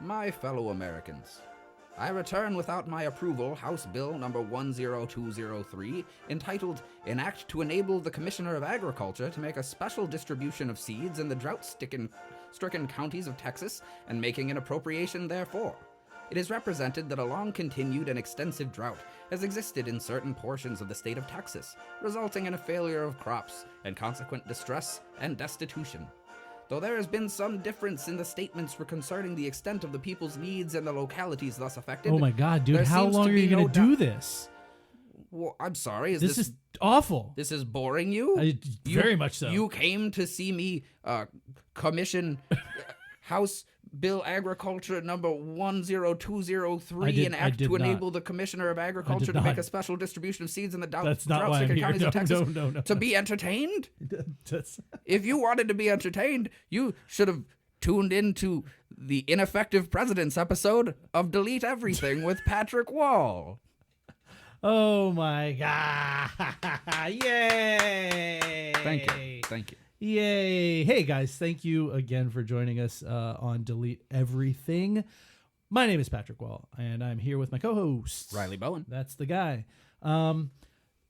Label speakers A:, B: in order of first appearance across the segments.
A: My fellow Americans, I return without my approval House Bill number 10203, entitled An Act to Enable the Commissioner of Agriculture to make a special distribution of seeds in the drought-stricken counties of Texas and making an appropriation therefor. It is represented that a long-continued and extensive drought has existed in certain portions of the state of Texas, resulting in a failure of crops and consequent distress and destitution. Though there has been some difference in the statements concerning the extent of the people's needs and the localities thus affected.
B: Oh my God, dude, how long are you going to do this?
A: Well, I'm sorry.
B: This is awful.
A: This is boring you?
B: Very much so.
A: You came to see me commission House Bill Agriculture number 10203, an act to enable the Commissioner of Agriculture to make a special distribution of seeds in the drought-stricken counties of Texas to be entertained? If you wanted to be entertained, you should have tuned into the Ineffective Presidents episode of Delete Everything with Patrick Wall.
B: Oh my God. Yay.
A: Thank you.
B: Yay. Hey guys, thank you again for joining us on Delete Everything. My name is Patrick Wall, and I'm here with my co-host,
A: Riley Bowen.
B: That's the guy.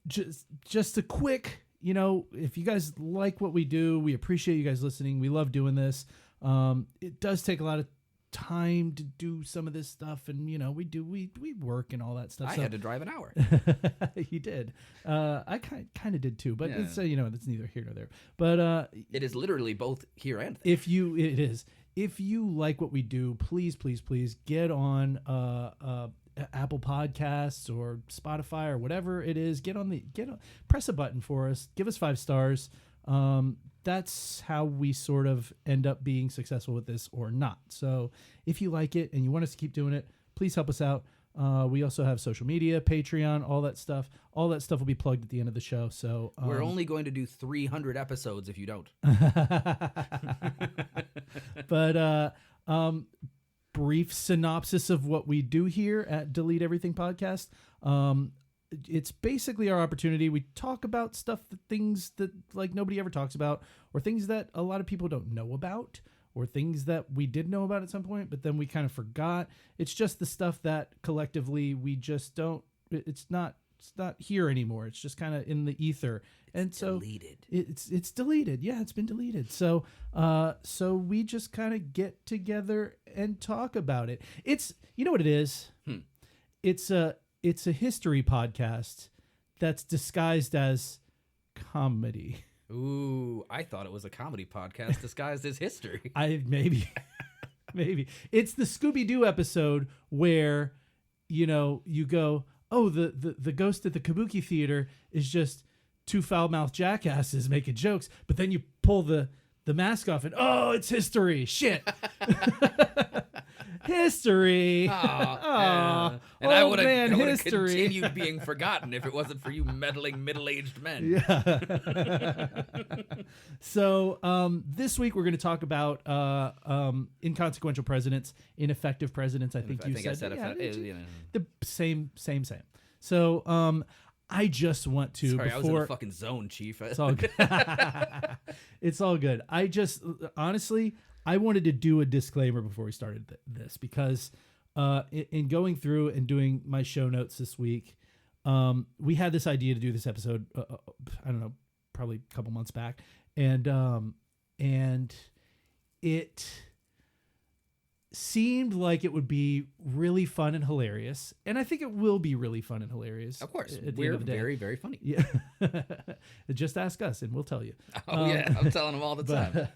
B: Just a quick, if you guys like what we do, we appreciate you guys listening. We love doing this. It does take a lot of time to do some of this stuff, and we work and all that stuff.
A: I had to drive an hour.
B: You did. I kind of did too, but it's it's neither here nor there. But
A: it is literally both here and there.
B: If you like what we do, please get on Apple Podcasts or Spotify or whatever it is. Press a button for us. Give us 5 stars. That's how we sort of end up being successful with this or not. So if you like it and you want us to keep doing it, please help us out. We also have social media, Patreon, all that stuff. All that stuff will be plugged at the end of the show. So
A: we're only going to do 300 episodes if you don't.
B: But brief synopsis of what we do here at Delete Everything Podcast. It's basically our opportunity. We talk about things that like nobody ever talks about, or things that a lot of people don't know about, or things that we did know about at some point, but then we kind of forgot. It's just the stuff that collectively we just don't, it's not here anymore. It's just kind of in the ether. It's deleted. It's deleted. Yeah, it's been deleted. So we just kind of get together and talk about it. It's, you know what it is? It's a history podcast that's disguised as comedy.
A: Ooh, I thought it was a comedy podcast disguised as history.
B: Maybe. It's the Scooby-Doo episode where, you go, oh, the ghost at the Kabuki Theater is just 2 foul-mouthed jackasses making jokes, but then you pull the mask off and, oh, it's history. Shit. History.
A: And I would have continued being forgotten if it wasn't for you meddling middle-aged men.
B: Yeah. So this week we're going to talk about inconsequential presidents, ineffective presidents. I think I said the same. So I just want to.
A: Sorry, I was in a fucking zone, Chief.
B: It's all good. It's all good. I just honestly. I wanted to do a disclaimer before we started this because in going through and doing my show notes this week, we had this idea to do this episode, I don't know, probably a couple months back. And it seemed like it would be really fun and hilarious. And I think it will be really fun and hilarious.
A: Of course. We're very, very funny.
B: Yeah. Just ask us and we'll tell you.
A: Oh, yeah. I'm telling them all the time.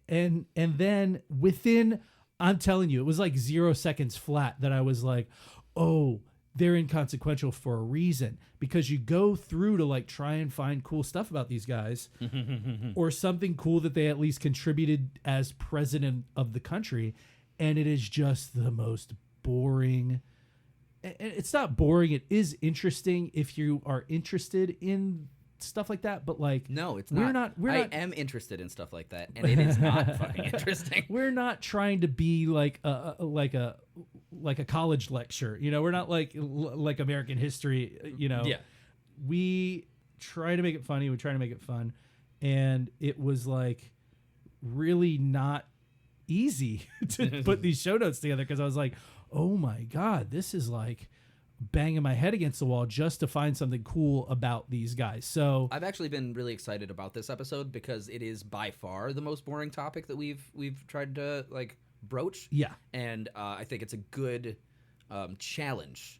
B: And then within, I'm telling you, it was like 0 seconds flat that I was like, oh, they're inconsequential for a reason, because you go through to like try and find cool stuff about these guys or something cool that they at least contributed as president of the country. And it is just the most boring. It's not boring. It is interesting if you are interested in stuff like that, but like,
A: no, it's not. I am interested in stuff like that, and it is not fucking interesting.
B: We're not trying to be like a college lecture, we're not like American history,
A: Yeah.
B: We try to make it funny. We try to make it fun. And it was like really not easy to put these show notes together because I was like, oh my God, this is like banging my head against the wall just to find something cool about these guys. So
A: I've actually been really excited about this episode because it is by far the most boring topic that we've tried to like broach.
B: Yeah.
A: And I think it's a good challenge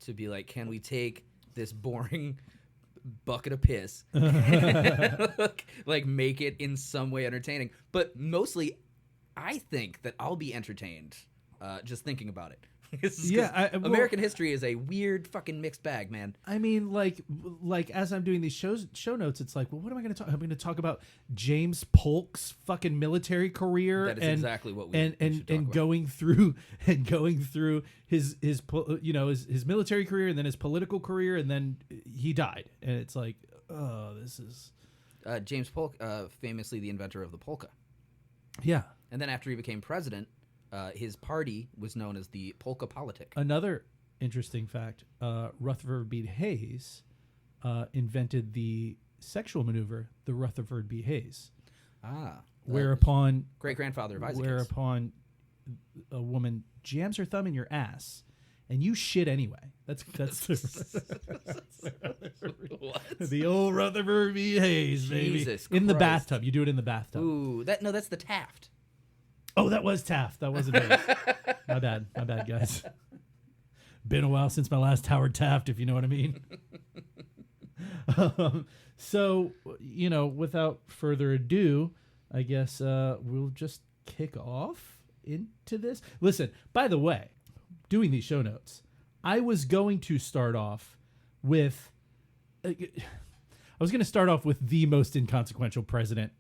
A: to be like, can we take this boring bucket of piss and like make it in some way entertaining? But mostly, I think that I'll be entertained just thinking about it. American history is a weird fucking mixed bag, man.
B: I mean, like as I'm doing these show notes, it's like, well, what am I going to talk? I'm going to talk about James Polk's fucking military career.
A: That is exactly what we should talk
B: and
A: about.
B: going through his military career and then his political career, and then he died, and it's like, oh, this is
A: James Polk, famously the inventor of the polka.
B: Yeah.
A: And then after he became president, his party was known as the Polka Politic.
B: Another interesting fact, Rutherford B. Hayes invented the sexual maneuver, the Rutherford B. Hayes. Whereupon
A: great-grandfather of Isaac Hayes.
B: Whereupon a woman jams her thumb in your ass and you shit anyway. That's the old Rutherford B. Hayes, baby.
A: Jesus
B: in the
A: Christ.
B: bathtub. You do it in the bathtub.
A: Ooh, that's the Taft.
B: Oh, that was Taft. That wasn't Hayes. My bad, guys. Been a while since my last Howard Taft, if you know what I mean. So, without further ado, I guess we'll just kick off into this. Listen, by the way, doing these show notes, I was going to start off with... I was going to start off with the most inconsequential president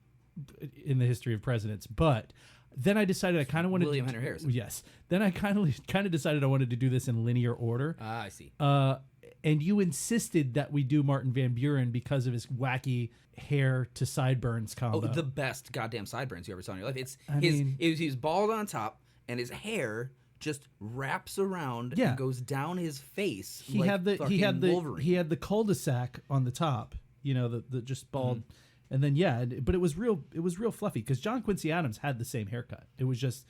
B: in the history of presidents, but... Then I decided I kind of wanted
A: William Henry Harrison.
B: Yes. Then I kind of decided I wanted to do this in linear order.
A: I see.
B: And you insisted that we do Martin Van Buren because of his wacky hair to sideburns combo.
A: Oh, the best goddamn sideburns you ever saw in your life. He's bald on top, and his hair just wraps around and goes down his face.
B: He had the cul-de-sac on the top. The just bald. Mm-hmm. And then but it was real fluffy because John Quincy Adams had the same haircut. It was just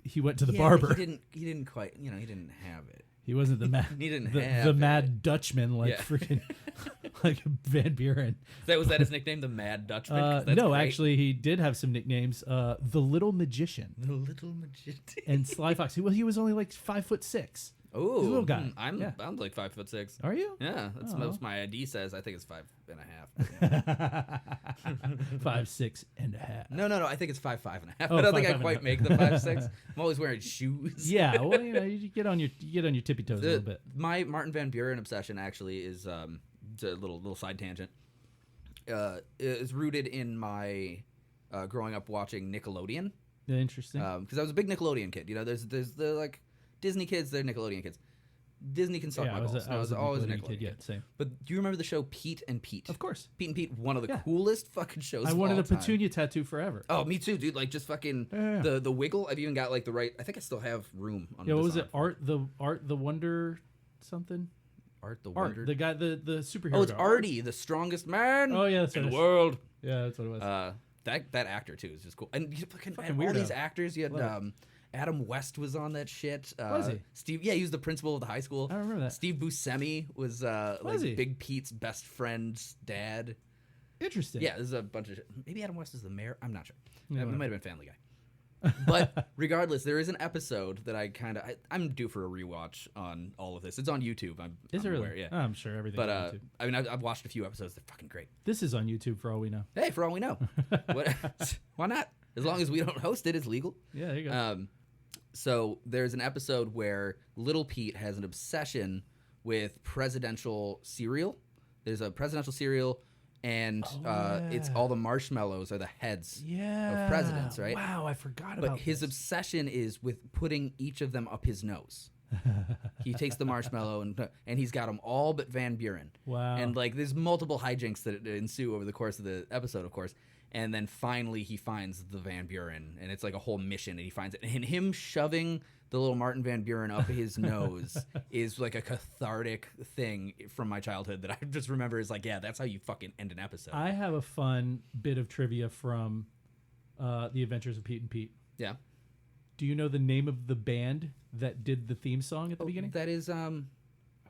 B: he went to the barber.
A: But he didn't quite, he didn't have it.
B: He wasn't the mad
A: he didn't
B: the,
A: have
B: the Mad Dutchman like freaking like Van Buren.
A: Was that his nickname, the Mad Dutchman?
B: No,
A: great.
B: actually he did have some nicknames. The Little Magician.
A: The Little Magician.
B: And Sly Fox. He was only like 5'6".
A: Oh,
B: he's a little guy.
A: I'm like 5'6".
B: Are you?
A: Yeah, that's what my ID says. I think it's 5.5.
B: 5'6.5".
A: No. I think it's 5'5.5".
B: Oh,
A: I don't think I quite make the 5'6". I'm always wearing shoes.
B: Yeah, well, you get on your tippy toes a little bit.
A: My Martin Van Buren obsession actually is it's a little side tangent. Is rooted in my growing up watching Nickelodeon.
B: Yeah, interesting.
A: Because I was a big Nickelodeon kid. There's the like Disney kids, they're Nickelodeon kids. Disney can suck my balls.
B: I was
A: always a
B: Nickelodeon
A: Nickelodeon
B: kid. Yeah,
A: kid.
B: Same.
A: But do you remember the show Pete and Pete?
B: Of course.
A: Pete and Pete, one of the coolest fucking shows.
B: I
A: of
B: wanted
A: all
B: a
A: time.
B: petunia tattoo forever.
A: Oh, me too, dude. Like just fucking the wiggle. I've even got like the right. I think I still have room.
B: What was it? Art the Wonder something.
A: Art the Wonder.
B: The guy the superhero.
A: Oh, it's Artie, the strongest man.
B: Oh yeah, that's
A: in the world.
B: Yeah, that's what it was.
A: That actor too is just cool. And you fucking
B: weirdo.
A: all these actors. You had Adam West was on that shit.
B: Was he?
A: Steve? Yeah, he was the principal of the high school.
B: I remember that.
A: Steve Buscemi was
B: he?
A: Big Pete's best friend's dad.
B: Interesting.
A: Yeah, there's a bunch of shit. Maybe Adam West is the mayor. I'm not sure.
B: Yeah,
A: It might have been Family Guy. But regardless, there is an episode that I'm due for a rewatch on all of this. It's on YouTube. I'm
B: really?
A: aware, yeah.
B: I'm sure everything.
A: But
B: on YouTube.
A: I mean, I've watched a few episodes. They're fucking great.
B: This is on YouTube for all we know.
A: Hey, for all we know. Why not? As long as we don't host it, it's legal.
B: Yeah, there you go.
A: So there's an episode where Little Pete has an obsession with presidential cereal. There's a presidential cereal, and it's all the marshmallows are the heads of presidents, right?
B: Wow, I forgot about
A: But his obsession is with putting each of them up his nose. He takes the marshmallow and he's got them all but Van Buren.
B: Wow.
A: And like there's multiple hijinks that ensue over the course of the episode, of course. And then finally he finds the Van Buren, and it's like a whole mission, and he finds it. And him shoving the little Martin Van Buren up his nose is like a cathartic thing from my childhood that I just remember is like, yeah, that's how you fucking end an episode.
B: I have a fun bit of trivia from The Adventures of Pete and Pete.
A: Yeah.
B: Do you know the name of the band that did the theme song at the beginning?
A: That is oh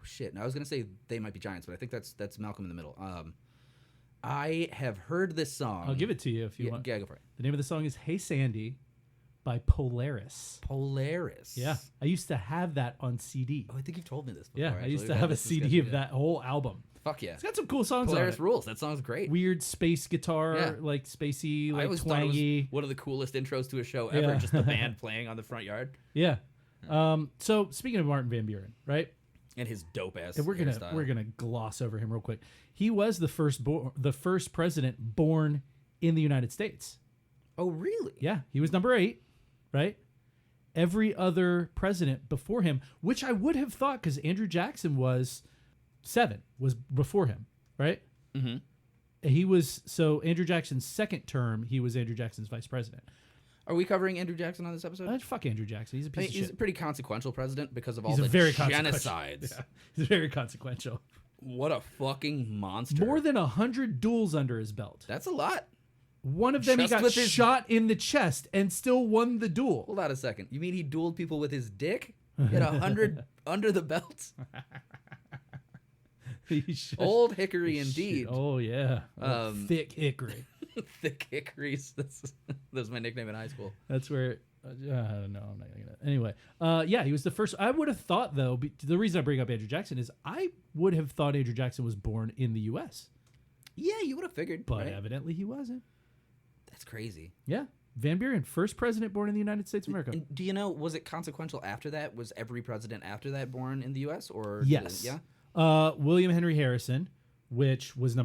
A: shit. Now, I was gonna say They Might Be Giants, but I think that's Malcolm in the Middle. I have heard this song.
B: I'll give it to you if you want.
A: Yeah, go for it.
B: The name of the song is Hey Sandy by Polaris.
A: Polaris.
B: Yeah. I used to have that on CD.
A: Oh, I think you've told me this before.
B: Yeah,
A: actually.
B: I used to
A: We've
B: have
A: had
B: a
A: this
B: CD
A: discussion,
B: of that whole album.
A: Fuck yeah.
B: It's got some cool songs
A: Polaris
B: on it.
A: rules. That song's great.
B: Weird space guitar,
A: Yeah.
B: like spacey,
A: I
B: like
A: always thought it
B: twangy.
A: was one of the coolest intros to a show ever.
B: Yeah.
A: Just the band playing on the front yard
B: Yeah. So speaking of Martin Van Buren, right?
A: and his dope ass.
B: And we're gonna gloss over him real quick. He was the first president born in the United States.
A: Oh really?
B: Yeah, he was number 8, right? Every other president before him, which I would have thought, because Andrew Jackson was 7, was before him, right?
A: Mm-hmm.
B: Andrew Jackson's second term, he was Andrew Jackson's vice president.
A: Are we covering Andrew Jackson on this episode?
B: Fuck Andrew Jackson. He's a piece of
A: He's
B: shit.
A: a pretty consequential president because of all
B: He's
A: the
B: a very
A: genocides.
B: Yeah, he's very consequential.
A: What a fucking monster.
B: More than 100 duels under his belt.
A: That's a lot.
B: One of them
A: Just
B: he got
A: with his-
B: shot in the chest and still won the duel.
A: Hold on a second. You mean he dueled people with his dick? He had 100 under the belt? Old hickory indeed.
B: Oh yeah, thick hickory.
A: Thick hickories. That was my nickname in high school.
B: That's where. No, I'm not gonna. Anyway, yeah, he was the first. I would have thought though. The reason I bring up Andrew Jackson is I would have thought Andrew Jackson was born in the U.S.
A: Yeah, you would have figured.
B: But
A: right?
B: evidently he wasn't.
A: That's crazy.
B: Yeah, Van Buren, first president born in the United States of America.
A: And do you know, was it consequential after that? Was every president after that born in the U.S. or
B: Yes.
A: Yeah.
B: William Henry Harrison, which was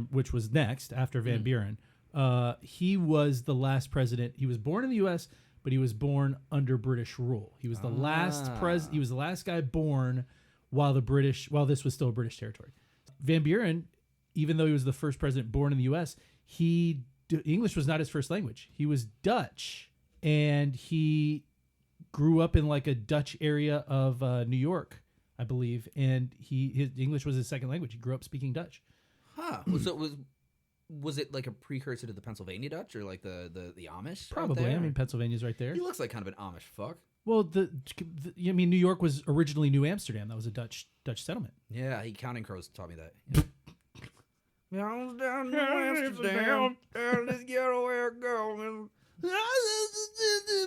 B: next after Van Buren. He was the last president. He was born in the U.S., but he was born under British rule. He was the last He was the last guy born while this was still a British territory. Van Buren, even though he was the first president born in the U.S., English was not his first language. He was Dutch, and he grew up in like a Dutch area of New York, I believe, and his English was his second language. He grew up speaking Dutch.
A: Huh. So was it like a precursor to the Pennsylvania Dutch or like the Amish?
B: Probably.
A: Out there?
B: I mean, Pennsylvania's right there.
A: He looks like kind of an Amish fuck.
B: Well, New York was originally New Amsterdam. That was a Dutch settlement.
A: Yeah, Counting Crows taught me that. Yeah. I was down in Amsterdam, and this getaway girl.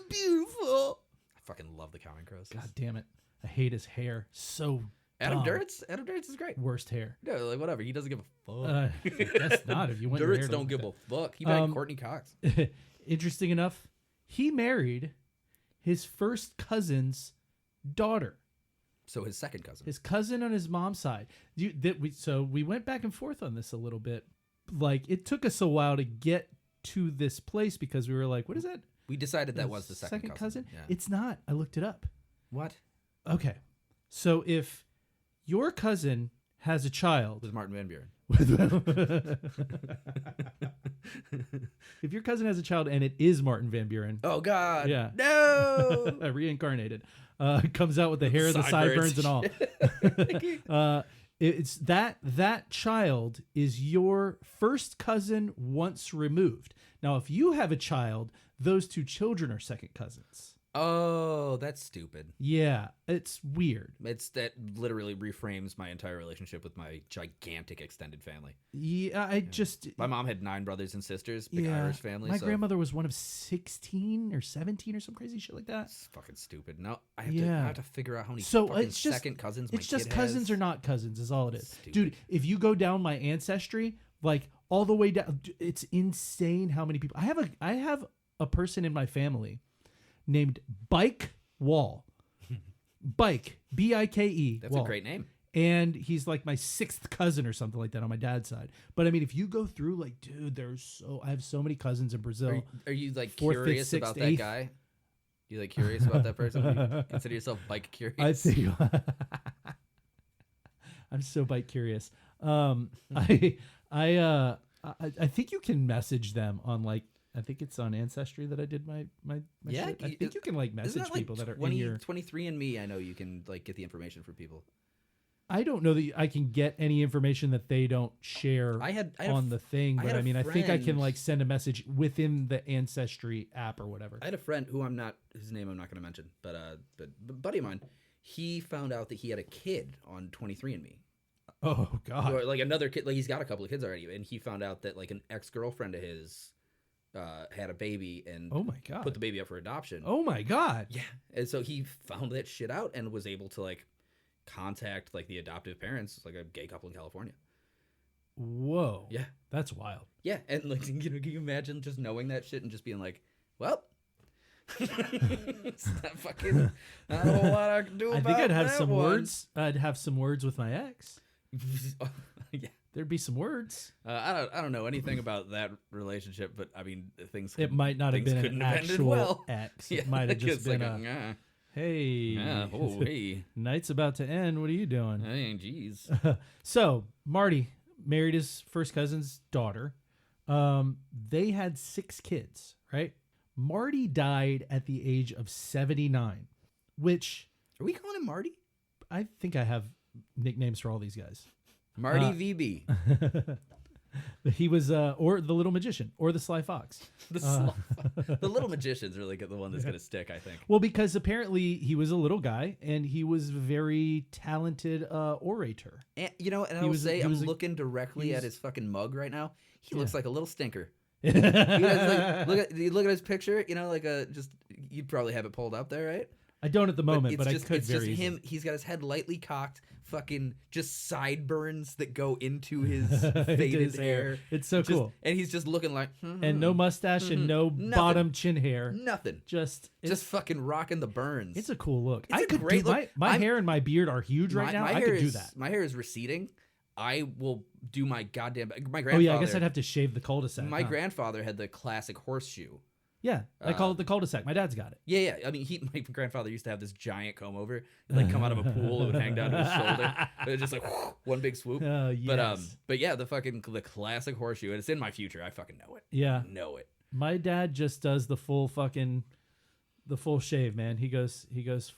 A: Beautiful. I fucking love the Counting Crows.
B: God damn it! I hate his hair. So
A: Adam
B: dumb.
A: Duritz is great.
B: Worst hair.
A: No, like whatever. He doesn't give a fuck.
B: That's not if you want your hair
A: Duritz
B: to
A: don't
B: look
A: give
B: that.
A: a fuck. He married Courtney Cox.
B: Interesting enough, he married his first cousin's daughter.
A: So his second cousin.
B: His cousin on his mom's side. So we went back and forth on this a little bit. Like, it took us a while to get to this place because we were like, what is that?
A: We decided that was the second cousin. Yeah.
B: It's not. I looked it up.
A: What?
B: Okay. So if your cousin has a child.
A: With Martin Van Buren.
B: If your cousin has a child and it is Martin Van Buren.
A: Oh, God.
B: Yeah.
A: No.
B: Reincarnated. Comes out with the hair, the sideburns, and all. It's that child is your first cousin once removed. Now, if you have a child, those two children are second cousins.
A: Oh, that's stupid.
B: Yeah, it's weird.
A: That literally reframes my entire relationship with my gigantic extended family.
B: Yeah,
A: my mom had 9 brothers and sisters, big Irish family.
B: My grandmother was one of 16 or 17 or some crazy shit like that.
A: It's fucking stupid. No, I have to figure out how many second cousins my kid has.
B: It's just cousins or not cousins is all it is.
A: Stupid.
B: Dude, if you go down my ancestry, like all the way down, it's insane how many people. I have a person in my family named Bike Wall. Bike, B-I-K-E.
A: That's
B: Wall.
A: a great name.
B: And he's like my 6th cousin or something like that on my dad's side. But I mean, if you go through, like, dude, I have so many cousins in Brazil.
A: Are you like
B: 4th, 5th,
A: curious
B: 6th,
A: about
B: 8th?
A: that guy? You like curious about that person? You consider yourself bike curious?
B: I think I'm so bike curious. I think you can message them on like. I think it's on Ancestry that I did my shit. I think you can like message people that are in your
A: 23andMe. I know you can like get the information for people.
B: I don't know that I can get any information that they don't share
A: I had
B: on the thing, but I mean, I think I can
A: friend-
B: like send a message within the Ancestry app or whatever.
A: I had a friend who his name I'm not going to mention, but a buddy of mine, he found out that he had a kid on 23andMe.
B: Oh God.
A: Or like another kid, like he's got a couple of kids already, and he found out that like an ex-girlfriend of his had a baby and
B: Oh my God.
A: put the baby up for adoption.
B: Oh my God.
A: Yeah. And so he found that shit out and was able to like contact like the adoptive parents, like a gay couple in California.
B: Whoa.
A: Yeah.
B: That's wild.
A: Yeah. And like, you know, can you imagine just knowing that shit and just being like, well, it's not fucking, not a whole lot I can do
B: I
A: about
B: think I'd have
A: that
B: some
A: one.
B: words. I'd have some words with my ex.
A: Yeah.
B: There'd be some words.
A: I don't know anything about that relationship, but I mean, things.
B: It might not have
A: things
B: been an
A: couldn't have ended
B: actual
A: well.
B: ex. It might have just
A: it's
B: been
A: like
B: a, hey,
A: yeah, oh, hey,
B: night's about to end. What are you doing?
A: hey, jeez.
B: So Marty married his first cousin's daughter. They had 6 kids, right? Marty died at the age of 79, which
A: Are we calling him Marty?
B: I think I have nicknames for all these guys.
A: Marty VB.
B: He was, or the Little Magician, or the Sly Fox.
A: The Little Magician's really the one that's gonna stick, I think.
B: Well, because apparently he was a little guy and he was a very talented orator.
A: And you know, and I
B: He
A: will
B: was a-
A: say,
B: he
A: I'm
B: was a-
A: looking directly
B: he
A: at
B: was-
A: his fucking mug right now. He looks like a little stinker.
B: Yeah.
A: He has, like, look at his picture. You know, like you'd probably have it pulled up there, right?
B: I don't at the moment, but I
A: it's
B: could
A: it's
B: very
A: just
B: easily.
A: him. He's got his head lightly cocked, fucking just sideburns that go into his
B: Into
A: faded
B: his
A: hair.
B: It's so
A: Just-
B: cool.
A: and he's just looking like
B: And no mustache and no
A: Nothing.
B: bottom chin hair.
A: nothing.
B: Just
A: Fucking rocking the burns.
B: it's a cool look.
A: It's
B: I
A: a
B: could
A: great
B: do
A: look.
B: my hair and my beard are huge right now. I
A: hair
B: could do
A: is-
B: that.
A: My hair is receding. I will do my goddamn. My grandfather.
B: Oh yeah, I guess I'd have to shave the cul-de-sac.
A: My
B: huh?
A: grandfather had the classic horseshoe.
B: Yeah, I call it the cul-de-sac. My dad's got it.
A: Yeah. I mean, my grandfather used to have this giant comb over. It'd like come out of a pool. It would hang down to his shoulder. It was just like one big swoop.
B: Yes.
A: But yeah, the classic horseshoe. And it's in my future. I fucking know it.
B: Yeah.
A: Know it.
B: My dad just does the full shave, man. He goes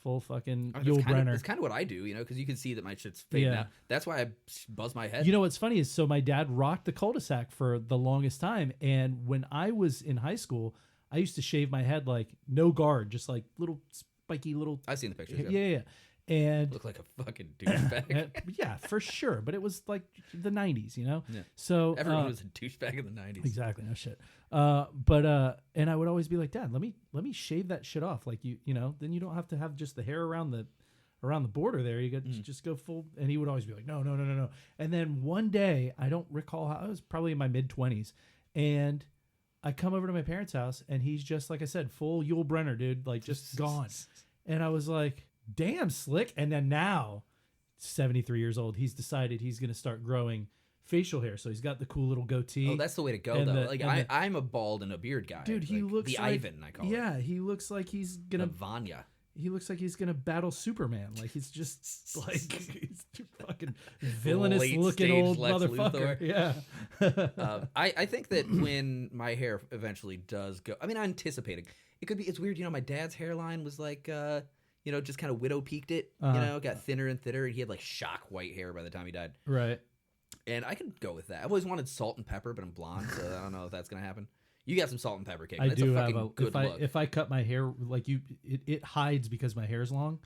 B: full fucking Yul Brynner.
A: It's kind of what I do, you know, because you can see that my shit's fading
B: Yeah.
A: out. That's why I buzz my head.
B: You know what's funny is so my dad rocked the cul-de-sac for the longest time, and when I was in high school, I used to shave my head like no guard, just like little spiky little.
A: I've seen the pictures.
B: Yeah. And
A: Look like a fucking douchebag.
B: yeah, for sure. But it was like the 90s, you know?
A: Yeah.
B: So
A: Everyone was a douchebag in the 90s.
B: exactly, no shit. And I would always be like, Dad, let me shave that shit off. Like you know, then you don't have to have just the hair around the border there. You got just go full. And he would always be like, no. And then one day, I don't recall how, I was probably in my mid-20s, and I come over to my parents' house, and he's just, like I said, full Yul Brynner, dude, like just gone. And I was like, damn, slick. And then now, 73 years old, he's decided he's going to start growing facial hair. So he's got the cool little goatee.
A: Oh, that's the way to go,
B: And
A: though.
B: the-
A: I'm a bald and a beard guy.
B: Dude, he
A: Like,
B: looks
A: the
B: like
A: Ivan, I call it.
B: Yeah, he looks like he's
A: The
B: gonna.
A: Vanya.
B: He looks like he's gonna battle Superman. Like he's just like he's too fucking villainous
A: Late
B: looking
A: stage
B: old
A: Lex
B: motherfucker.
A: Luthor.
B: Yeah.
A: I think that when my hair eventually does go, I mean, I'm anticipating. It's weird, you know, my dad's hairline was like, you know, just kind of widow peaked it, you know, got thinner and thinner, and he had like shock white hair by the time he died.
B: Right.
A: And I could go with that. I've always wanted salt and pepper, but I'm blonde, so I don't know if that's gonna happen. You got some salt and pepper cake.
B: I
A: That's
B: do
A: a
B: have
A: fucking
B: a.
A: good look.
B: If I cut my hair like it hides because my hair's long.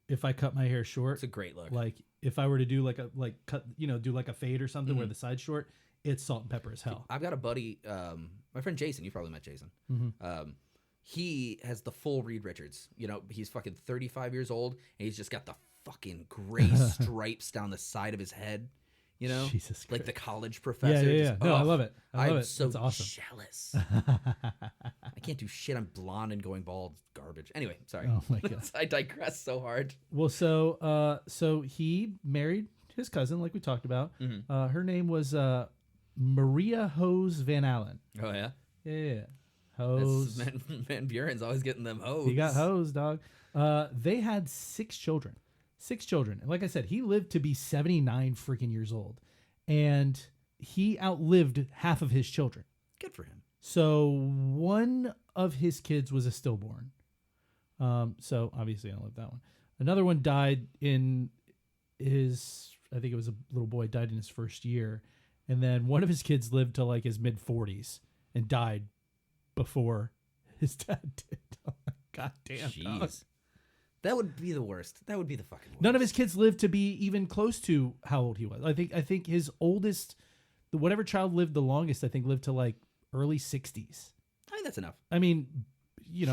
B: If I cut my hair short,
A: It's a great look.
B: like if I were to do do like a fade or something
A: Mm-hmm.
B: where the side's short, it's salt and pepper as hell.
A: I've got a buddy, my friend Jason. You probably met Jason.
B: Mm-hmm.
A: He has the full Reed Richards. You know, he's fucking 35 years old, and he's just got the fucking gray stripes down the side of his head. You know,
B: Jesus
A: like
B: Christ.
A: the college professor.
B: Yeah.
A: Just-
B: No, I
A: oh,
B: love it. I love
A: I'm
B: it.
A: so
B: That's awesome.
A: jealous. I can't do shit. I'm blonde and going bald. It's garbage. Anyway, sorry.
B: Oh my God.
A: I digress so hard.
B: Well, so he married his cousin, like we talked about. Her name was Maria Hose Van Allen.
A: Oh yeah.
B: Yeah, Hose.
A: Man, Buren's always getting them hoes.
B: He got Hose, dog. They had 6 children. 6 children. And like I said, he lived to be 79 freaking years old, and he outlived half of his children.
A: Good for him.
B: So one of his kids was a stillborn. So obviously I don't live that one. Another one died in I think it was a little boy, died in his first year. And then one of his kids lived to like his mid 40s and died before his dad did. Oh my goddamn.
A: Jeez. That would be the worst. That would be the fucking worst.
B: None of his kids lived to be even close to how old he was. I think his oldest, whatever child lived the longest, I think lived to like early 60s.
A: I think that's enough.
B: I mean,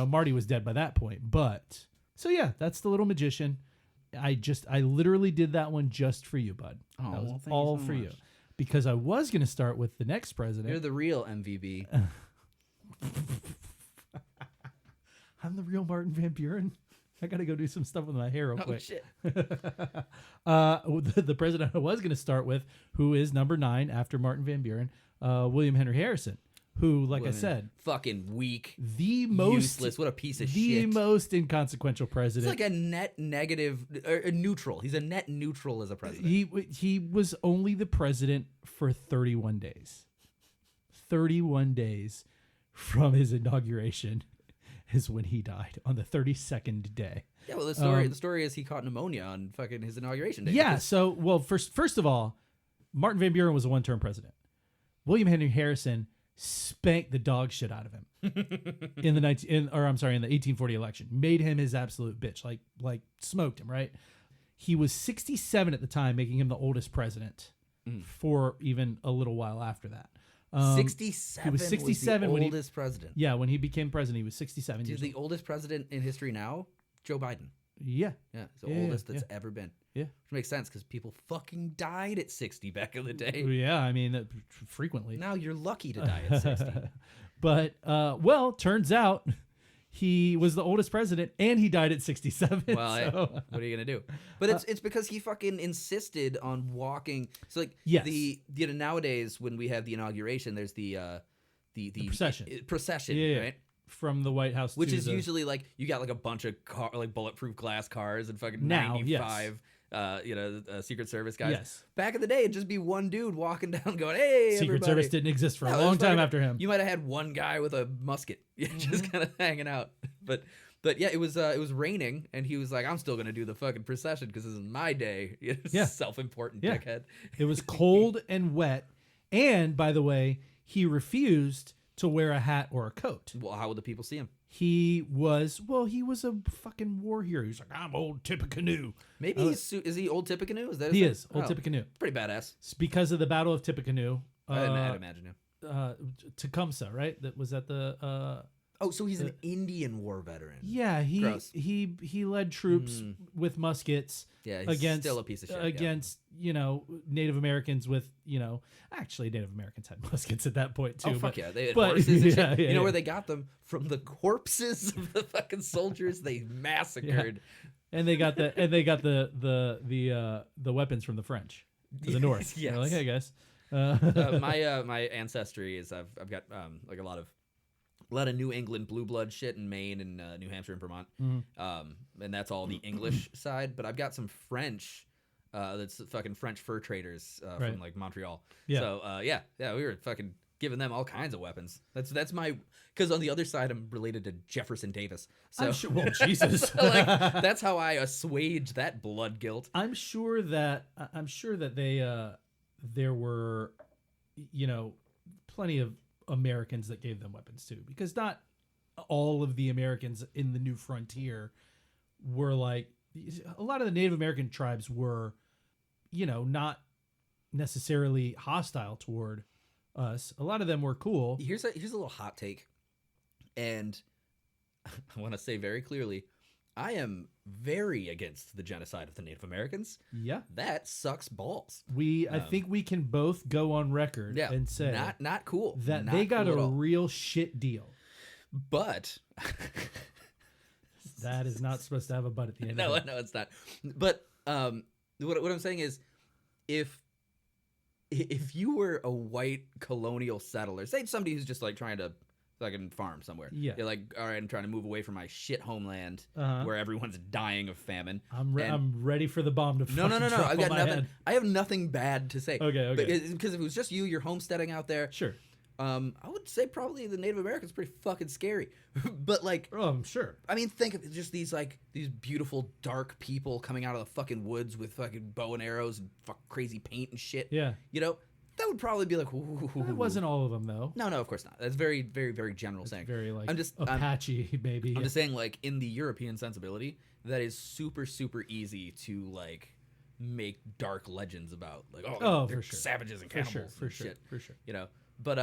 B: Marty was dead by that point. But so yeah, that's the Little Magician. I literally did that one just for you, bud.
A: Oh,
B: that was
A: well, thank
B: all
A: you so
B: for
A: much.
B: you. Because I was going to start with the next president.
A: You're the real MVB.
B: I'm the real Martin Van Buren. I got to go do some stuff with my hair real quick.
A: Shit.
B: The president I was going to start with, who is number 9 after Martin Van Buren, William Henry Harrison, who, like I said,
A: fucking weak,
B: the most
A: useless. What a piece of
B: the
A: shit.
B: most inconsequential president.
A: He's like a net negative, or neutral. He's a net neutral as a president.
B: He was only the president for 31 days. 31 days from his inauguration is when he died, on the 32nd day.
A: Yeah, well, the story is he caught pneumonia on fucking his inauguration day.
B: Yeah, first of all, Martin Van Buren was a one-term president. William Henry Harrison spanked the dog shit out of him in the 1840 election. Made him his absolute bitch, like smoked him, right? He was 67 at the time, making him the oldest president for even a little while after that.
A: 67.
B: He was 67
A: was
B: when
A: the oldest president.
B: Yeah, when he became president, he was 67 years
A: The
B: old.
A: oldest president in history now, Joe Biden.
B: Yeah.
A: Yeah, it's the oldest that's ever been.
B: Yeah.
A: Which makes sense because people fucking died at 60 back in the day.
B: Yeah, I mean, frequently.
A: Now you're lucky to die at 60.
B: But, turns out he was the oldest president and he died at 67.
A: Well, hey, what are you going to do? But it's because he fucking insisted on walking. So, like,
B: Yes.
A: nowadays when we have the inauguration, there's the
B: procession.
A: Procession, right?
B: From the White House,
A: Which is usually like you got like a bunch of bulletproof glass cars and fucking 95 Secret Service guys.
B: Yes.
A: Back in the day, it'd just be one dude walking down going, "Hey,
B: Secret
A: everybody."
B: Service didn't exist for
A: No,
B: a
A: it
B: long
A: was
B: time
A: fucking-
B: after him.
A: You might have had one guy with a musket, just kind of hanging out. But yeah, it was raining, and he was like, "I'm still gonna do the fucking procession because this is my day."
B: Yeah.
A: Self-important
B: Yeah.
A: dickhead.
B: It was cold and wet, and by the way, he refused to wear a hat or a coat.
A: Well, how would the people see him?
B: He was a fucking war hero. He's like, I'm old Tippecanoe.
A: Maybe is he old Tippecanoe? Is that his
B: He
A: name?
B: is old Tippecanoe.
A: Pretty badass.
B: It's because of the Battle of Tippecanoe.
A: I'd imagine him.
B: Tecumseh, right? That was at the.
A: Oh, so he's an Indian war veteran.
B: Yeah,
A: Gross.
B: he led troops with muskets.
A: Yeah, he's
B: against
A: still a piece of shit.
B: against Native Americans with actually Native Americans had muskets at that point too.
A: Oh fuck
B: but,
A: yeah, they had
B: but-
A: horses and shit.
B: yeah,
A: You know
B: yeah.
A: where they got them? From the corpses of the fucking soldiers they massacred.
B: and they got the weapons from the French to the north.
A: Yes.
B: They're like, hey guys,
A: My ancestry is I've got like a lot of New England blue blood shit in Maine and New Hampshire and Vermont, and that's all the English side. But I've got some French, that's fucking French fur traders
B: Right.
A: from like Montreal.
B: Yeah.
A: So yeah, we were fucking giving them all kinds of weapons. That's my because on the other side I'm related to Jefferson Davis. So
B: I'm sure, well, Jesus,
A: like that's how I assuage that blood guilt.
B: I'm sure that they there were plenty of Americans that gave them weapons too, because not all of the Americans in the new frontier were like a lot of the Native American tribes were not necessarily hostile toward us. A lot of them were cool.
A: Here's a little hot take, and I want to say very clearly, I am very against the genocide of the Native Americans.
B: Yeah,
A: That sucks balls.
B: I think we can both go on record
A: Yeah,
B: and say
A: not cool.
B: that
A: Not
B: they got
A: cool at
B: a
A: all.
B: real shit deal.
A: But
B: That is not supposed to have a butt at the end.
A: no,
B: of it.
A: no, it's not. But what I'm saying is, if you were a white colonial settler, say somebody who's just like trying to fucking farm somewhere,
B: Yeah.
A: you're like, all right, I'm trying to move away from my shit homeland
B: Uh-huh.
A: where everyone's dying of famine.
B: I'm
A: And-
B: ready for the bomb to
A: No.
B: fucking drop
A: I've
B: on
A: got
B: my
A: nothing.
B: head.
A: I have nothing bad to say.
B: Okay.
A: Because if it was just you're homesteading out there,
B: Sure.
A: I would say probably the Native Americans pretty fucking scary. But like,
B: Oh, I'm sure.
A: I mean, think of just these beautiful dark people coming out of the fucking woods with fucking bow and arrows and crazy paint and shit.
B: Yeah.
A: You know, that would probably be like, ooh.
B: It wasn't all of them though.
A: No, of course not. That's very, very, very general saying.
B: Very like
A: I'm just
B: Apache, maybe.
A: I'm just saying, like, in the European sensibility, that is super, super easy to like make dark legends about. Like, they're
B: for sure.
A: savages and cannibals
B: For sure.
A: You know, but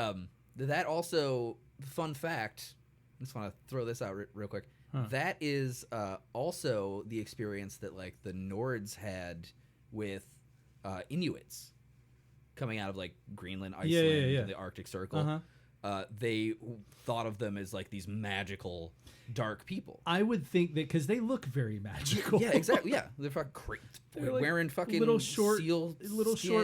A: that also, fun fact. I just want to throw this out real quick.
B: Huh.
A: That is also the experience that like the Nords had with Inuits coming out of like Greenland, Iceland, and the Arctic Circle. They thought of them as like these magical dark people.
B: I would think that because they look very magical.
A: Yeah, exactly. Yeah, they're fucking crazy. They're like
B: wearing
A: fucking
B: little short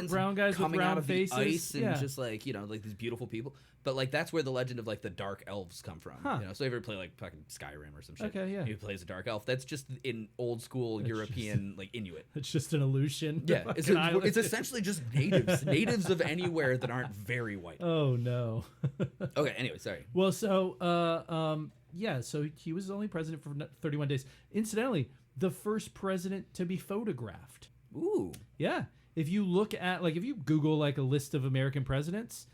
B: brown guys
A: coming
B: with round
A: out of
B: faces.
A: the ice and just like, you know, like these beautiful people. But like that's where the legend of like the dark elves come from.
B: Huh.
A: You know, so if you ever play like fucking Skyrim or some shit,
B: Okay, yeah.
A: he plays a dark elf. That's just in old school European like Inuit.
B: It's just an illusion.
A: Yeah, it's essentially just natives of anywhere that aren't very white.
B: Oh no.
A: Okay. Anyway, sorry.
B: Well, so so he was only president for 31 days. Incidentally, the first president to be photographed.
A: Ooh.
B: Yeah. If you look at if you Google like a list of American presidents,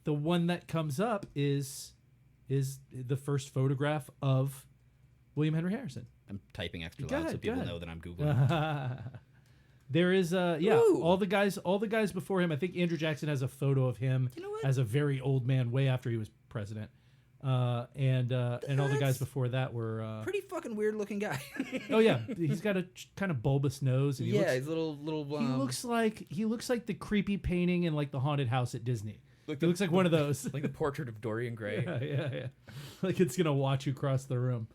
B: the one that comes up is the first photograph of William Henry Harrison.
A: I'm typing extra loud so people know that I'm Googling.
B: There is
A: Ooh.
B: all the guys before him. I think Andrew Jackson has a photo of him as a very old man way after he was president. And all the guys before that were
A: pretty fucking weird looking guy.
B: Oh yeah, he's got a kind of bulbous nose. And
A: he's little.
B: He looks like the creepy painting in like the haunted house at Disney. He looks like one of those,
A: like the portrait of Dorian Gray.
B: Yeah. Like it's gonna watch you cross the room.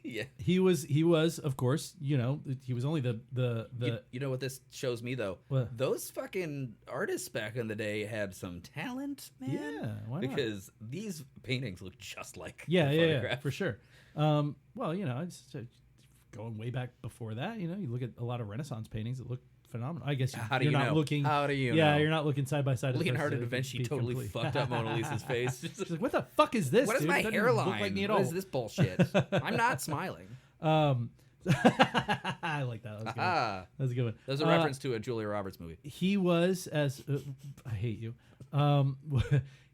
A: Yeah.
B: He was, of course, he was only the.
A: You know what this shows me though?
B: What?
A: Those fucking artists back in the day had some talent, man.
B: Yeah, why not?
A: Because these paintings look just like
B: the photograph.
A: photograph.
B: For sure. It's going way back before that. You look at a lot of Renaissance paintings that look phenomenal. I guess
A: How do you know?
B: looking.
A: How do you know?
B: Yeah, you're not looking side by side.
A: Leonardo da Vinci totally fucked up Mona Lisa's face.
B: She's like, what the fuck is this?
A: What is
B: dude?
A: my
B: That doesn't
A: hairline?
B: look like me at
A: What
B: all.
A: is this bullshit? I'm not smiling.
B: I like that. That was a good one.
A: That was a reference to a Julia Roberts movie.
B: He was, as I hate you,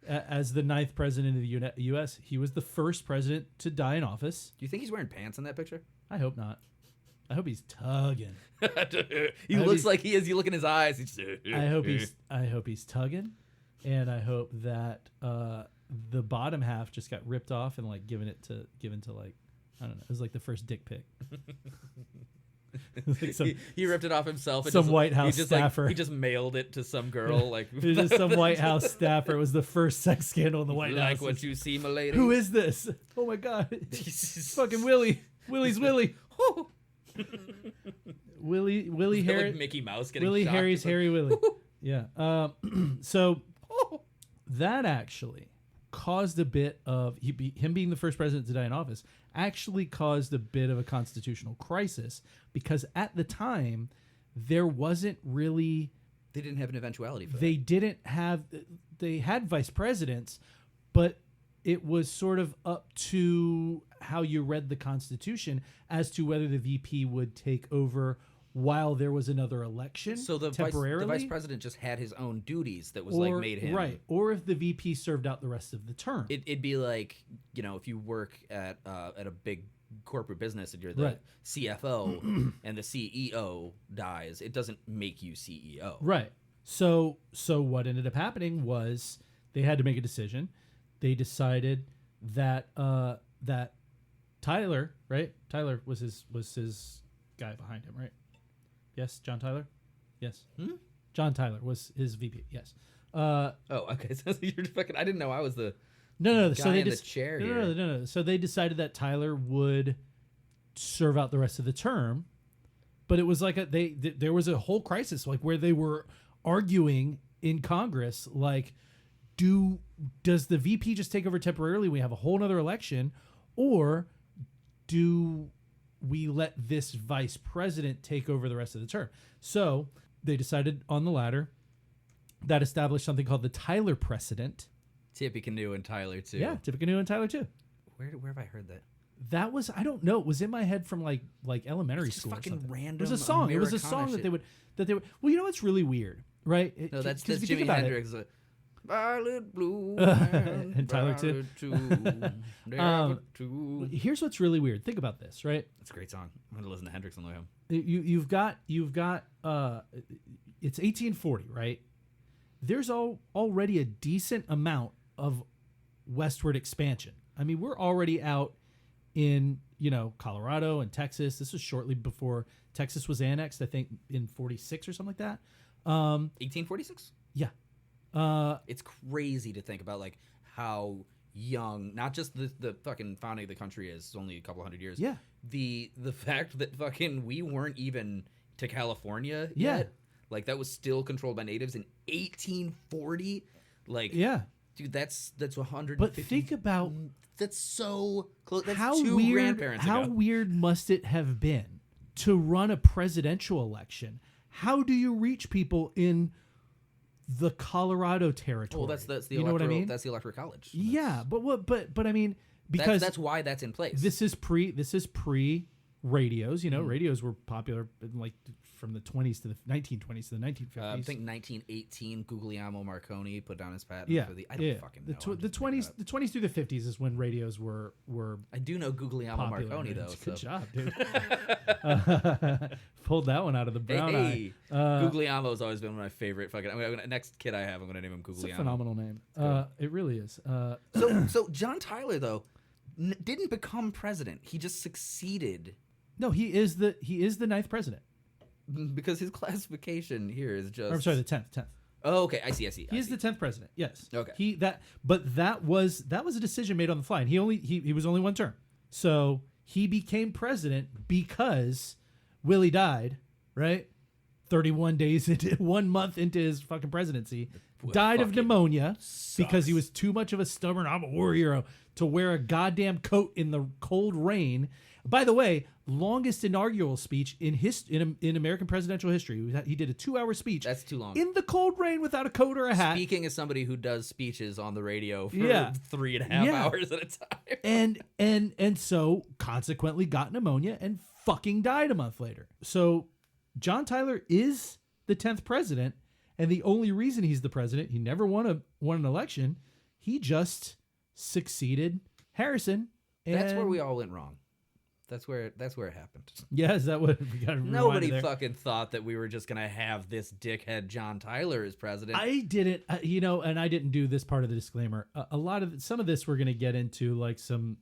B: as the 9th president of the U.S., he was the first president to die in office.
A: Do you think he's wearing pants in that picture?
B: I hope not. I hope he's tugging.
A: He looks like he is. You look in his eyes. He's
B: I hope he's tugging, and I hope that the bottom half just got ripped off and like given to like, I don't know. It was like the first dick pic. Like
A: he ripped it off himself.
B: And some White House staffer.
A: He just mailed it to some girl. Like
B: it was just some White House staffer. It was the first sex scandal in the White House.
A: Like what you see, my lady.
B: Who is this? Oh my God! Fucking Willie. Willie's Willie. Willie Harry.
A: Like Mickey Mouse getting
B: Willie
A: shocked.
B: Harry's Harry Willie. Yeah. So that actually caused a bit of him being the first president to die in office actually caused a bit of a constitutional crisis because at the time there wasn't really
A: they didn't have an eventuality for
B: that. They had vice presidents, but it was sort of up to how you read the Constitution as to whether the VP would take over while there was another election.
A: So the vice president just had his own duties that was made him.
B: Right. Or if the VP served out the rest of the term.
A: It'd be like, if you work at a big corporate business and you're the CFO and the CEO dies, it doesn't make you CEO.
B: Right. So what ended up happening was they had to make a decision. They decided that that Tyler, right? Tyler was his guy behind him, right? Yes, John Tyler? Yes. John Tyler was his VP, yes.
A: Okay. So you're fucking... I didn't know I was the
B: guy
A: so in the chair here.
B: No. So they decided that Tyler would serve out the rest of the term, but it was like there was a whole crisis like where they were arguing in Congress like, does the VP just take over temporarily? We have a whole nother election, or do we let this vice president take over the rest of the term? So they decided on the latter, that established something called the Tyler precedent.
A: Tippecanoe and Tyler too.
B: Yeah, Tippecanoe and Tyler too.
A: Where have I heard that?
B: That was, I don't know. It was in my head from like elementary school.
A: Fucking
B: or something.
A: random.
B: It was a song. It was a
A: Americana
B: song
A: shit.
B: that they would. Well, you know what's really weird, right?
A: No, that's
B: 'cause if you
A: Jimi
B: think about
A: Hendrix. Violet blue
B: And Tyler too.
A: too.
B: Here's what's really weird. Think about this, right?
A: It's a great song. I'm gonna listen to Hendrix on the way home.
B: You've got it's 1840, right? There's already a decent amount of westward expansion. I mean, we're already out in, Colorado and Texas. This was shortly before Texas was annexed, I think in 46 or something like that.
A: 1846.
B: Yeah.
A: It's crazy to think about like how young, not just the fucking founding of the country is only a couple hundred years.
B: Yeah.
A: The fact that fucking we weren't even to California
B: Yeah.
A: yet. Like that was still controlled by natives in 1840. Like,
B: Yeah.
A: dude, that's 150.
B: But think about
A: that's so close. That's
B: how
A: two
B: weird,
A: grandparents
B: how
A: ago.
B: weird must it have been to run a presidential election? How do you reach people in the Colorado territory?
A: Well, that's the
B: you know what I mean?
A: That's the electoral college.
B: Yeah, but I mean, because
A: that's why that's in place.
B: this is pre radios. Radios were popular in like from the 20s to the 1920s to the 1950s.
A: I think 1918, Guglielmo Marconi put down his patent
B: yeah,
A: for the. I don't fucking know.
B: The 20s through the 50s is when radios were.
A: I do know Guglielmo
B: popular.
A: Marconi though.
B: Good
A: so.
B: job, dude. Pulled that one out of the brown eye.
A: Guglielmo's always been my favorite. Fucking next kid I have, I'm gonna name him Guglielmo.
B: It's a phenomenal name. It really is.
A: So John Tyler though didn't become president. He just succeeded.
B: No, he is the ninth president.
A: Because his classification here is just.
B: Or, I'm sorry, the 10th.
A: Oh, okay. I see.
B: He is the 10th president. Yes.
A: Okay.
B: But that was a decision made on the fly, and he was only one term. So he became president because Willie died, right? 1 month into his fucking presidency, died of pneumonia because he was too much of a stubborn I'm a war hero to wear a goddamn coat in the cold rain. By the way, longest inaugural speech in American presidential history. He did a 2-hour speech.
A: That's too long.
B: In the cold rain without a coat or a hat.
A: Speaking as somebody who does speeches on the radio for
B: Yeah.
A: 3.5 hours at a time.
B: And so consequently got pneumonia and fucking died a month later. So John Tyler is the 10th president, and the only reason he's the president, he never won an election. He just succeeded Harrison.
A: That's where we all went wrong. That's where it happened.
B: Yeah, is that what we got?
A: Nobody fucking thought that we were just gonna have this dickhead John Tyler as president.
B: I didn't, and I didn't do this part of the disclaimer. Some of this we're gonna get into, like some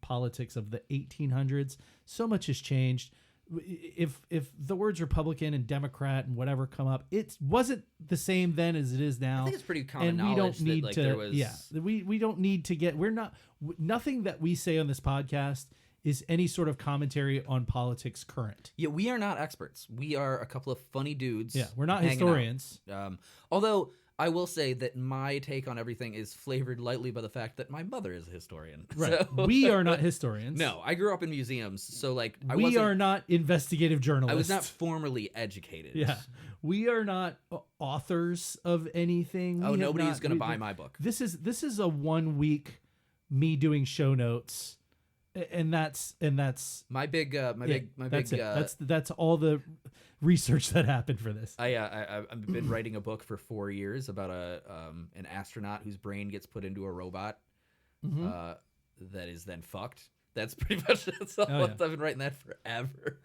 B: politics of the 1800s. So much has changed. If the words Republican and Democrat and whatever come up, it wasn't the same then as it is now.
A: I think it's pretty common
B: and
A: knowledge
B: we don't need
A: that, like,
B: to.
A: there was...
B: Yeah, we don't need to get. We're not. Nothing that we say on this podcast is any sort of commentary on politics current.
A: Yeah, we are not experts. We are a couple of funny dudes.
B: Yeah, we're not
A: hanging
B: historians.
A: out. Although I will say that my take on everything is flavored lightly by the fact that my mother is a historian.
B: Right.
A: So...
B: We are not historians.
A: No, I grew up in museums, so like
B: we are not investigative journalists.
A: I was not formally educated.
B: Yeah, we are not authors of anything.
A: Nobody's going to buy my book.
B: This is a 1 week me doing show notes. And that's
A: my big
B: that's all the research that happened for this.
A: I've been writing a book for 4 years about an astronaut whose brain gets put into a robot that is then fucked. That's pretty much all. I've been writing that forever.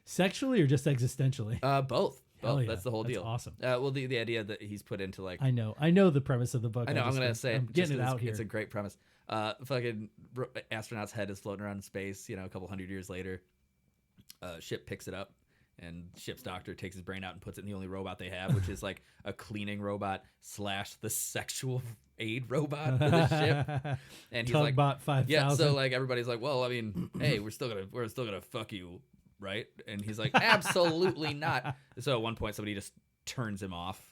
B: Sexually or just existentially?
A: Both.
B: Yeah.
A: That's the whole
B: That's
A: deal.
B: Awesome.
A: Well, the idea that he's put into like
B: I know the premise of the book.
A: I know. I'm gonna say
B: I'm getting it out here.
A: It's a great premise. Fucking astronaut's head is floating around in space. A couple hundred years later, ship picks it up, and ship's doctor takes his brain out and puts it in the only robot they have, which is like a cleaning robot / the sexual aid robot for the ship. And he's like,
B: Tugbot 5000.
A: yeah. So like everybody's like, well, I mean, hey, we're still gonna fuck you, right? And he's like, absolutely not. So at one point, somebody just turns him off.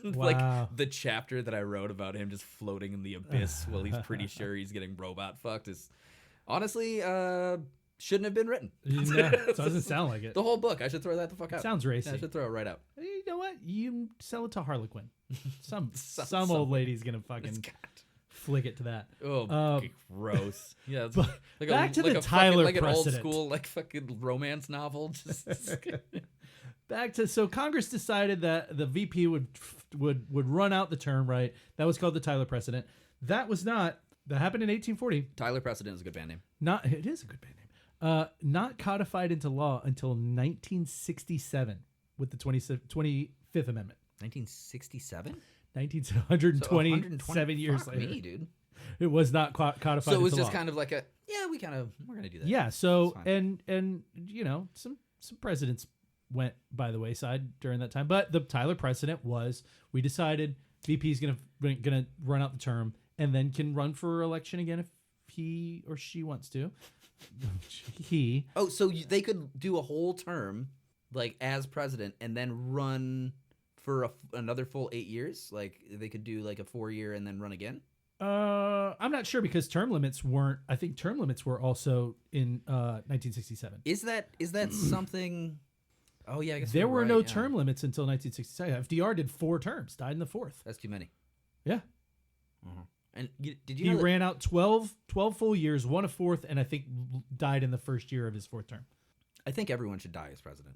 B: Wow.
A: Like the chapter that I wrote about him just floating in the abyss while he's pretty sure he's getting robot fucked is honestly shouldn't have been written.
B: No, it doesn't sound like it.
A: The whole book, I should throw that the fuck out.
B: Sounds racy.
A: Yeah, I should throw it right out.
B: you know what? You sell it to Harlequin. Some old lady's gonna fucking flick it to that.
A: Oh, gross. Yeah, it's
B: back to the Tyler
A: like
B: precedent.
A: an old school like fucking romance novel. Just
B: Back to so Congress decided that the VP would run out the term, right? That was called the Tyler precedent. That happened in 1840.
A: Tyler Precedent is a good band name.
B: It is a good band name. Not codified into law until 1967 with the 25th Amendment.
A: 1967?
B: 127 years later.
A: Me, dude.
B: It was not codified.
A: So it was
B: into
A: just
B: law.
A: kind of like we're gonna do that.
B: Yeah. So and you know some presidents went by the wayside during that time, but the Tyler precedent was we decided VP is gonna run out the term and then can run for election again if he or she wants to.
A: So they could do a whole term like as president and then run for another full 8 years. Like they could do like a 4-year and then run again.
B: I'm not sure because term limits weren't. I think term limits were also in 1967.
A: Is that something? Oh yeah, I guess
B: there were no term limits until 1967. FDR did 4 terms, died in the 4th.
A: That's too many.
B: Yeah.
A: Uh-huh. And did you?
B: He
A: know that
B: ran out 12 full years, won a 4th, and I think died in the first year of his 4th term.
A: I think everyone should die as president.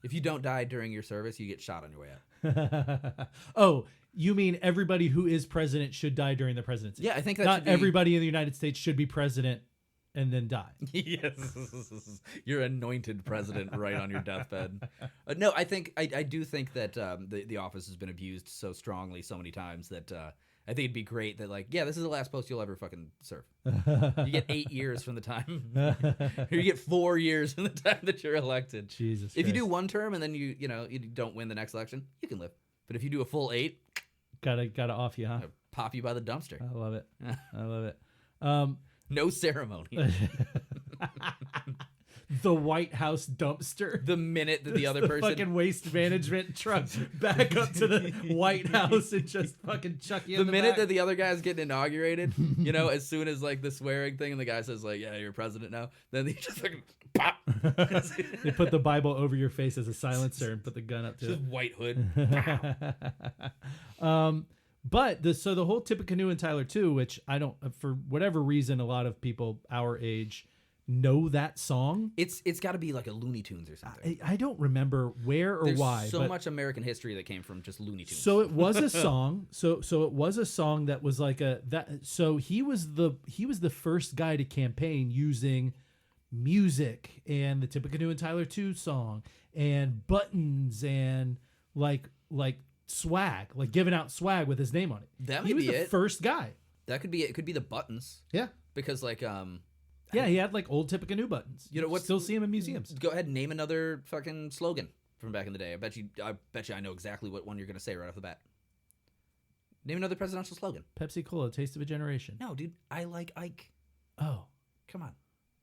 A: If you don't die during your service, you get shot on your way out.
B: Oh, you mean everybody who is president should die during the presidency?
A: Yeah, I think that
B: not
A: should be...
B: everybody in the United States should be president and then die.
A: Yes, you're anointed president right on your deathbed. No, I think I do think that the office has been abused so strongly so many times that I think it'd be great that this is the last post you'll ever fucking serve. You get 8 years from the time, or you get 4 years from the time that you're elected.
B: Jesus.
A: If you do one term and then you don't win the next election, you can live. But if you do a full 8,
B: gotta off you, huh?
A: I'll pop you by the dumpster.
B: I love it. I love it.
A: No ceremony.
B: The White House dumpster.
A: The minute that the other person
B: fucking waste management truck back up to the White House and just fucking chuck you.
A: The
B: in the
A: minute
B: back.
A: that the other guy's getting inaugurated, as soon as the swearing thing and the guy says yeah, you're president now, then he just fucking pop.
B: They put the Bible over your face as a silencer and put the gun up to
A: just
B: it.
A: white hood.
B: But the whole Tippecanoe and Tyler too, which I don't, for whatever reason, a lot of people our age know that song.
A: It's got to be like a Looney Tunes or something.
B: I don't remember where or
A: There's
B: why.
A: So much American history that came from just Looney Tunes.
B: So it was a song. So it was a song that was like So he was the first guy to campaign using music and the Tippecanoe and Tyler 2 song and buttons and like swag, like giving out swag with his name on it.
A: That may
B: he was
A: be
B: the first guy.
A: That could be it. Could be the buttons.
B: Yeah.
A: Because
B: yeah, he had like old Tippecanoe buttons.
A: You know what?
B: Still see him in museums.
A: Go ahead and name another fucking slogan from back in the day. I bet you I know exactly what one you're gonna say right off the bat. Name another presidential slogan.
B: Pepsi Cola, taste of a generation.
A: No, dude. I like Ike.
B: Oh,
A: come on.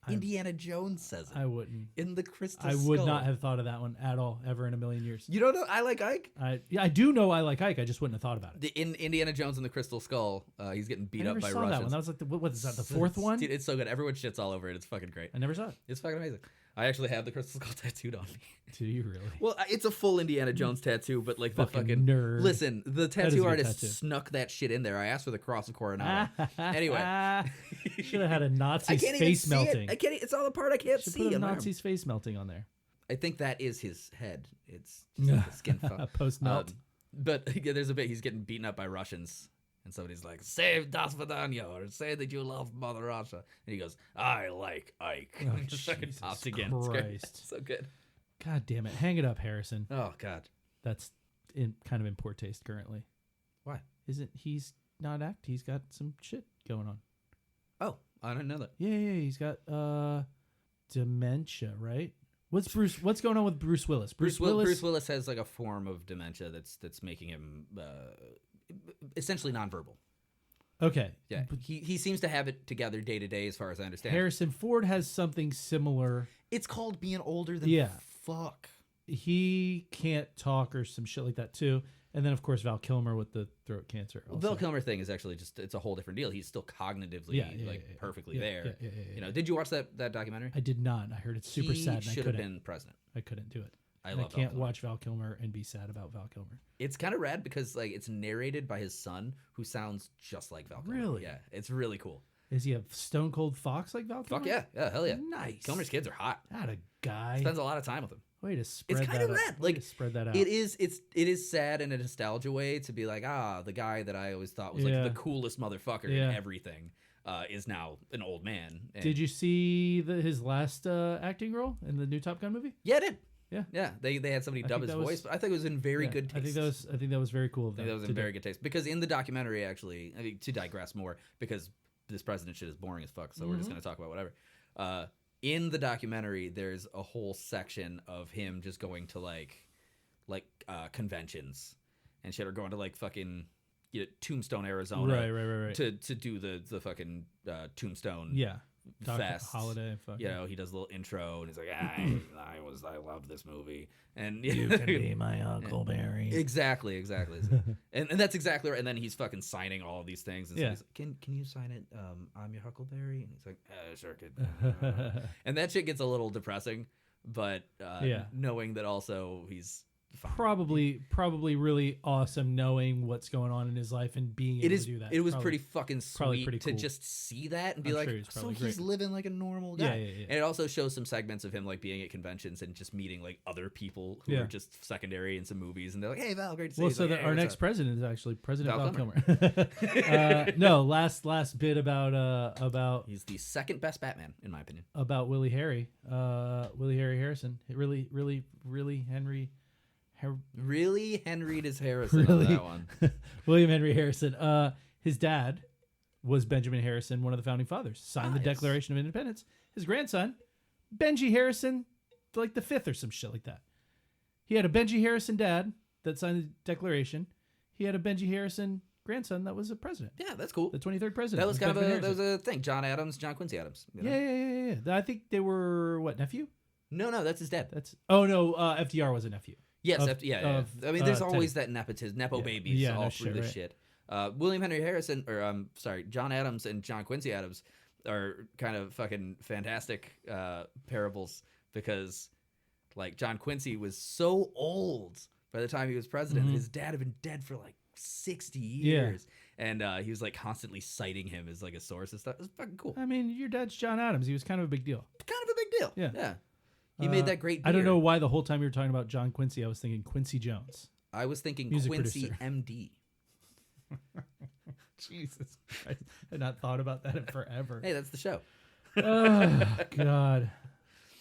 A: Indiana Jones says it.
B: I wouldn't.
A: In the Crystal
B: I
A: Skull.
B: would not have thought of that one at all, ever in a million years.
A: You don't know I Like Ike?
B: I do know I Like Ike. I just wouldn't have thought about it.
A: In Indiana Jones and the Crystal Skull, he's getting beat
B: I
A: up
B: never
A: by
B: saw
A: Russians.
B: that one. That was like what is that? The 4th one?
A: Dude, it's so good. Everyone shits all over it. It's fucking great.
B: I never saw it.
A: It's fucking amazing. I actually have the Crystal Skull tattooed on me.
B: Do you really?
A: Well, it's a full Indiana Jones tattoo, but like the fucking
B: nerd.
A: Listen, the
B: is a
A: tattoo
B: good
A: artist
B: tattoo.
A: snuck that shit in there. I asked for the Cross of Coronado. Anyway,
B: should have had a Nazi's
A: I can't
B: face
A: even see
B: melting.
A: it. I can't. It's all the part I can't
B: Should
A: see.
B: put a
A: in my arm.
B: Nazi's face melting on there.
A: I think that is his head. It's just like the skin fuck.
B: Post melt.
A: But there's a bit he's getting beaten up by Russians. And somebody's like, save Das Vidanya, or say that you love Mother Russia. And he goes, I like Ike.
B: Oh,
A: Just fucking
B: Jesus
A: pops again. It's great.
B: Christ.
A: It's so good.
B: God damn it. Hang it up, Harrison.
A: Oh, God.
B: That's kind of in poor taste currently.
A: Why?
B: He's not act. He's got some shit going on.
A: Oh, I didn't know that.
B: Yeah. He's got dementia, right? What's going on with Bruce Willis?
A: Bruce Willis has like a form of dementia that's making him essentially nonverbal.
B: Okay.
A: Yeah. He seems to have it together day to day as far as I understand.
B: Harrison Ford has something similar.
A: It's called being older than fuck.
B: He can't talk or some shit like that too. And then of course Val Kilmer with the throat cancer.
A: Well, Val Kilmer thing is actually it's a whole different deal. He's still cognitively perfectly there.
B: Yeah.
A: Did you watch that documentary?
B: I did not. I heard it's super sad.
A: He should have been president.
B: I couldn't do it.
A: I
B: And
A: love
B: I can't
A: Val Kilmer.
B: watch Val Kilmer and be sad about Val Kilmer.
A: It's kind of rad because like it's narrated by his son, who sounds just like Val Kilmer.
B: Really?
A: Yeah, it's really cool.
B: Is he a stone cold fox like Val Kilmer?
A: Fuck yeah, hell yeah.
B: Nice.
A: Kilmer's kids are hot.
B: Not a guy.
A: Spends a lot of time with him.
B: Way to spread
A: It's kind
B: that
A: of
B: out.
A: rad.
B: Way
A: Like
B: to spread that out.
A: it is sad in a nostalgia way to be like, the guy that I always thought was like
B: Yeah.
A: the coolest motherfucker
B: Yeah.
A: in everything is now an old man. And
B: Did you see his last acting role in the new Top Gun movie?
A: Yeah, I did.
B: Yeah.
A: Yeah. They had somebody
B: I
A: dub
B: think
A: his
B: that was-
A: voice, but I think it was in very
B: Yeah,
A: good taste.
B: I think that was very cool of
A: I
B: them.
A: think that was
B: to
A: in
B: do.
A: very good taste because in the documentary, actually, I mean, to digress more, because this president shit is boring as fuck, so we're just gonna talk about whatever. In the documentary, there's a whole section of him just going to like conventions and shit, or going to like fucking Tombstone, Arizona,
B: Right.
A: to do the fucking Tombstone
B: Yeah. Dr.
A: fest.
B: Holiday. Fuck
A: You know, he does a little intro and he's like, I loved this movie, and
B: You can be my Huckleberry.
A: Exactly. and that's exactly right. And then he's fucking signing all of these things. And so
B: Yeah.
A: he's like, can you sign it? I'm your Huckleberry. And he's like, sure, kid. And that shit gets a little depressing, but
B: Yeah.
A: knowing that also he's fine.
B: Probably really awesome knowing what's going on in his life and being able to do that.
A: It was
B: Probably-
A: pretty fucking
B: probably
A: sweet
B: pretty
A: to
B: cool.
A: just see that and be
B: I'm
A: like,
B: sure he's
A: so
B: probably
A: he's
B: great.
A: living like a normal guy.
B: Yeah.
A: And it also shows some segments of him like being at conventions and just meeting like other people who
B: Yeah.
A: are just secondary in some movies, and they're like, hey Val, great to see
B: Well,
A: you. He's
B: so
A: like, "Hey,
B: our
A: what's
B: next
A: up?"
B: president is actually President
A: Val
B: Val Kilmer. No, last bit about
A: He's the second best Batman in my opinion.
B: Willie Harry Harrison. Really Henry.
A: Really, Henry does Harrison
B: Really?
A: on that one.
B: William Henry Harrison. His dad was Benjamin Harrison, one of the founding fathers. Signed the
A: Nice.
B: Declaration of Independence. His grandson, Benji Harrison, like the fifth or some shit like that. He had a Benji Harrison dad that signed the Declaration. He had a Benji Harrison grandson that was a president,
A: Yeah, that's cool.
B: the 23rd president.
A: That was kind of
B: Benjamin
A: that was
B: Harrison.
A: a thing. John Quincy Adams. you know?
B: Yeah. I think they were what, nephew?
A: No, that's his dad.
B: That's FDR was a nephew.
A: Yes,
B: of-
A: yeah.
B: of,
A: I mean, there's
B: Teddy.
A: always that nepotism, nepo
B: Yeah.
A: babies
B: Yeah,
A: all
B: no
A: through
B: shit,
A: this
B: right.
A: shit. William Henry Harrison, or John Adams and John Quincy Adams are kind of fucking fantastic parables because, like, John Quincy was so old by the time he was president.
B: Mhm.
A: His dad had been dead for like 60 years, and he was like constantly citing him as like a source and stuff. It was fucking cool.
B: I mean, your dad's John Adams. He was kind of a big deal.
A: Kind of a big deal.
B: Yeah.
A: He made that great.
B: I don't
A: beer.
B: know why the whole time you were talking about John Quincy, I was thinking Quincy Jones.
A: I was thinking
B: Music
A: Quincy
B: producer.
A: MD.
B: Jesus Christ. I had not thought about that in forever.
A: Hey, that's the show.
B: Oh, God.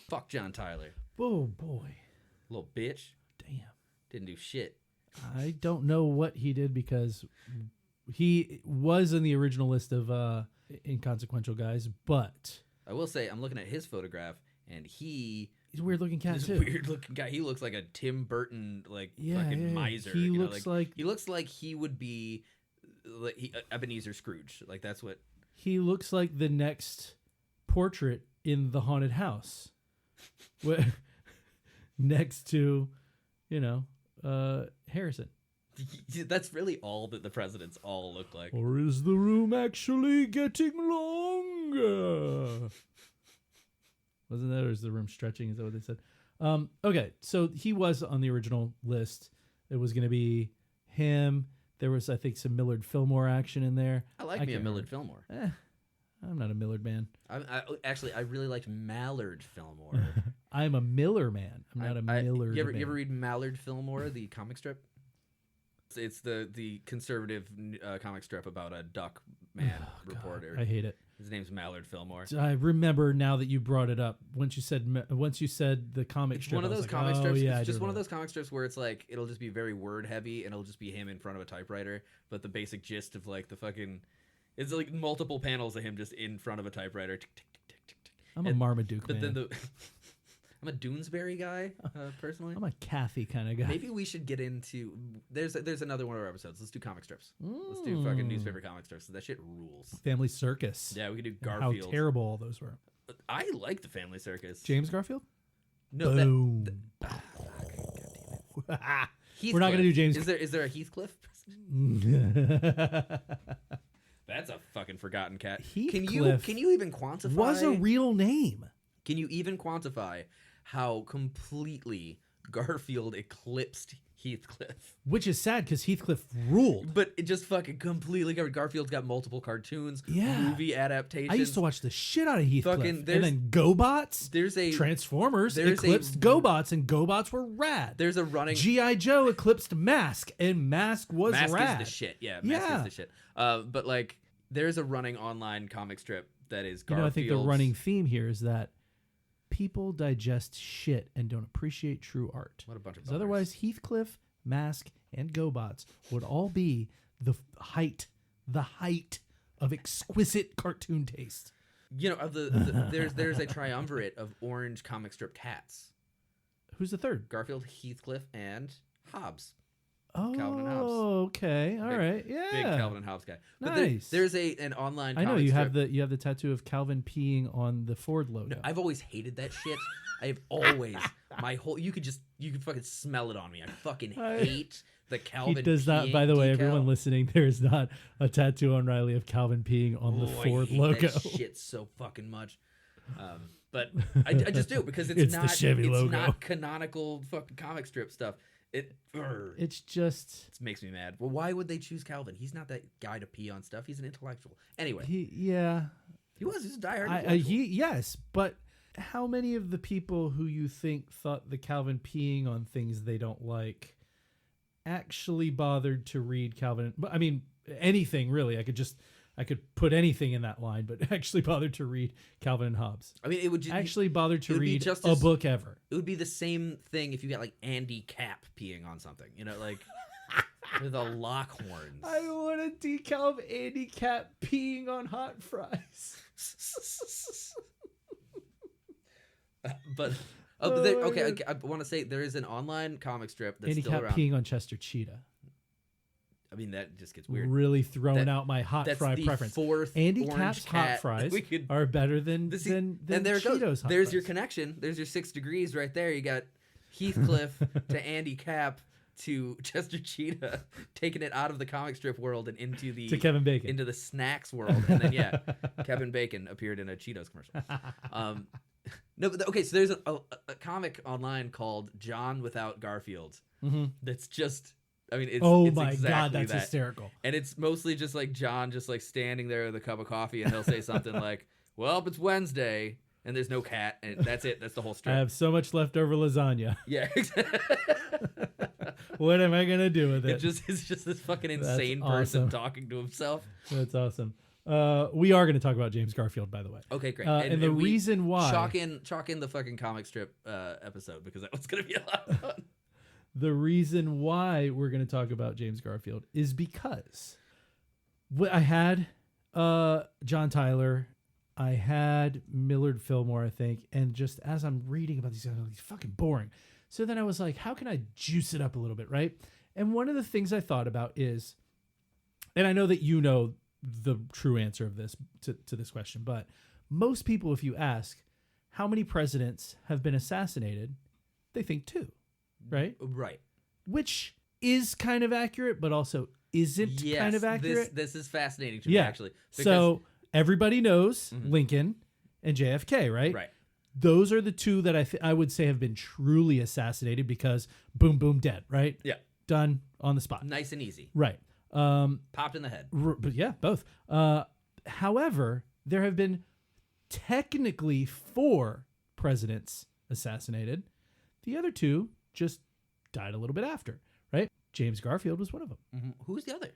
A: Fuck John Tyler.
B: Oh, boy.
A: Little bitch.
B: Damn.
A: Didn't do shit.
B: I don't know what he did because he was in the original list of inconsequential guys, but
A: I will say, I'm looking at his photograph, and he's
B: he's a weird looking cat,
A: a
B: too.
A: weird looking guy. He looks like a Tim Burton, like,
B: Yeah,
A: fucking
B: yeah.
A: miser.
B: He
A: you know,
B: looks like-
A: he looks like he would be like Ebenezer Scrooge. Like, that's what.
B: He looks like the next portrait in the haunted house. Next to, Harrison.
A: That's really all that the presidents all look like.
B: Or is the room actually getting longer? Wasn't that, or is the room stretching? Is that what they said? Okay, so he was on the original list. It was going to be him. There was, I think, some Millard Fillmore action in there.
A: I like me a
B: can't
A: Millard
B: remember.
A: Fillmore.
B: I'm not a Millard man.
A: I really liked Mallard Fillmore.
B: I'm a Miller man. I'm not a Millard
A: you
B: man.
A: ever read Mallard Fillmore, the comic strip? It's the conservative comic strip about a duck man reporter.
B: I hate it.
A: His name's Mallard Fillmore.
B: I remember now that you brought it up. Once you said the comic
A: It's
B: strip,
A: one of
B: I was
A: those
B: like,
A: comic
B: oh,
A: strips.
B: Yeah, I
A: it's
B: do
A: just one of
B: remember
A: those comic strips where it's like it'll just be very word heavy and it'll just be him in front of a typewriter. But the basic gist of like the fucking, it's like multiple panels of him just in front of a typewriter. Tick, tick, tick, tick, tick, tick.
B: I'm a Marmaduke
A: But
B: man.
A: then I'm a Doonesbury guy personally.
B: I'm a Kathy kind of guy.
A: Maybe we should get into there's another one of our episodes. Let's do comic strips. Let's do fucking newspaper comic strips. That shit rules.
B: Family Circus.
A: Yeah, we could do
B: And
A: Garfield.
B: how terrible all those were.
A: I like the Family Circus.
B: James Garfield?
A: No,
B: Boom. We're not going to do James.
A: Is there a Heathcliff? That's a fucking forgotten cat.
B: Heathcliff
A: Can you even quantify?
B: was a real name.
A: Can you even quantify how completely Garfield eclipsed Heathcliff.
B: Which is sad because Heathcliff ruled.
A: But it just fucking completely covered. Garfield's got multiple cartoons, movie adaptations.
B: I used to watch the shit out of Heathcliff.
A: Fucking,
B: and then GoBots,
A: there's
B: Transformers eclipsed GoBots, and GoBots were rad.
A: There's a running...
B: G.I. Joe eclipsed Mask, and Mask was rad.
A: Mask is the shit, yeah. Mask is the shit. But, like, there's a running online comic strip that is Garfield's...
B: I think the running theme here is that people digest shit and don't appreciate true art.
A: What a bunch of
B: Because otherwise, Heathcliff, Mask, and GoBots would all be the height of exquisite cartoon taste.
A: You know, there's a triumvirate of orange comic strip cats.
B: Who's the third?
A: Garfield, Heathcliff, and Hobbes.
B: Oh,
A: Calvin and Hobbes.
B: Okay, all right, yeah.
A: Big Calvin and Hobbes guy. But
B: nice.
A: There's an online.
B: I know
A: comic
B: you
A: strip.
B: have the tattoo of Calvin peeing on the Ford logo.
A: No, I've always hated that shit. I have always you could fucking smell it on me. I fucking hate the Calvin.
B: He does not. By the way, everyone listening, there is not a tattoo on Riley of Calvin peeing on the Ford logo.
A: That shit so fucking much. But I just do because it's not
B: the Chevy logo.
A: Not canonical fucking comic strip stuff. It
B: makes
A: me mad. Well, why would they choose Calvin? He's not that guy to pee on stuff. He's an intellectual. Anyway,
B: he's
A: a diehard intellectual.
B: Yes, but how many of the people who you think thought the Calvin peeing on things they don't like actually bothered to read Calvin? I mean, anything really. I could put anything in that line, but actually bothered to read Calvin and Hobbes.
A: I mean, it would just
B: actually bothered to read a book ever.
A: It would be the same thing if you got like Andy Capp peeing on something, you know, like with the lock horns.
B: I want a decal of Andy Capp peeing on hot fries.
A: But I want to say there is an online comic strip that's
B: Andy
A: still
B: Capp
A: around.
B: peeing on Chester Cheetah.
A: I mean, that just gets weird.
B: Really throwing out my hot fry preference. Andy Capp's hot fries are better than
A: and there
B: Cheetos
A: goes.
B: hot
A: There's
B: fries.
A: your connection. There's your 6 degrees right there. You got Heathcliff to Andy Capp to Chester Cheetah, taking it out of the comic strip world and into
B: to Kevin Bacon,
A: into the snacks world. And then Kevin Bacon appeared in a Cheetos commercial. No, but okay. So there's a comic online called John Without Garfield. That's just. I mean, it's
B: my
A: exactly
B: God, that's
A: that.
B: hysterical.
A: And it's mostly just like John just like standing there with a cup of coffee, and he'll say something like, "Well, it's Wednesday," and there's no cat, and that's it. That's the whole strip.
B: I have so much leftover lasagna.
A: Yeah.
B: What am I gonna do with it?
A: It's just this fucking insane person talking to himself.
B: That's awesome. We are going to talk about James Garfield, by the way.
A: Okay, great.
B: And the reason why
A: chalk in the fucking comic strip episode, because that was going to be a lot of fun.
B: The reason why we're going to talk about James Garfield is because I had John Tyler, I had Millard Fillmore, I think, and just as I'm reading about these guys, he's fucking boring. So then I was like, how can I juice it up a little bit, right? And one of the things I thought about is, and I know that you know the true answer of this to this question, but most people, if you ask how many presidents have been assassinated, they think 2. Right?
A: Right.
B: Which is kind of accurate, but also isn't kind of accurate.
A: This is fascinating to me, actually.
B: So everybody knows Lincoln and JFK, right?
A: Right.
B: Those are the 2 that I would say have been truly assassinated because boom, boom, dead, right?
A: Yeah.
B: Done on the spot.
A: Nice and easy.
B: Right.
A: Popped in the head.
B: But yeah, both. However, there have been technically 4 presidents assassinated. The other 2 just died a little bit after, right? James Garfield was one of them.
A: Who was the other?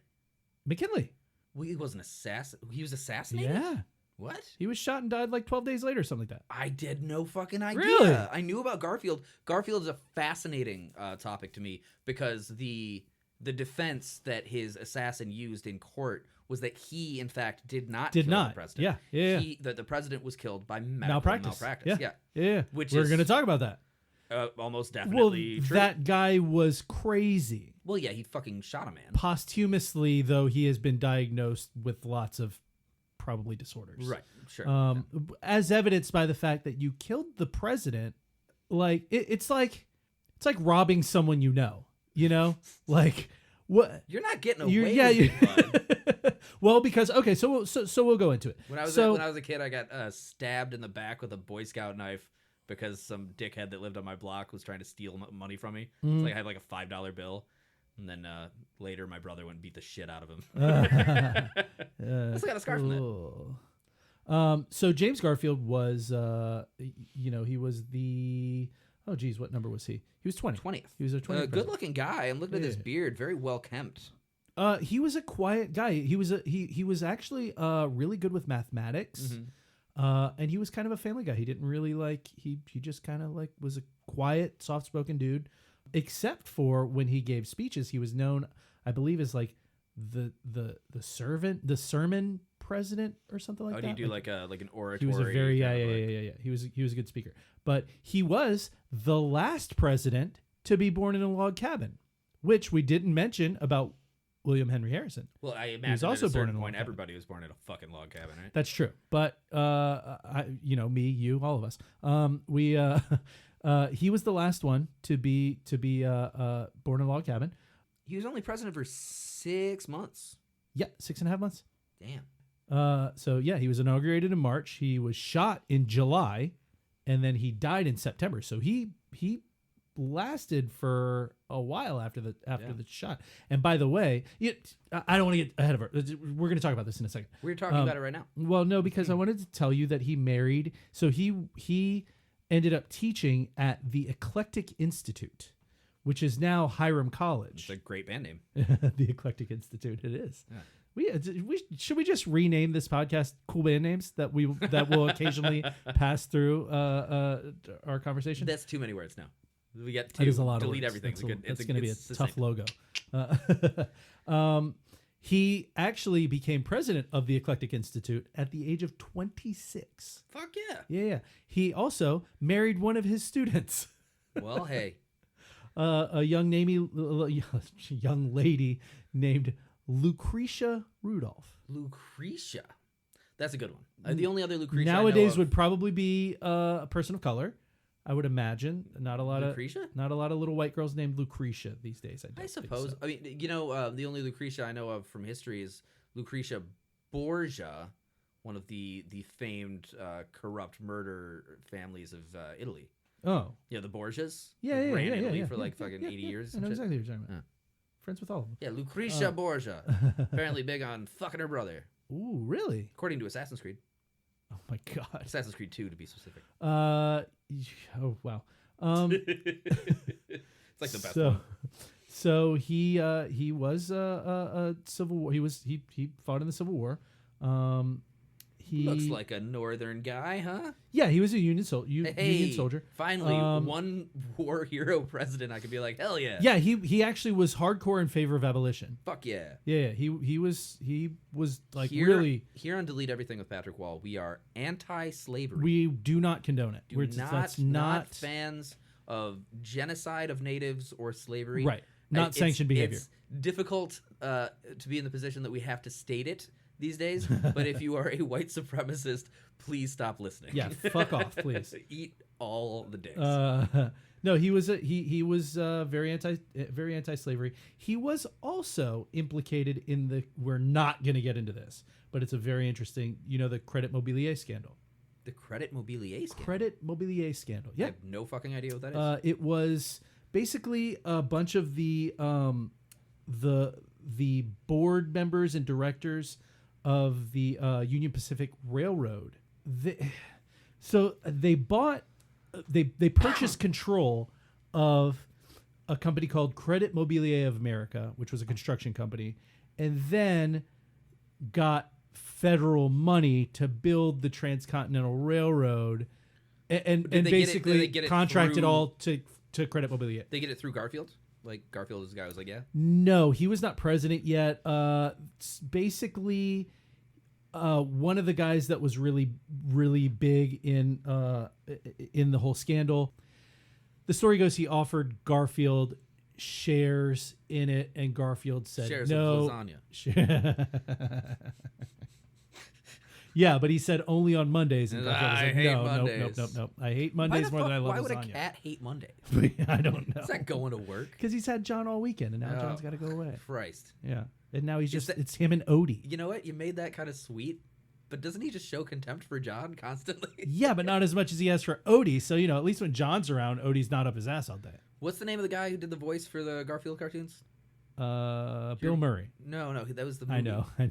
B: McKinley.
A: Well, he was an assassin. He was assassinated?
B: Yeah.
A: What?
B: He was shot and died like 12 days later or something like that.
A: I did no fucking idea.
B: Really?
A: I knew about Garfield. Garfield is a fascinating topic to me because the defense that his assassin used in court was that he, in fact, did not kill the president.
B: Yeah.
A: That the president was killed by
B: malpractice. Yeah.
A: Which
B: we're going to talk about that.
A: Almost definitely true.
B: That guy was crazy.
A: Well, yeah, he fucking shot a man.
B: Posthumously, though, he has been diagnosed with lots of probably disorders.
A: Right, sure.
B: As evidenced by the fact that you killed the president. Like, it's like robbing someone you know. Like, what?
A: You're not getting away with it, bud.
B: Well, because, okay, so we'll go into it.
A: When I was a kid, I got stabbed in the back with a Boy Scout knife
C: because some dickhead that lived on my block was trying to steal money from me.
B: Mm.
C: It's like I had like a $5 bill. And then later my brother went and beat the shit out of him. I still got a scar from that.
B: So James Garfield was, he was the, what number was he? He was 20.
A: 20th.
B: He was a 20th.
A: Good looking guy. And look at his beard. Very well kempt.
B: He was a quiet guy. He was actually really good with mathematics.
C: Mm-hmm.
B: And he was kind of a family guy. He didn't really he just kind of was a quiet, soft-spoken dude. Except for when he gave speeches, he was known, I believe, as like the sermon president or something like that.
C: Oh, did he do like an oratory?
B: He was a very yeah. He was a good speaker, but he was the last president to be born in a log cabin, which we didn't mention about William Henry Harrison.
C: Well, I imagine
B: he was also
C: at a
B: born
C: certain
B: in a log
C: point,
B: cabin.
C: everybody was born in a fucking log cabin, right?
B: That's true, but me, you, all of us, he was the last one to be born in a log cabin.
A: He was only president for 6 months.
B: Yeah, 6.5 months.
A: Damn.
B: So yeah, he was inaugurated in March. He was shot in July, and then he died in September. So he lasted for a while after the shot. And by the way, I don't want to get ahead of her. We're going to talk about this in a second.
A: We're talking about it right now.
B: Well, no, because I wanted to tell you that he married. So he ended up teaching at the Eclectic Institute, which is now Hiram College.
C: It's a great band name.
B: The Eclectic Institute. It is. Yeah. Should we just rename this podcast "Cool Band Names" that will occasionally pass through our conversation?
C: That's too many words now. We got
B: that is a lot
C: delete
B: of words.
C: everything.
B: It's going to be a
C: succinct.
B: tough logo. He actually became president of the Eclectic Institute at the age of 26.
C: Fuck yeah.
B: Yeah. He also married one of his students.
A: Well, hey.
B: A young lady named Lucretia Rudolph.
C: Lucretia. That's a good one. The only other Lucretia
B: nowadays
C: I know
B: would probably be a person of color. I would imagine not a lot
C: Lucretia?
B: of little white girls named Lucretia these days.
A: I suppose.
B: So.
A: I mean, the only Lucretia I know of from history is Lucretia Borgia, one of the famed corrupt murder families of Italy.
B: Oh,
A: Yeah, the Borgias.
B: Yeah,
A: Like,
B: yeah,
A: ran
B: yeah,
A: in Italy
B: yeah,
A: for
B: yeah,
A: like
B: yeah,
A: fucking
B: yeah,
A: 80
B: yeah.
A: years.
B: I know
A: and shit.
B: exactly what you're talking about.
A: Yeah.
B: Friends with all of them.
A: Yeah, Lucretia Borgia. Apparently big on fucking her brother,
B: Ooh, really?
A: according to Assassin's Creed.
B: Oh my God.
A: Assassin's Creed 2 to be specific.
B: Oh wow.
C: It's like the best one.
B: So he was a civil war. He fought in the Civil War. He
A: Looks like a northern guy, huh?
B: Yeah, he was a Union
A: Hey,
B: Union soldier.
A: Finally, one war hero president I could be like, hell yeah.
B: Yeah, he actually was hardcore in favor of abolition.
A: Fuck yeah.
B: Yeah, he was like
A: Here,
B: really.
A: Here on Delete Everything with Patrick Wall, we are anti-slavery.
B: We do not condone it.
A: That's not fans of genocide of natives or slavery.
B: Right. Not sanctioned behavior.
A: It's difficult to be in the position that we have to state it these days, but if you are a white supremacist, please stop listening.
B: Yeah, fuck off, please.
A: Eat all the dicks.
B: No, he was very anti-slavery. He was also implicated in the. We're not going to get into this, but it's a very interesting. The Credit Mobilier scandal.
A: The Credit Mobilier scandal.
B: Credit Mobilier scandal. Yeah,
A: I have no fucking idea what that is.
B: It was basically a bunch of the board members and directors of the Union Pacific Railroad. They purchased control of a company called Credit Mobilier of America, which was a construction company, and then got federal money to build the Transcontinental Railroad, and basically contracted all to Credit Mobilier.
A: They get it through Garfield? Like, Garfield is the guy who was like, yeah?
B: No, he was not president yet. Basically, one of the guys that was really, really big in the whole scandal. The story goes he offered Garfield shares in it, and Garfield said
A: Shares
B: no.
A: of lasagna.
B: Yeah, but he said only on Mondays. And Garfield was
A: I
B: like,
A: hate
B: no,
A: Mondays.
B: nope. I hate Mondays more than I love
A: Why
B: lasagna.
A: would a cat hate Monday?
B: I don't know.
A: Is that going to work?
B: Because he's had John all weekend, and now John's got to go away.
A: Christ.
B: Yeah, and now he's
A: Is
B: just
A: that-
B: it's him and Odie.
A: You know what? You made that kind of sweet,
C: But doesn't he just show contempt for John constantly?
B: Yeah, but not as much as he has for Odie. So, at least when John's around, Odie's not up his ass all day.
C: What's the name of the guy who did the voice for the Garfield cartoons?
B: Bill Murray.
C: No, that was the movie.
B: I know. I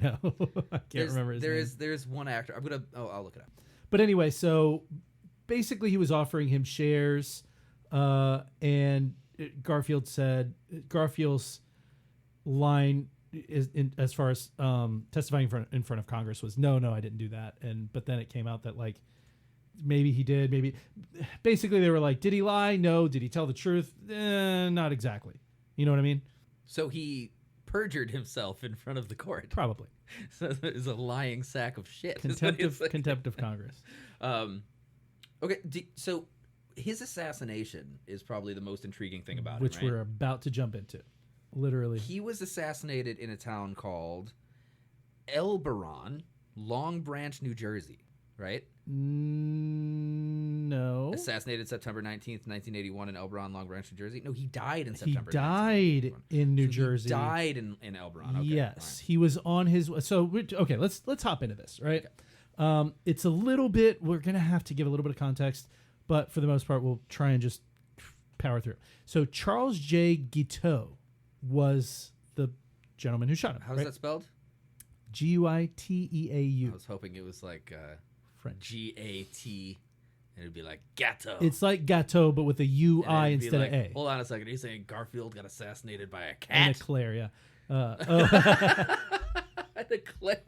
B: can't remember his name.
C: There's one actor. I'll look it up.
B: But anyway, so basically he was offering him shares, and Garfield's line is as far as testifying in front of Congress was no, I didn't do that. But then it came out that like maybe he did, maybe. Basically they were like, did he lie? No. Did he tell the truth? Not exactly. You know what I mean?
C: So he perjured himself in front of the court.
B: Probably.
C: So it's a lying sack of shit.
B: Contempt of Congress.
C: Okay, so his assassination is probably the most intriguing thing about
B: which
C: him, right?
B: we're about to jump into. Literally.
C: He was assassinated in a town called Buren, Long Branch, New Jersey, right?
B: No.
C: Assassinated September 19th, 1981 in Buren, Long Branch, New Jersey. No, he died in September.
B: He died in New Jersey.
C: He died in Buren. Okay,
B: yes, he was on his. So okay, let's hop into this, right? Okay. It's a little bit. We're gonna have to give a little bit of context, but for the most part, we'll try and just power through. So Charles J. Guiteau was the gentleman who shot him.
C: How's that spelled?
B: Guiteau.
C: I was hoping it was like
B: French.
C: GAT, and it'd be like Gatto.
B: It's like Gateau, but with a UI instead of A.
C: Hold on a second. Are you saying Garfield got assassinated by a cat?
B: And a Claire, yeah.
C: The Claire.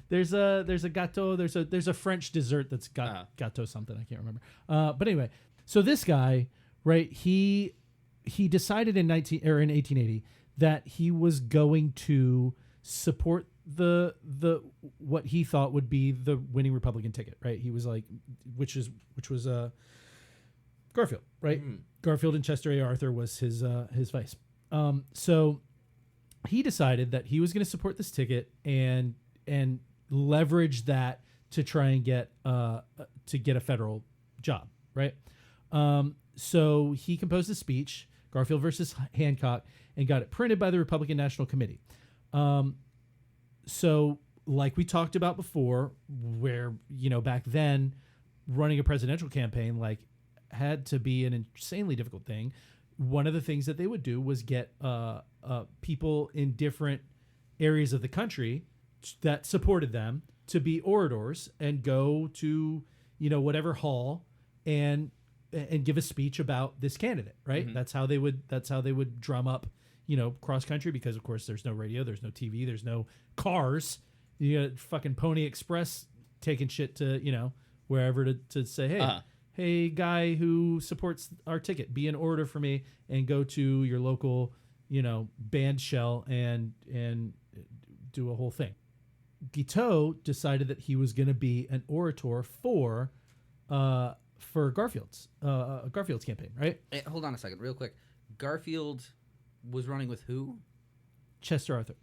B: There's a gâteau. There's a French dessert that's got gâteau something. I can't remember. But anyway, so this guy, right? He decided in 1880 that he was going to support the what he thought would be the winning Republican ticket, right? He was like, which was Garfield, right? Mm. Garfield and Chester A. Arthur was his vice. So he decided that he was going to support this ticket and leverage that to try and get a federal job, right? So he composed a speech, Garfield versus Hancock, and got it printed by the Republican National Committee. So like we talked about before, where, back then running a presidential campaign had to be an insanely difficult thing. One of the things that they would do was get people in different areas of the country that supported them to be orators and go to, whatever hall and give a speech about this candidate, right? Mm-hmm. That's how they would drum up, cross country, because of course there's no radio, there's no TV, there's no cars. You got fucking Pony Express taking shit to, wherever to say, hey, hey, guy who supports our ticket, be an orator for me and go to your local, band shell and do a whole thing. Guiteau decided that he was going to be an orator for Garfield's campaign, right?
C: Hey, hold on a second, real quick. Garfield was running with who?
B: Chester Arthur.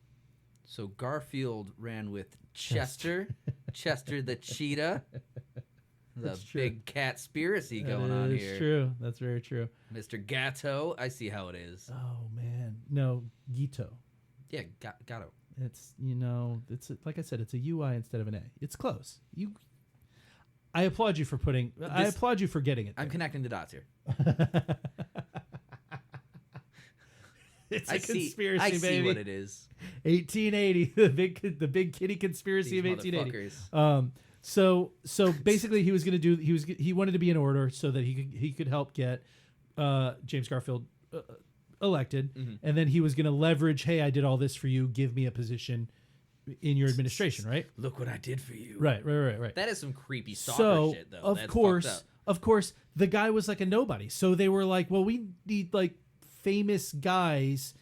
C: So Garfield ran with Chester the cheetah. The big cat-spiracy going on here.
B: That's true. That's very true.
C: Mr. Gatto, I see how it is.
B: Oh man, no, Guiteau.
C: Yeah, Gatto.
B: It's like I said, it's a UI instead of an A. It's close. I applaud you for I applaud you for getting it there.
C: I'm connecting the dots here.
B: It's a conspiracy,
C: I
B: baby.
C: see what it is.
B: 1880, the big kitty conspiracy of 1880. So basically, he wanted to be an orator so that he could help get James Garfield elected, mm-hmm. and then he was going to leverage, hey, I did all this for you, give me a position in your administration, right?
C: Look what I did for you.
B: Right.
C: That is some creepy stalker shit, though.
B: Of course, the guy was like a nobody. So they were like, well, we need like famous guys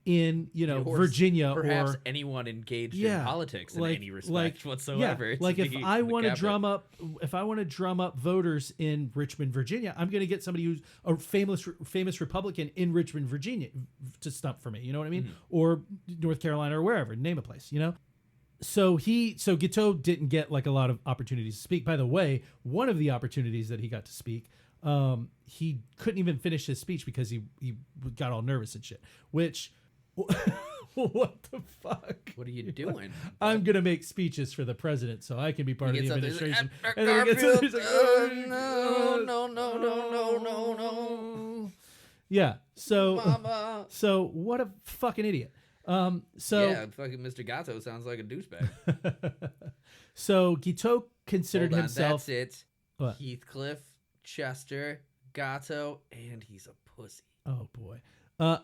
B: in Virginia,
C: perhaps
B: or
C: anyone engaged in politics in any respect whatsoever.
B: Yeah, like if I want to drum up voters in Richmond, Virginia, I'm going to get somebody who's a famous Republican in Richmond, Virginia, to stump for me. You know what I mean? Mm-hmm. Or North Carolina or wherever. Name a place. So Guiteau didn't get like a lot of opportunities to speak. By the way, one of the opportunities that he got to speak, he couldn't even finish his speech because he got all nervous and shit, which What the fuck?
C: What are you doing?
B: I'm gonna make speeches for the president so I can be part of the administration. And then he gets
C: Garfield,
B: he's like,
C: no.
B: Yeah. So
C: Mama.
B: so what a fucking idiot. So
C: Yeah, fucking Mr. Gato sounds like a douchebag.
B: so Guiteau considered
C: Hold on,
B: himself.
C: That's it.
B: What?
C: Heathcliff, Chester, Gato, and he's a pussy.
B: Oh boy. I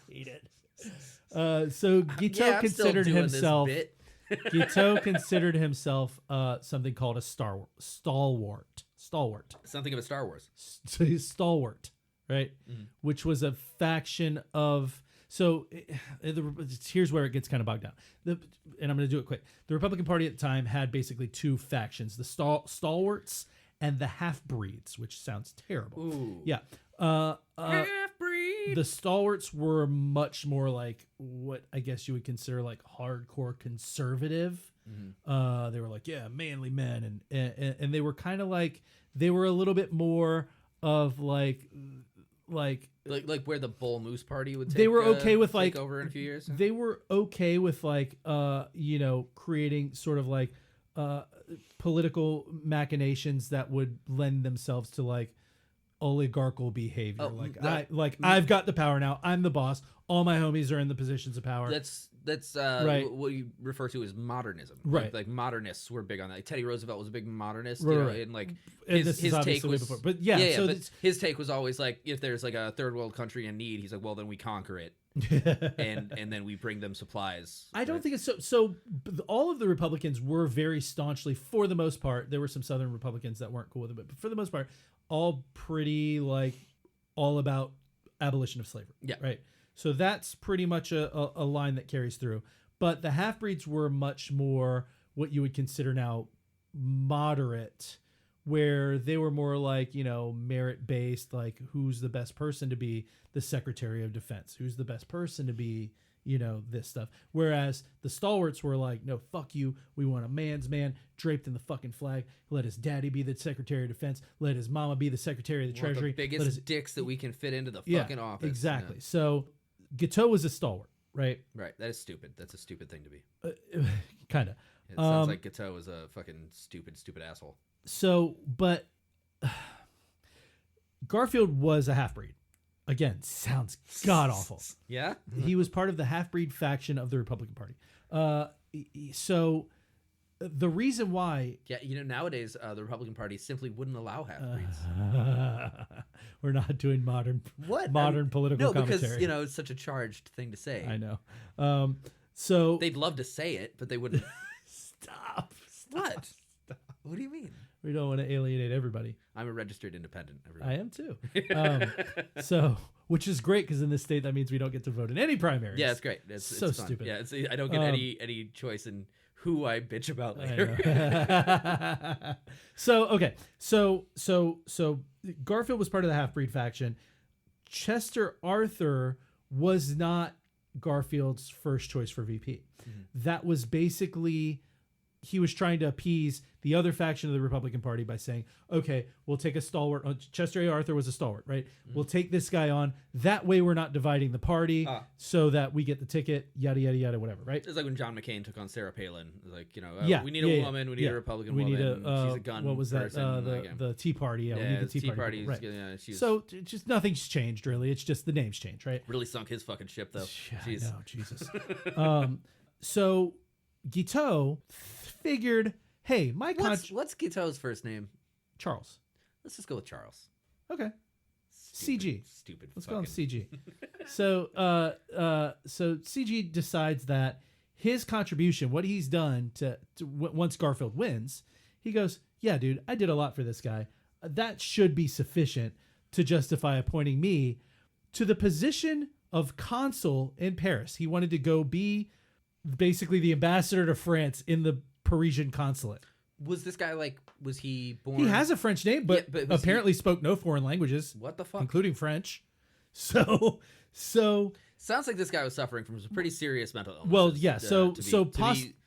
B: hate it. So Guiteau
C: I'm still
B: considered
C: doing this
B: himself.
C: bit.
B: Guiteau considered himself something called a stalwart.
C: Something of a Star Wars.
B: So he's stalwart, right? Which was a faction of. So here's where it gets kind of bogged down. And I'm going to do it quick. The Republican Party at the time had basically two factions: the stalwarts and the half-breeds, which sounds terrible.
C: Ooh.
B: Yeah.
C: Half-breed.
B: The stalwarts were much more like what I guess you would consider like hardcore conservative. They were like, yeah, manly men, and they were kind of like they were a little bit more of like
C: where the Bull Moose Party would take,
B: they were okay with
C: take
B: like
C: over in a few years.
B: They were okay with like creating sort of like political machinations that would lend themselves to like oligarchical behavior. I've got the power now. I'm the boss. All my homies are in the positions of power.
C: That's
B: Right.
C: what you refer to as modernism.
B: Right.
C: Like modernists were big on that. Like Teddy Roosevelt was a big modernist.
B: Right,
C: You know,
B: right.
C: and like
B: And
C: his
B: this is
C: take
B: obviously way
C: was
B: before. But yeah, so
C: but his take was always like, if there's like a third world country in need, he's like, well, then we conquer it. and then we bring them supplies.
B: I don't think it's so all of the Republicans were very staunchly, for the most part. There were some Southern Republicans that weren't cool with it, but for the most part, all pretty like all about abolition of slavery.
C: Yeah.
B: Right. So that's pretty much a line that carries through. But the half-breeds were much more what you would consider now moderate, where they were more like, merit-based, like who's the best person to be the Secretary of Defense? Who's the best person to be, this stuff? Whereas the stalwarts were like, no, fuck you. We want a man's man draped in the fucking flag. Let his daddy be the Secretary of Defense. Let his mama be the Secretary of the Treasury.
C: The biggest dicks that we can fit into the fucking office.
B: Exactly. So Guiteau was a stalwart, right?
C: Right. That is stupid. That's a stupid thing to be.
B: Kind of.
C: It sounds like Guiteau was a fucking stupid asshole.
B: So, but Garfield was a half-breed. Again, sounds god-awful.
C: Yeah?
B: He was part of the half-breed faction of the Republican Party. So the reason why...
C: Yeah, nowadays, the Republican Party simply wouldn't allow half-breeds.
B: We're not doing modern political
C: No, because,
B: commentary.
C: it's such a charged thing to say.
B: I know. So...
C: They'd love to say it, but they wouldn't.
B: Stop.
C: What? What do you mean?
B: We don't want to alienate everybody.
C: I'm a registered independent. Everybody.
B: I am too. Which is great because in this state that means we don't get to vote in any primaries.
C: Yeah, it's great. It's
B: so
C: fun.
B: stupid.
C: Yeah, I don't get any choice in who I bitch about later.
B: So Garfield was part of the half-breed faction. Chester Arthur was not Garfield's first choice for VP. That was basically, he was trying to appease the other faction of the Republican Party by saying, okay, we'll take a stalwart. Chester A. Arthur was a stalwart, right? We'll take this guy on. That way we're not dividing the party so that we get the ticket, yada, yada, yada, whatever, right?
C: It's like when John McCain took on Sarah Palin. Like,
B: we
C: need a woman, we need a Republican woman. She's a gun
B: what was that?
C: person.
B: The Tea Party. Yeah, we need the Tea Party.
C: Party.
B: Right.
C: Yeah,
B: So just nothing's changed, really. It's just the name's changed, right?
C: Really sunk his fucking ship, though.
B: Yeah,
C: Jeez.
B: I know, Jesus. So Guiteau figured, hey,
C: What's Guiteau's first name?
B: Charles.
C: Let's just go with Charles.
B: Okay. CG.
C: Stupid.
B: Let's go on CG. So CG decides that his contribution, what he's done to once Garfield wins, he goes, yeah, dude, I did a lot for this guy. That should be sufficient to justify appointing me to the position of consul in Paris. He wanted to go be basically the ambassador to France in the Parisian consulate.
C: Was this guy was he born?
B: He has a French name, but apparently spoke no foreign languages.
C: What the fuck?
B: Including French. So
C: sounds like this guy was suffering from some pretty serious mental illness.
B: Well, yeah.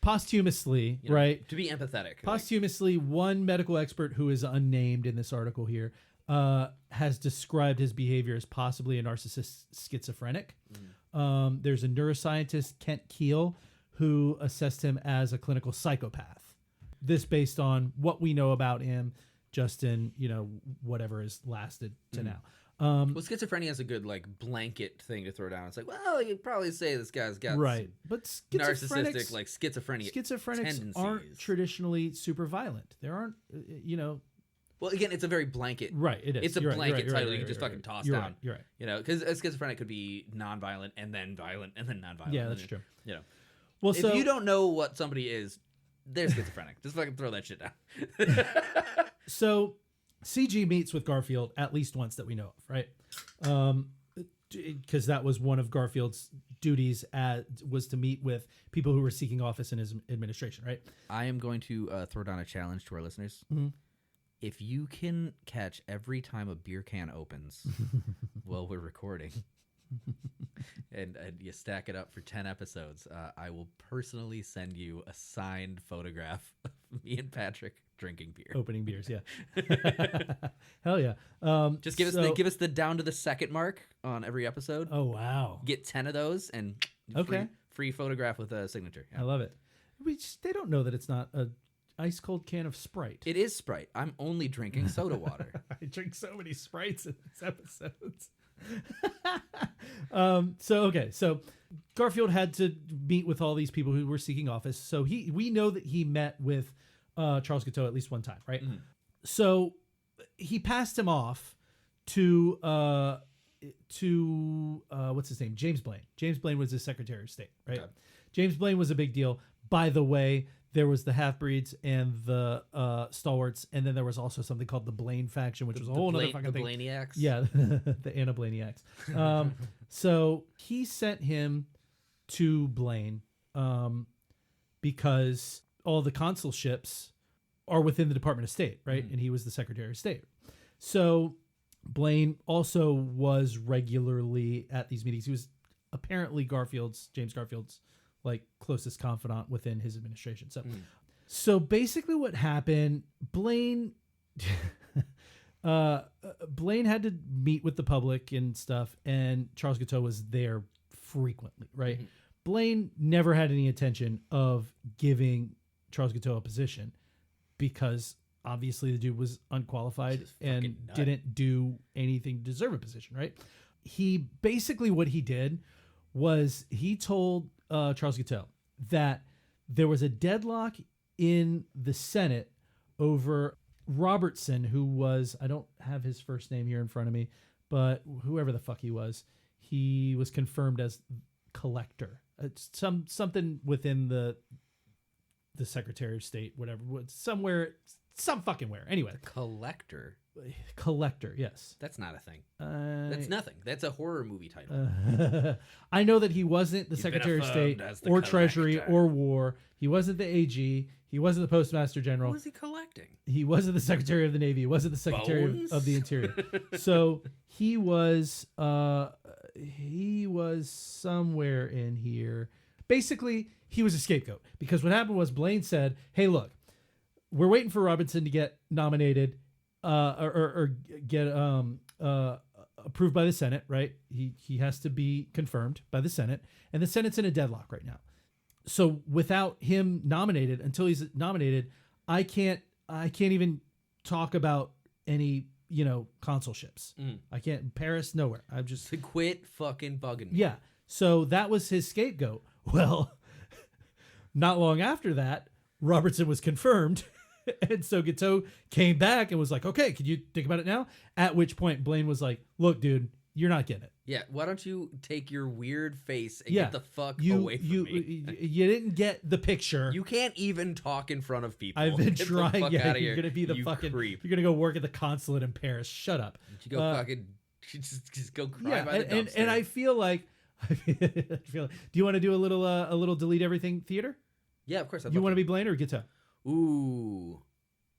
B: Posthumously, right?
C: To be empathetic.
B: Posthumously, one medical expert who is unnamed in this article here has described his behavior as possibly a narcissist schizophrenic. There's a neuroscientist, Kent Keel, who assessed him as a clinical psychopath. This based on what we know about him, just in, whatever has lasted to now.
C: Well, schizophrenia is a good blanket thing to throw down. It's like, well, you'd probably say this guy's got
B: but
C: narcissistic schizophrenia.
B: Schizophrenics
C: tendencies.
B: aren't traditionally super violent. There aren't,
C: Well, again, it's a very blanket.
B: Right, it is.
C: It's a
B: You're
C: blanket
B: right,
C: title you can just fucking toss
B: You're
C: down.
B: Right, you're right.
C: Because a schizophrenic could be non-violent and then violent and then non-violent.
B: Yeah, that's true.
C: Well, if you don't know what somebody is, they're schizophrenic. Just fucking throw that shit down.
B: So CG meets with Garfield at least once that we know of, right? Because that was one of Garfield's duties was to meet with people who were seeking office in his administration, right?
A: I am going to throw down a challenge to our listeners.
B: Mm-hmm.
A: If you can catch every time a beer can opens while we're recording, and you stack it up for 10 episodes, I will personally send you a signed photograph of me and Patrick drinking beer.
B: Opening beers, yeah. Hell yeah.
C: Just give us the down to the second mark on every episode.
B: Oh, wow.
C: Get 10 of those and free photograph with a signature. Yeah.
B: I love it. They don't know that it's not a ice cold can of Sprite.
C: It is Sprite. I'm only drinking soda water.
B: I drink so many Sprites in these episodes. So Garfield had to meet with all these people who were seeking office. So we know that he met with Charles Guiteau at least one time, right? Mm-hmm. So he passed him off to what's his name? James Blaine. James Blaine was his Secretary of State, right? Okay. James Blaine was a big deal. By the way, there was the half-breeds and the stalwarts, and then there was also something called the Blaine faction, which was a whole other fucking thing.
C: The Blainiacs?
B: Yeah, the Anna Blainiacs. So he sent him to Blaine because all the consulships are within the Department of State, right? Mm-hmm. And he was the Secretary of State. So Blaine also was regularly at these meetings. He was apparently James Garfield's closest confidant within his administration. So basically what happened, Blaine had to meet with the public and stuff, and Charles Guiteau was there frequently, right? Mm-hmm. Blaine never had any intention of giving Charles Guiteau a position because obviously the dude was unqualified and didn't do anything to deserve a position, right? What he did was he told Charles Guiteau that there was a deadlock in the Senate over Robertson, who was, I don't have his first name here in front of me, but whoever the fuck he was confirmed as collector. It's something within the Secretary of State, whatever, somewhere, some fucking where. Anyway, collector, yes.
C: That's not a thing. That's nothing. That's a horror movie title.
B: I know that he wasn't the Secretary of State or Treasury or War. He wasn't the AG. He wasn't the Postmaster General.
C: What was he collecting?
B: He wasn't the Secretary of the Navy. He wasn't the Secretary of the Interior. So he was somewhere in here. Basically, he was a scapegoat because what happened was Blaine said, "Hey, look, we're waiting for Robinson to get nominated." Or get approved by the Senate, right? He has to be confirmed by the Senate, and the Senate's in a deadlock right now. So without him nominated, until he's nominated, I can't even talk about any consulships. I can't. Paris, nowhere. I'm just
C: quit fucking bugging me.
B: Yeah. So that was his scapegoat. Well, not long after that, Robertson was confirmed. And so Guiteau came back and was like, okay, could you think about it now? At which point Blaine was like, look, dude, you're not getting it.
C: Yeah, why don't you take your weird face and get the fuck away from me?
B: You didn't get the picture.
C: You can't even talk in front of people.
B: I've been trying.
C: The fuck
B: yeah,
C: out of
B: you're
C: here,
B: gonna be the fucking
C: creep.
B: You're gonna go work at the consulate in Paris. Shut up.
C: You go fucking just go cry by the dumpster.
B: And I feel like do you want to do a little delete everything theater?
C: Yeah, of course.
B: You want to be Blaine or Guiteau?
C: Ooh,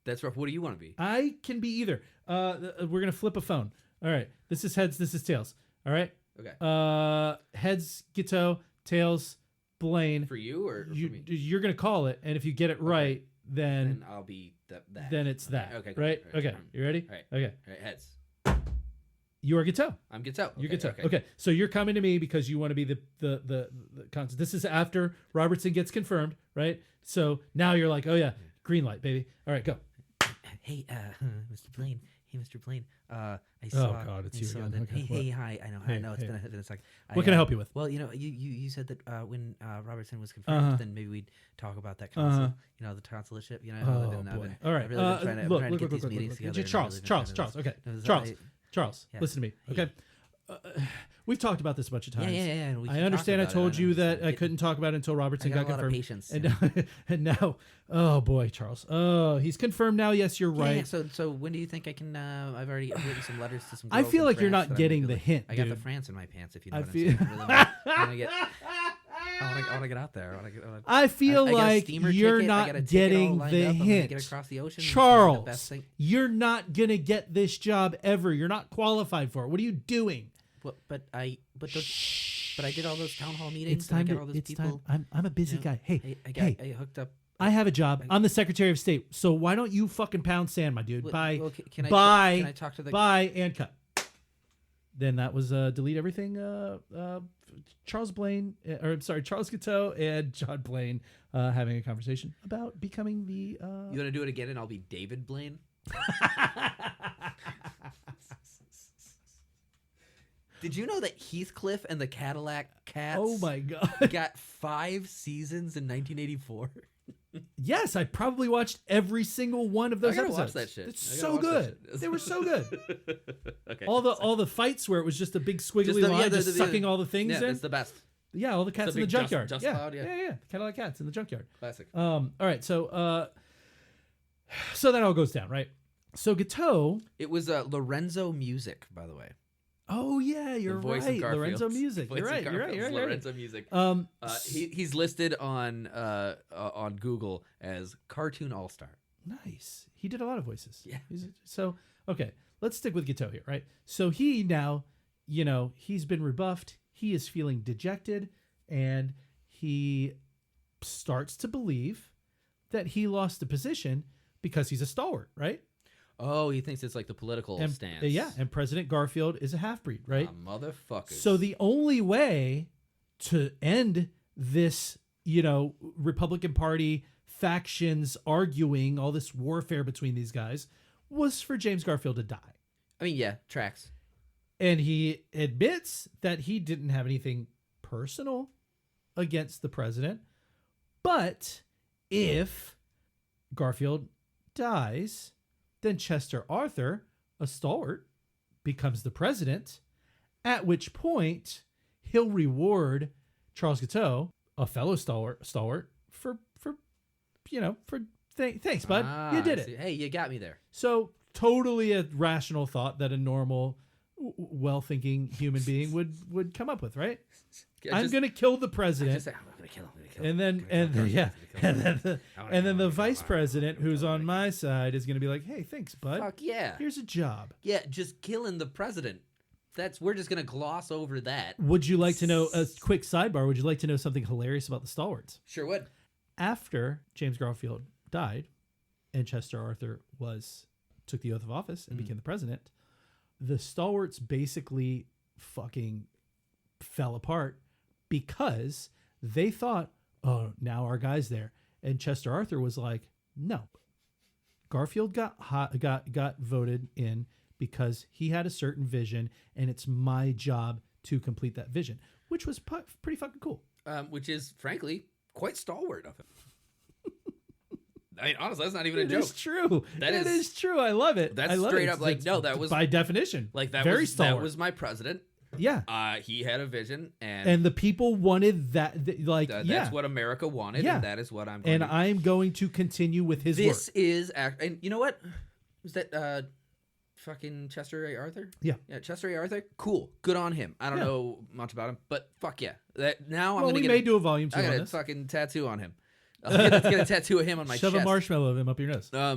C: that's rough. What do you want to be?
B: I can be either. We're gonna flip a phone. All right. This is heads. This is tails. All right.
C: Okay.
B: Heads, Guiteau. Tails, Blaine.
C: For you or for me?
B: You're gonna call it, and if you get it right, then
C: I'll be that.
B: Then it's that.
C: Okay.
B: Right.
C: Cool.
B: Okay. You ready?
C: All right.
B: Okay.
C: All right. Heads.
B: You're Guiteau.
C: I'm Guiteau.
B: You're Guiteau. Okay. So you're coming to me because you want to be the consul. This is after Robertson gets confirmed, right? So now you're like, oh yeah, green light, baby. All right, go.
C: Hey, Mr. Blaine. Hey, Mr. Blaine. I saw.
B: Oh God, it's you again.
C: That,
B: Okay,
C: hey, hi. I know. It's been a second.
B: What can I help you with?
C: Well, you said that when Robertson was confirmed, then maybe we'd talk about that consul. The consulship.
B: Oh boy. All right. Look. Charles. Okay. Charles, listen to me. Okay. We've talked about this a bunch of times.
C: Yeah.
B: I understand. I told you that I couldn't talk about it until Robertson got confirmed.
C: Patience,
B: and now, oh boy, Charles. Oh, he's confirmed now. Yes, you're right.
C: Yeah. So when do you think I can? I've already written some letters to some.
B: I feel like you're
C: France
B: not getting the hint.
C: I got the France in my pants. If you know what I'm saying. I want to get out there.
B: I feel like you're not getting the hint.
C: Get across the ocean.
B: Charles, you're not gonna get this job ever. You're not qualified for it. What are you doing?
C: But I did all those town hall meetings.
B: It's time.
C: I get all those people.
B: I'm a busy guy. Hey,
C: I hooked up.
B: I have a job. I'm the Secretary of State. So why don't you fucking pound sand, my dude? Bye.
C: Well, can I talk to the
B: bye and cut. Then that was delete everything. Charles Guiteau and John Blaine having a conversation about becoming the.
C: You want to do it again, and I'll be David Blaine. Did you know that Heathcliff and the Cadillac Cats?
B: Oh my God!
C: Got 5 seasons in 1984.
B: Yes, I probably watched every single one of those episodes.
C: Watch that shit.
B: It's so good. They were so good.
C: Okay.
B: All the fights where it was just a big squiggly line, sucking all the things in.
C: Yeah, it's the best.
B: Yeah, all the cats in the junkyard.
C: Just
B: yeah.
C: Cloud, yeah.
B: Cadillac Cats in the junkyard.
C: Classic.
B: All right, so that all goes down, right? So Guiteau.
C: It was Lorenzo Music, by the way.
B: Oh yeah, you're right. Lorenzo Music. You're right.
C: Lorenzo Music. He's listed on Google as Cartoon All-Star.
B: Nice. He did a lot of voices.
C: Yeah.
B: So okay, let's stick with Guiteau here, right? So he now, he's been rebuffed. He is feeling dejected, and he starts to believe that he lost the position because he's a stalwart, right?
C: Oh, he thinks it's like the political stance.
B: Yeah, and President Garfield is a half-breed, right?
C: Motherfucker.
B: So the only way to end this, Republican Party factions arguing, all this warfare between these guys, was for James Garfield to die.
C: I mean, yeah, tracks.
B: And he admits that he didn't have anything personal against the president. But if Garfield dies, then Chester Arthur, a stalwart, becomes the president, at which point he'll reward Charles Guiteau, a fellow stalwart, for thanks, bud. You did it.
C: Hey, you got me there.
B: So totally a rational thought that a normal, well-thinking human being would come up with, right? I'm going to kill the president.
C: I'm going to kill him.
B: And then the vice president, who's on my side, is going to be like, "Hey, thanks, bud.
C: Fuck yeah.
B: Here's a job."
C: Yeah, just killing the president. We're just going to gloss over that.
B: Would you like to know a quick sidebar? Would you like to know something hilarious about the stalwarts?
C: Sure would.
B: After James Garfield died, and Chester Arthur took the oath of office and became the president, the stalwarts basically fucking fell apart because they thought, oh, now our guy's there. And Chester Arthur was like, no. Garfield got voted in because he had a certain vision, and it's my job to complete that vision, which was pretty fucking cool.
C: Which is, frankly, quite stalwart of him. I mean, honestly, that's not even a joke.
B: It's true. That is true. I love it.
C: That's straight up like, no, that was
B: by definition.
C: Like
B: very stalwart.
C: That was my president.
B: Yeah.
C: He had a vision,
B: and the people wanted that.
C: That's what America wanted, and that is what I'm going to do.
B: I'm going to continue with his work.
C: This is, and you know what? Was that fucking Chester A. Arthur?
B: Yeah.
C: Yeah, Chester A. Arthur? Cool. Good on him. I don't know much about him, but fuck yeah.
B: We may do a volume 2 on this.
C: I got a fucking tattoo on him. Let's get a tattoo of him on my chest.
B: Shove a marshmallow of him up your nose.
C: Yeah.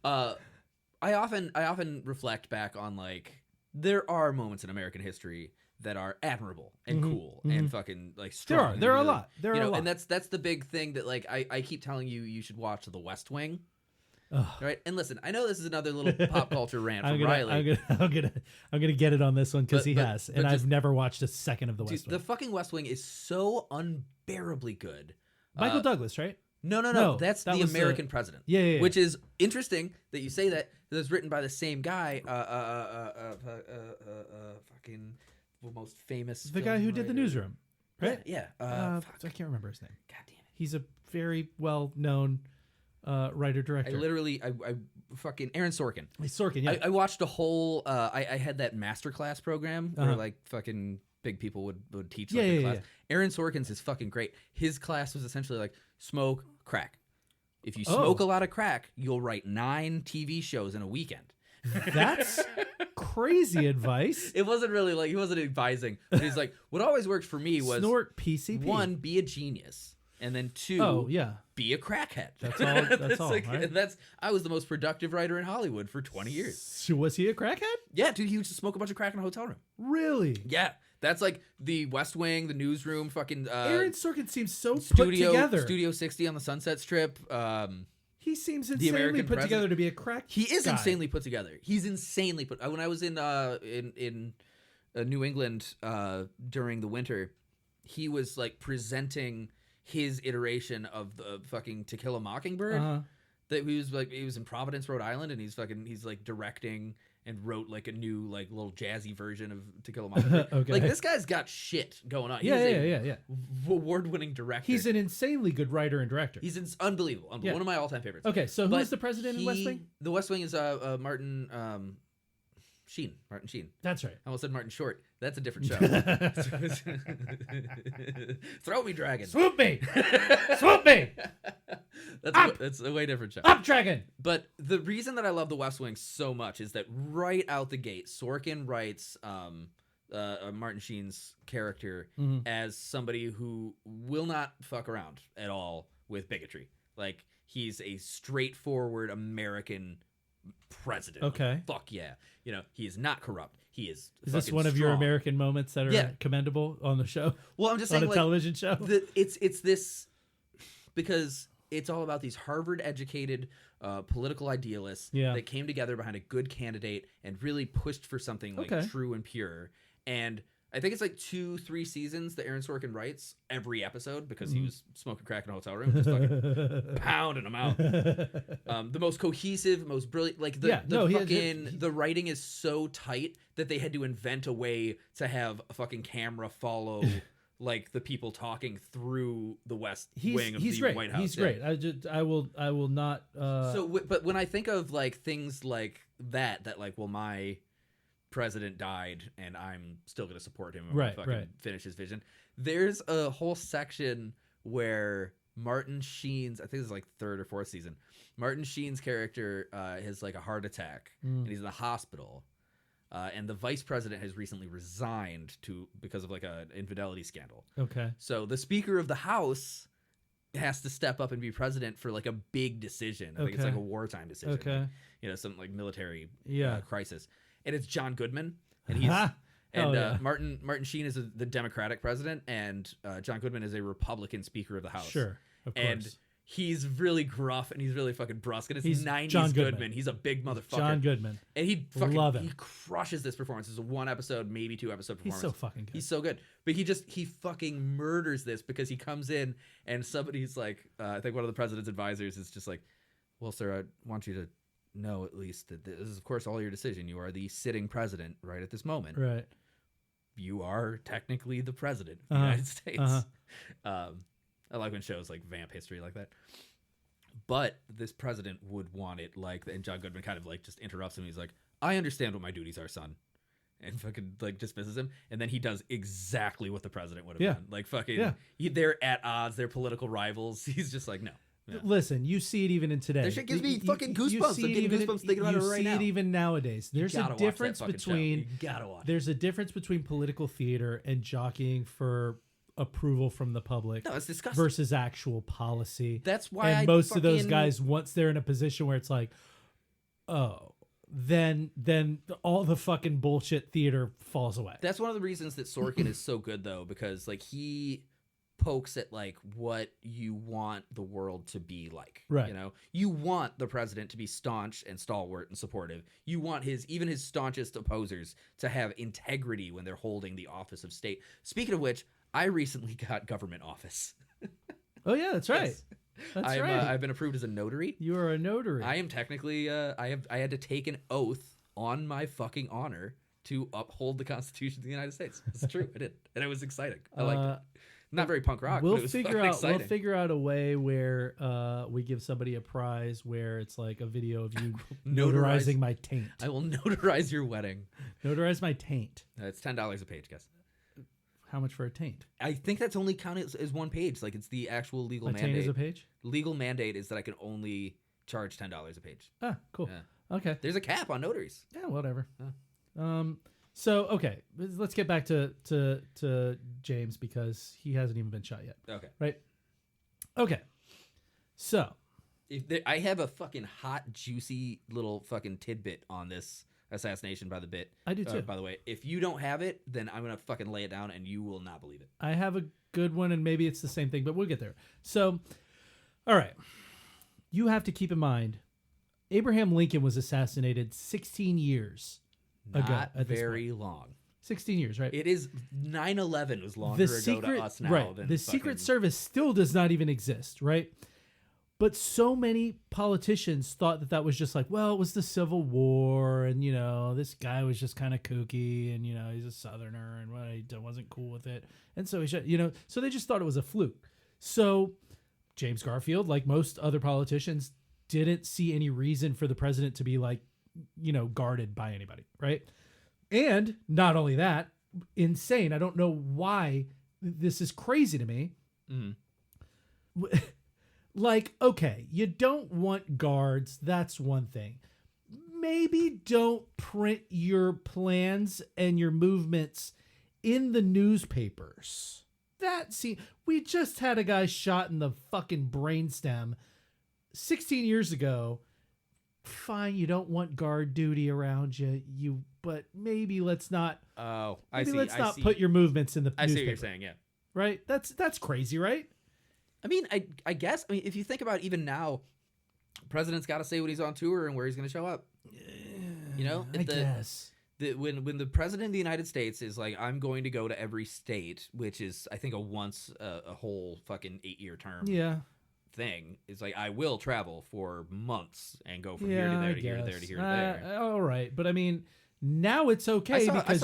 C: I often reflect back on, like, there are moments in American history that are admirable and cool and fucking, like, strong.
B: There are a lot. There are a lot.
C: And that's the big thing that, like, I keep telling you should watch The West Wing.
A: right? And listen, I know this is another little pop culture rant from
B: I'm
A: Riley.
B: gonna get it on this one because he has, and
A: just-
B: I've never watched a second of the
A: Dude,
B: West Wing.
A: the fucking West Wing is so unbearably good.
B: Michael Douglas, right?
A: No. That's
B: that
A: the
B: was
A: American president.
B: Yeah.
A: Which is interesting that you say that. It was written by the same guy. Fucking most famous.
B: The guy who did the Newsroom, right?
A: Yeah.
B: I can't remember his name.
A: God damn it.
B: He's a very well known writer director.
A: I fucking Aaron Sorkin.
B: Sorkin. Yeah.
A: I watched a whole. I had that masterclass program where
B: Uh-huh.
A: like fucking big people would teach
B: Yeah,
A: like a
B: yeah,
A: class.
B: yeah.
A: Aaron Sorkin's is fucking great. His class was essentially like smoke crack. If you smoke a lot of crack, you'll write 9 TV shows in a weekend.
B: That's crazy advice.
A: It wasn't really like he wasn't advising, but he's like, what always worked for me was
B: Snort PCP.
A: 1, be a genius, and then 2,
B: Oh yeah.
A: be a crackhead.
B: That's all. That's all.
A: like,
B: Right?
A: I was the most productive writer in Hollywood for 20 years.
B: So was he a crackhead?
A: Yeah, dude, he used to smoke a bunch of crack in a hotel room.
B: Really?
A: Yeah, that's like the West Wing, the Newsroom, fucking
B: Aaron Sorkin seems so put together.
A: Studio 60 on the Sunset Strip.
B: He seems
A: The
B: insanely
A: American
B: put
A: president.
B: together to be a crack.
A: He is
B: guy.
A: insanely put together. He's insanely put. When I was in New England during the winter, he was like presenting his iteration of the fucking To Kill a Mockingbird.
B: Uh-huh.
A: That he was in Providence, Rhode Island, and he's like directing and wrote like a new like little jazzy version of To Kill a Mockingbird.
B: Okay.
A: Like this guy's got shit going on.
B: Yeah.
A: Award-winning director.
B: He's an insanely good writer and director.
A: He's unbelievable.
B: Yeah.
A: One of my all-time favorites.
B: Okay, so who
A: But
B: is the president in West Wing?
A: The West Wing is Martin Sheen. Martin Sheen.
B: That's right.
A: I almost said Martin Short. That's a different show. Throw me, dragon.
B: Swoop me! Swoop me!
A: That's a way different show.
B: Up, dragon!
A: But the reason that I love The West Wing so much is that right out the gate, Sorkin writes Martin Sheen's character as somebody who will not fuck around at all with bigotry. Like, he's a straightforward American president.
B: Okay.
A: Like, fuck yeah. You know, he is not corrupt. He is
B: this
A: fucking
B: one of your
A: strong.
B: American moments that are
A: Yeah.
B: commendable on the show?
A: Well, I'm just
B: on
A: saying,
B: a
A: like,
B: television show?
A: it's this because it's all about these Harvard-educated political idealists that came together behind a good candidate and really pushed for something like true and pure. And I think it's like 2-3 seasons that Aaron Sorkin writes every episode because he was smoking crack in a hotel room, just fucking pounding them out. The most cohesive, most brilliant, like the writing is so tight that they had to invent a way to have a fucking camera follow like the people talking through the West Wing of the
B: great.
A: White House.
B: He's great. I will not.
A: But when I think of like things like that like, well, my president died and I'm still going to support him and finish his vision. There's a whole section where Martin Sheen's, I think it's like 3rd or 4th season, Martin Sheen's character has like a heart attack and he's in the hospital. And the vice president has recently resigned because of like an infidelity scandal. Okay. So the Speaker of the House has to step up and be president for like a big decision. I think it's like a wartime decision. Okay. Like, you know, some like military crisis. And it's John Goodman, and he's Martin Sheen is the Democratic president, and John Goodman is a Republican Speaker of the House.
B: Sure, of course.
A: And he's really gruff and he's really fucking brusque, and it's
B: he's
A: 90s
B: John
A: Goodman. He's a big motherfucker.
B: John Goodman,
A: and he crushes this performance. It's a 1 episode, maybe 2 episode performance.
B: He's so fucking good.
A: He's so good, but he fucking murders this because he comes in and somebody's like, I think one of the president's advisors is just like, well, sir, I want you to know at least that this is of course all your decision. You are the sitting president right at this moment.
B: Right.
A: You are technically the president of the United States. I like when shows like vamp history like that. But this president would want it like, and John Goodman kind of like just interrupts him. He's like, I understand what my duties are, son. And fucking like dismisses him. And then he does exactly what the president would have done. Like fucking, they're at odds. They're political rivals. He's just like, no. Yeah.
B: Listen, you see it even in today.
A: That shit gives me fucking goosebumps. I'm getting goosebumps thinking about it right now.
B: You see it even nowadays. There's a difference between
A: there's
B: a difference between political theater and jockeying for approval from the public.
A: No, it's disgusting.
B: Versus actual policy.
A: That's why
B: most of those guys, once they're in a position where it's like, oh, then all the fucking bullshit theater falls away.
A: That's one of the reasons that Sorkin is so good though, because like he pokes at like what you want the world to be like.
B: Right.
A: You know, you want the president to be staunch and stalwart and supportive. You want even his staunchest opposers to have integrity when they're holding the office of state. Speaking of which, I recently got government office.
B: Oh yeah, that's right.
A: Yes.
B: That's
A: right.
B: right.
A: I've been approved as a notary.
B: You are a notary.
A: I am technically. I had to take an oath on my fucking honor to uphold the Constitution of the United States. It's true. I did, and it was exciting. I liked it. Not very punk rock. But it was exciting.
B: We'll figure out a way where we give somebody a prize where it's like a video of you notarizing my taint.
A: I will notarize your wedding.
B: Notarize my taint.
A: It's $10 a page, guys.
B: How much for a taint?
A: I think that's only counted as one page. Like it's the actual legal mandate.
B: A taint is a page?
A: Legal mandate is that I can only charge $10 a page.
B: Ah, cool.
A: Yeah.
B: Okay.
A: There's a cap on notaries.
B: Yeah, whatever.
A: Yeah.
B: So okay, let's get back to James because he hasn't even been shot yet.
A: Okay.
B: Right. Okay. So
A: I have a fucking hot, juicy little fucking tidbit on this assassination by the bit.
B: I do too.
A: By the way, if you don't have it, then I'm gonna fucking lay it down, and you will not believe it.
B: I have a good one, and maybe it's the same thing, but we'll get there. So, all right, you have to keep in mind, Abraham Lincoln was assassinated 16 years ago.
A: Not
B: at this
A: very
B: point.
A: long.
B: 16 years, right?
A: It is 9/11 was longer ago to us now.
B: Right.
A: Than
B: The
A: fucking...
B: Secret Service still does not even exist, right? But so many politicians thought that was just like, well, it was the Civil War, and, you know, this guy was just kind of kooky, and, you know, he's a Southerner, and well, he wasn't cool with it. And so, so they just thought it was a fluke. So James Garfield, like most other politicians, didn't see any reason for the president to be, like, you know, guarded by anybody, right? And not only that, insane. I don't know why this is crazy to me. Mm-hmm. Like, okay, you don't want guards. That's one thing. Maybe don't print your plans and your movements in the newspapers. We just had a guy shot in the fucking brainstem 16 years ago. Fine, you don't want guard duty around you, but maybe let's not.
A: Oh,
B: Let's not put your movements in the newspaper.
A: I see what you're saying. Yeah,
B: right. That's crazy, right?
A: I mean, I guess. I mean, if you think about it, even now, the president's got to say when he's on tour and where he's going to show up. You know,
B: I guess.
A: When the president of the United States is like, I'm going to go to every state, which is I think a whole fucking 8-year term.
B: Yeah.
A: Thing is like I will travel for months and go from here to there to here to there to here to there.
B: All right, but I mean now it's okay because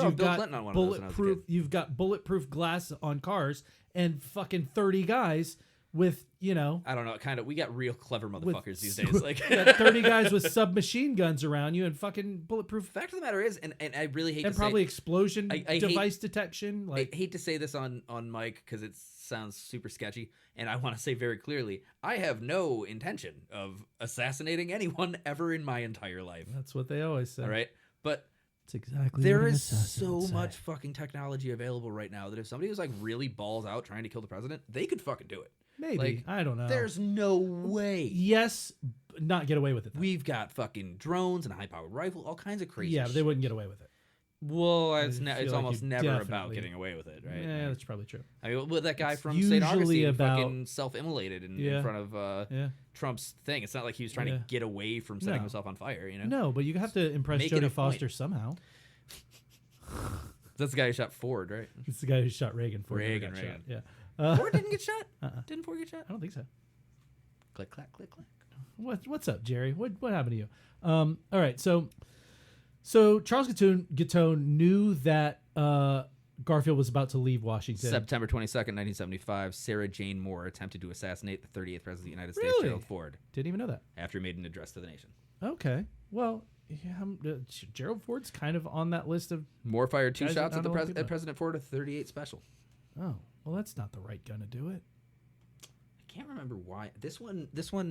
B: you've got bulletproof glass on cars and fucking 30 guys with, you know,
A: I don't know, kind of we got real clever motherfuckers these days. Like
B: 30 guys with submachine guns around you and fucking bulletproof.
A: Fact of the matter is, and I really hate
B: and
A: to
B: probably
A: say,
B: explosion device detection. Like
A: I hate to say this on mic because it sounds super sketchy, and I want to say very clearly, I have no intention of assassinating anyone ever in my entire life.
B: That's what they always say.
A: All right, but
B: it's exactly
A: there is so much fucking technology available right now that if somebody was like really balls out trying to kill the president, they could fucking do it.
B: Maybe.
A: Like,
B: I don't know.
A: There's no way.
B: Yes, not get away with it, though.
A: We've got fucking drones and a high-powered rifle, all kinds of crazy
B: shit. But they wouldn't get away with it.
A: Well, it's almost never about
B: definitely
A: getting away with it, right?
B: Yeah, that's probably true.
A: I mean, well, that guy
B: it's
A: from St. Augustine
B: about,
A: fucking self-immolated in front of Trump's thing. It's not like he was trying to get away from setting himself on fire, you know?
B: No, but you have to impress Jodie Foster somehow.
A: That's the guy who shot Ford, right?
B: It's the guy who shot Reagan.
A: Reagan.
B: Shot. Yeah.
A: Ford didn't get shot? Didn't Ford get shot?
B: I don't think so.
A: Click, clack, click, clack.
B: What's up, Jerry? What happened to you? All right, so Charles Guiteau knew that Garfield was about to leave Washington.
A: September 22nd, 1975, Sarah Jane Moore attempted to assassinate the 38th President of the United States,
B: Really?
A: Gerald Ford.
B: Didn't even know that.
A: After he made an address to the nation.
B: Okay. Well, Gerald Ford's kind of on that list of...
A: Moore fired 2 shots at President Ford with .38 Special.
B: Oh, well, that's not the right gun to do it.
A: I can't remember why. This one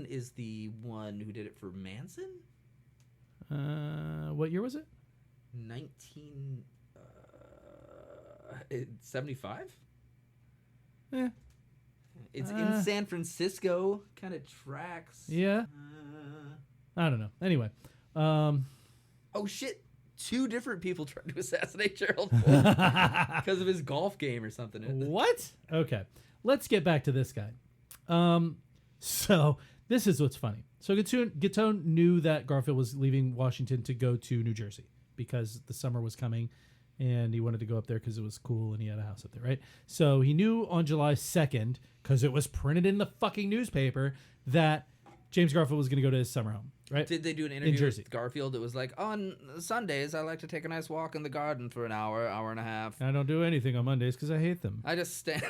A: is the one who did it for Manson?
B: What year was it?
A: 1975?
B: Yeah.
A: It's in San Francisco. Kind of tracks.
B: Yeah. I don't know. Anyway.
A: Oh, shit. 2 different people tried to assassinate Gerald Ford because of his golf game or something.
B: What? Okay. let's get back to this guy. So this is what's funny. So Guiteau knew that Garfield was leaving Washington to go to New Jersey because the summer was coming and he wanted to go up there because it was cool and he had a house up there, right? So he knew on July 2nd, because it was printed in the fucking newspaper, that James Garfield was going to go to his summer home, right?
A: Did they do an interview with Garfield? It was like, on Sundays, I like to take a nice walk in the garden for an hour and a half.
B: I don't do anything on Mondays because I hate them.
A: I just stand...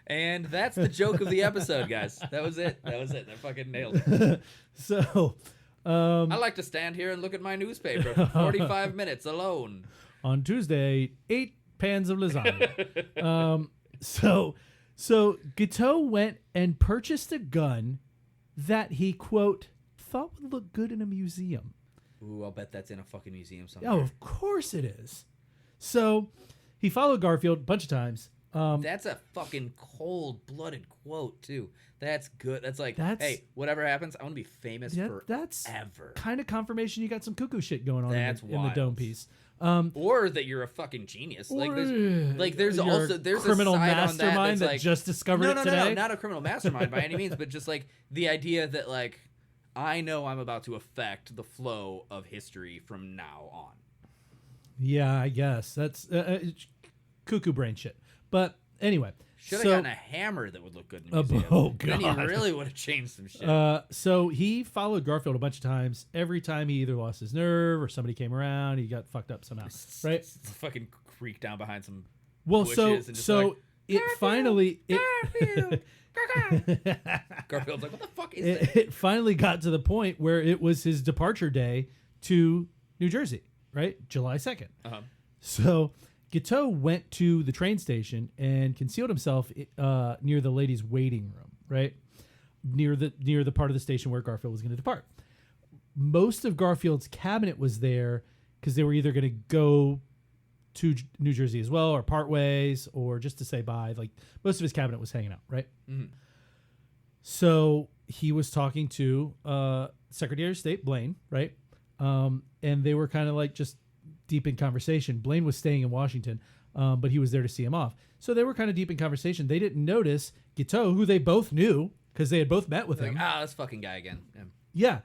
A: And that's the joke of the episode, guys. That was it. They fucking nailed it.
B: So...
A: I like to stand here and look at my newspaper for 45 minutes alone.
B: On Tuesday, 8 pans of lasagna. So Guiteau went and purchased a gun that he, quote, thought would look good in a museum.
A: Ooh, I'll bet that's in a fucking museum somewhere.
B: Oh, of course it is. So he followed Garfield a bunch of times.
A: That's a fucking cold-blooded quote, too. That's good. That's like, hey, whatever happens, I want to be famous forever.
B: That's kind of confirmation you got some cuckoo shit going on in the dome piece.
A: Or that you're a fucking genius. There's a
B: criminal
A: side
B: mastermind
A: on that
B: that just discovered it today.
A: No, not a criminal mastermind by any means, but just like the idea that like I know I'm about to affect the flow of history from now on.
B: Yeah, I guess that's cuckoo brain shit. But anyway,
A: should have gotten a hammer that would look good in the museum.
B: Oh god,
A: then you really would have changed some shit.
B: So he followed Garfield a bunch of times. Every time he either lost his nerve or somebody came around, he got fucked up somehow. Right?
A: Fucking creak down behind some.
B: Bushes
A: Garfield's like, what the fuck is that?
B: It finally got to the point where it was his departure day to New Jersey. Right, July 2nd. So Guiteau went to the train station and concealed himself near the ladies' waiting room, right? Near the part of the station where Garfield was going to depart. Most of Garfield's cabinet was there because they were either going to go to New Jersey as well or part ways or just to say bye. Like most of his cabinet was hanging out, right? Mm-hmm. So he was talking to Secretary of State Blaine, right? And they were kind of like just deep in conversation. Blaine was staying in Washington, but he was there to see him off. So they were kind of deep in conversation. They didn't notice Guiteau, who they both knew because they had both met with him.
A: This fucking guy again.
B: Yeah.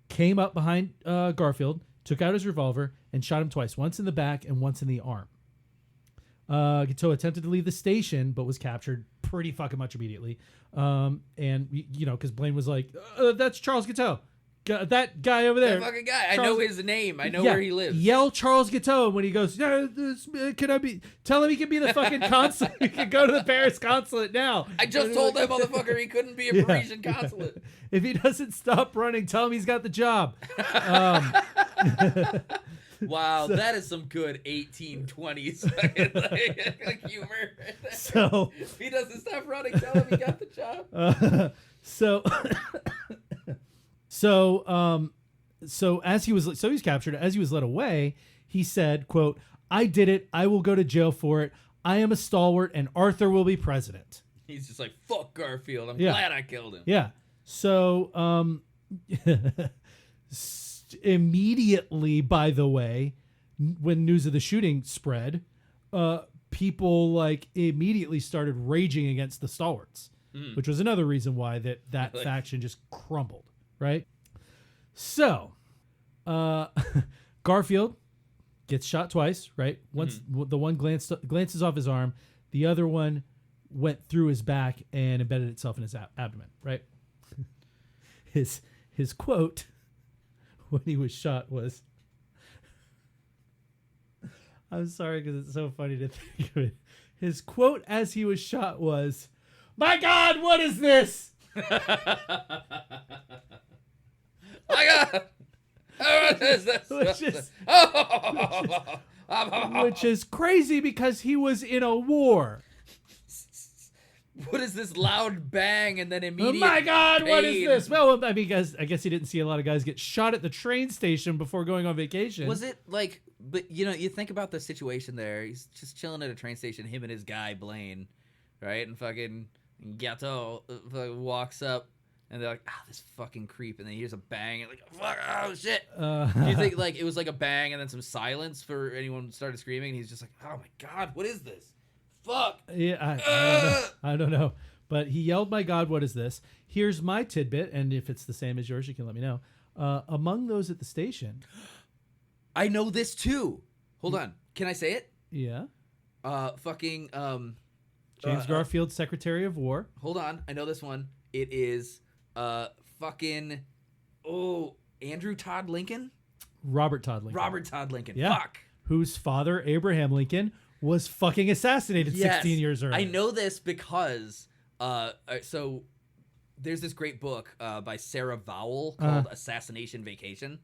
B: Came up behind Garfield, took out his revolver, and shot him twice. Once in the back and once in the arm. Guiteau attempted to leave the station, but was captured pretty fucking much immediately. And, because Blaine was like, that's Charles Guiteau. That guy over there.
A: That fucking guy. Charles, I know his name. I know where he lives.
B: Yell Charles Guiteau when he goes, tell him he can be the fucking consulate. He can go to the Paris consulate now.
A: I just told that motherfucker he couldn't be a Parisian consulate.
B: If he doesn't stop running, tell him he's got the job.
A: Wow, that is some good 1820s like humor. Right there.
B: So
A: if he doesn't stop running, tell him he got the job.
B: So as he was captured, as he was led away, he said, quote, "I did it. I will go to jail for it. I am a stalwart and Arthur will be president."
A: He's just like, fuck Garfield. I'm glad I killed him.
B: Yeah. So immediately, by the way, when news of the shooting spread, people like immediately started raging against the stalwarts, which was another reason why that faction just crumbled. Right? So, Garfield gets shot twice, right? Once the one glances off his arm, the other one went through his back and embedded itself in his abdomen, right? His quote when he was shot was, I'm sorry because it's so funny to think of it. His quote as he was shot was, "My God, what is this?"
A: My God!
B: Which is crazy because he was in a war.
A: What is this loud bang and then immediate
B: Oh my God,
A: pain?
B: what is this? Well, I mean, I guess he didn't see a lot of guys get shot at the train station before going on vacation.
A: Was it like, but you think about the situation there. He's just chilling at a train station, him and his guy, Blaine, right? And fucking Guiteau walks up. And they're like, this fucking creep. And then he hears a bang. And like, fuck, oh, shit. Do you think like it was like a bang and then some silence for anyone started screaming? And he's just like, oh, my God, what is this?
C: fuck.
B: Yeah, I don't know. But he yelled, "My God, what is this?" Here's my tidbit, and if it's the same as yours, you can let me know. Among those at the station,
C: I know this too. Hold on. Can I say it?
B: yeah, James Garfield, Secretary of War.
C: Hold on. I know this one. It is Andrew Todd Lincoln?
B: Robert Todd Lincoln.
C: Robert Todd Lincoln.
B: Yeah.
C: Fuck.
B: Whose father, Abraham Lincoln, was fucking assassinated 16 years earlier.
C: I know this because so there's this great book by Sarah Vowell called Assassination Vacation.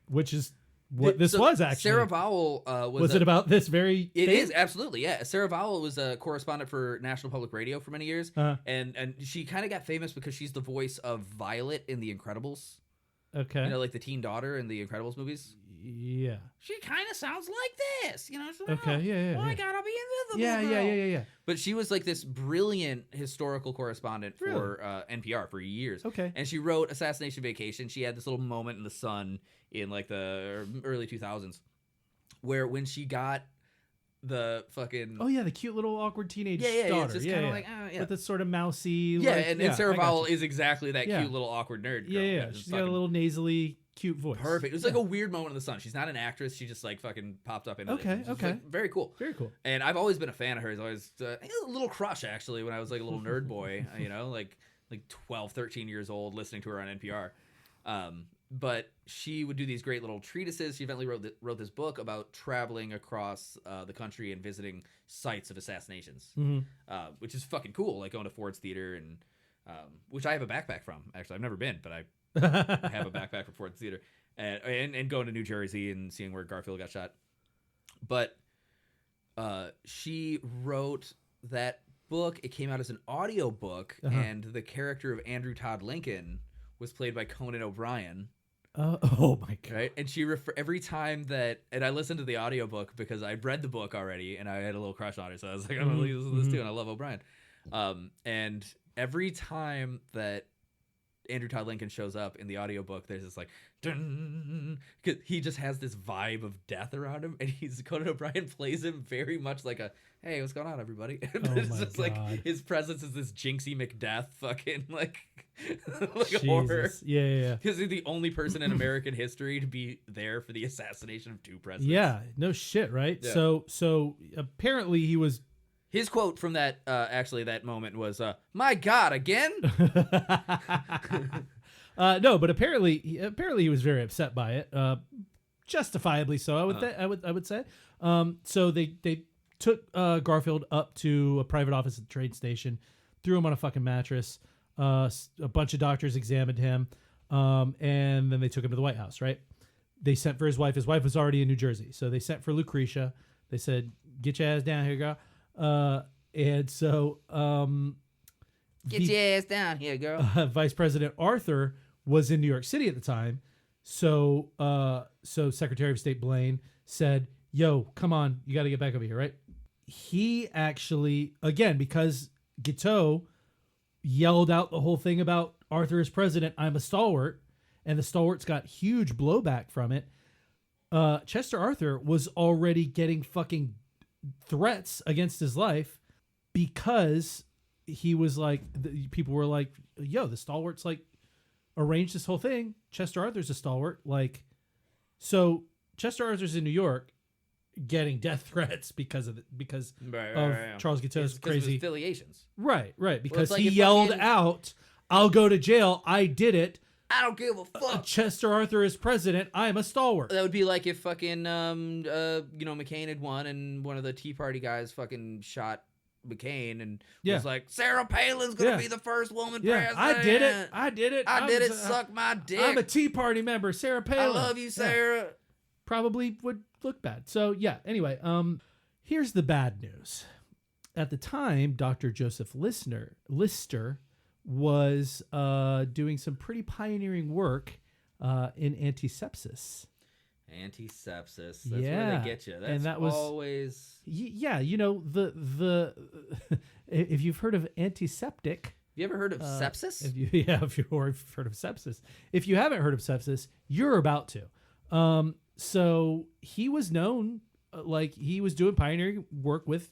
B: Which is what this was, actually.
C: Sarah Vowell
B: was it about this very
C: It
B: thing?
C: is, absolutely, yeah. Sarah Vowell was a correspondent for National Public Radio for many years, and she kind of got famous because she's the voice of Violet in The Incredibles.
B: Okay.
C: You know, like the teen daughter in the Incredibles movies.
B: Yeah.
C: She kind of sounds like this, you know. She's like,
B: Okay. Yeah.
C: I gotta be invisible.
B: Yeah.
C: But she was like this brilliant historical correspondent for NPR for years.
B: Okay.
C: And she wrote Assassination Vacation. She had this little moment in the sun in like the early 2000s where when she got the fucking
B: the cute little awkward teenage daughter.
C: It's just kind of like
B: with this sort of mousy
C: and Sarah Vowell is exactly that cute little awkward nerd girl.
B: Yeah. She's got a little nasally cute voice.
C: Perfect. It was like a weird moment in the sun. She's not an actress. She just like fucking popped up into it.
B: Okay.
C: Like, very cool.
B: Very cool.
C: And I've always been a fan of hers. Always a little crush actually when I was like a little nerd boy, you know, like 12, 13 years old listening to her on NPR. But she would do these great little treatises. She eventually wrote this book about traveling across the country and visiting sites of assassinations, which is fucking cool. Like going to Ford's Theater and which I have a backpack from. Actually, I've never been, but I have a backpack from Ford's Theater and going to New Jersey and seeing where Garfield got shot. But she wrote that book. It came out as an audio book, and the character of Andrew Todd Lincoln was played by Conan O'Brien.
B: Oh my God.
C: Right? And she every time that, and I listened to the audiobook because I read the book already and I had a little crush on her. So I was like, I'm going to listen to this too. And I love O'Brien. And every time that Andrew Todd Lincoln shows up in the audiobook, there's this like, dun, 'cause he just has this vibe of death around him. And Conan O'Brien plays him very much like a, hey, what's going on, everybody? It's just
B: God.
C: like his presence is this Jinxie McDeath fucking like
B: Jesus.
C: horror.
B: Yeah.
C: Because he's the only person in American history to be there for the assassination of two presidents.
B: Yeah. No shit, right?
C: Yeah.
B: So apparently he was.
C: His quote from that that moment was, "My God, again."
B: No, but apparently he was very upset by it, justifiably so. I would say. So they took Garfield up to a private office at the train station, threw him on a fucking mattress. A bunch of doctors examined him, and then they took him to the White House. Right? They sent for his wife. His wife was already in New Jersey, so they sent for Lucretia. They said, "Get your ass down here, girl." And so
C: Get your ass down here, girl.
B: Vice President Arthur was in New York City at the time. So Secretary of State Blaine said, "Yo, come on, you got to get back over here," right? He actually, again, because Guiteau yelled out the whole thing about Arthur as president, "I'm a stalwart," and the stalwarts got huge blowback from it. Chester Arthur was already getting fucking threats against his life because he was like, people were like, "Yo, the stalwarts like arranged this whole thing. Chester Arthur's a stalwart." Like, so Chester Arthur's in New York getting death threats because of Charles Guiteau's crazy
C: affiliations.
B: Right, because
C: like
B: he
C: if
B: yelled
C: fucking-
B: out, "I'll go to jail. I did it.
C: I don't give a fuck."
B: Chester Arthur is president. I'm a stalwart."
C: That would be like if fucking McCain had won and one of the Tea Party guys fucking shot McCain and was like, "Sarah Palin's gonna be the first woman president."
B: I did it. I did it.
C: Suck my dick.
B: I'm a Tea Party member. Sarah Palin.
C: I love you, Sarah.
B: Probably would look bad. So yeah. Anyway, here's the bad news. At the time, Dr. Joseph Lister was doing some pretty pioneering work in antisepsis.
C: Antisepsis. That's where they get you. That's
B: and that was
C: always.
B: Yeah, you know the if you've heard of antiseptic.
C: You ever heard of sepsis?
B: If you've heard of sepsis. If you haven't heard of sepsis, you're about to. So he was known like he was doing pioneering work with,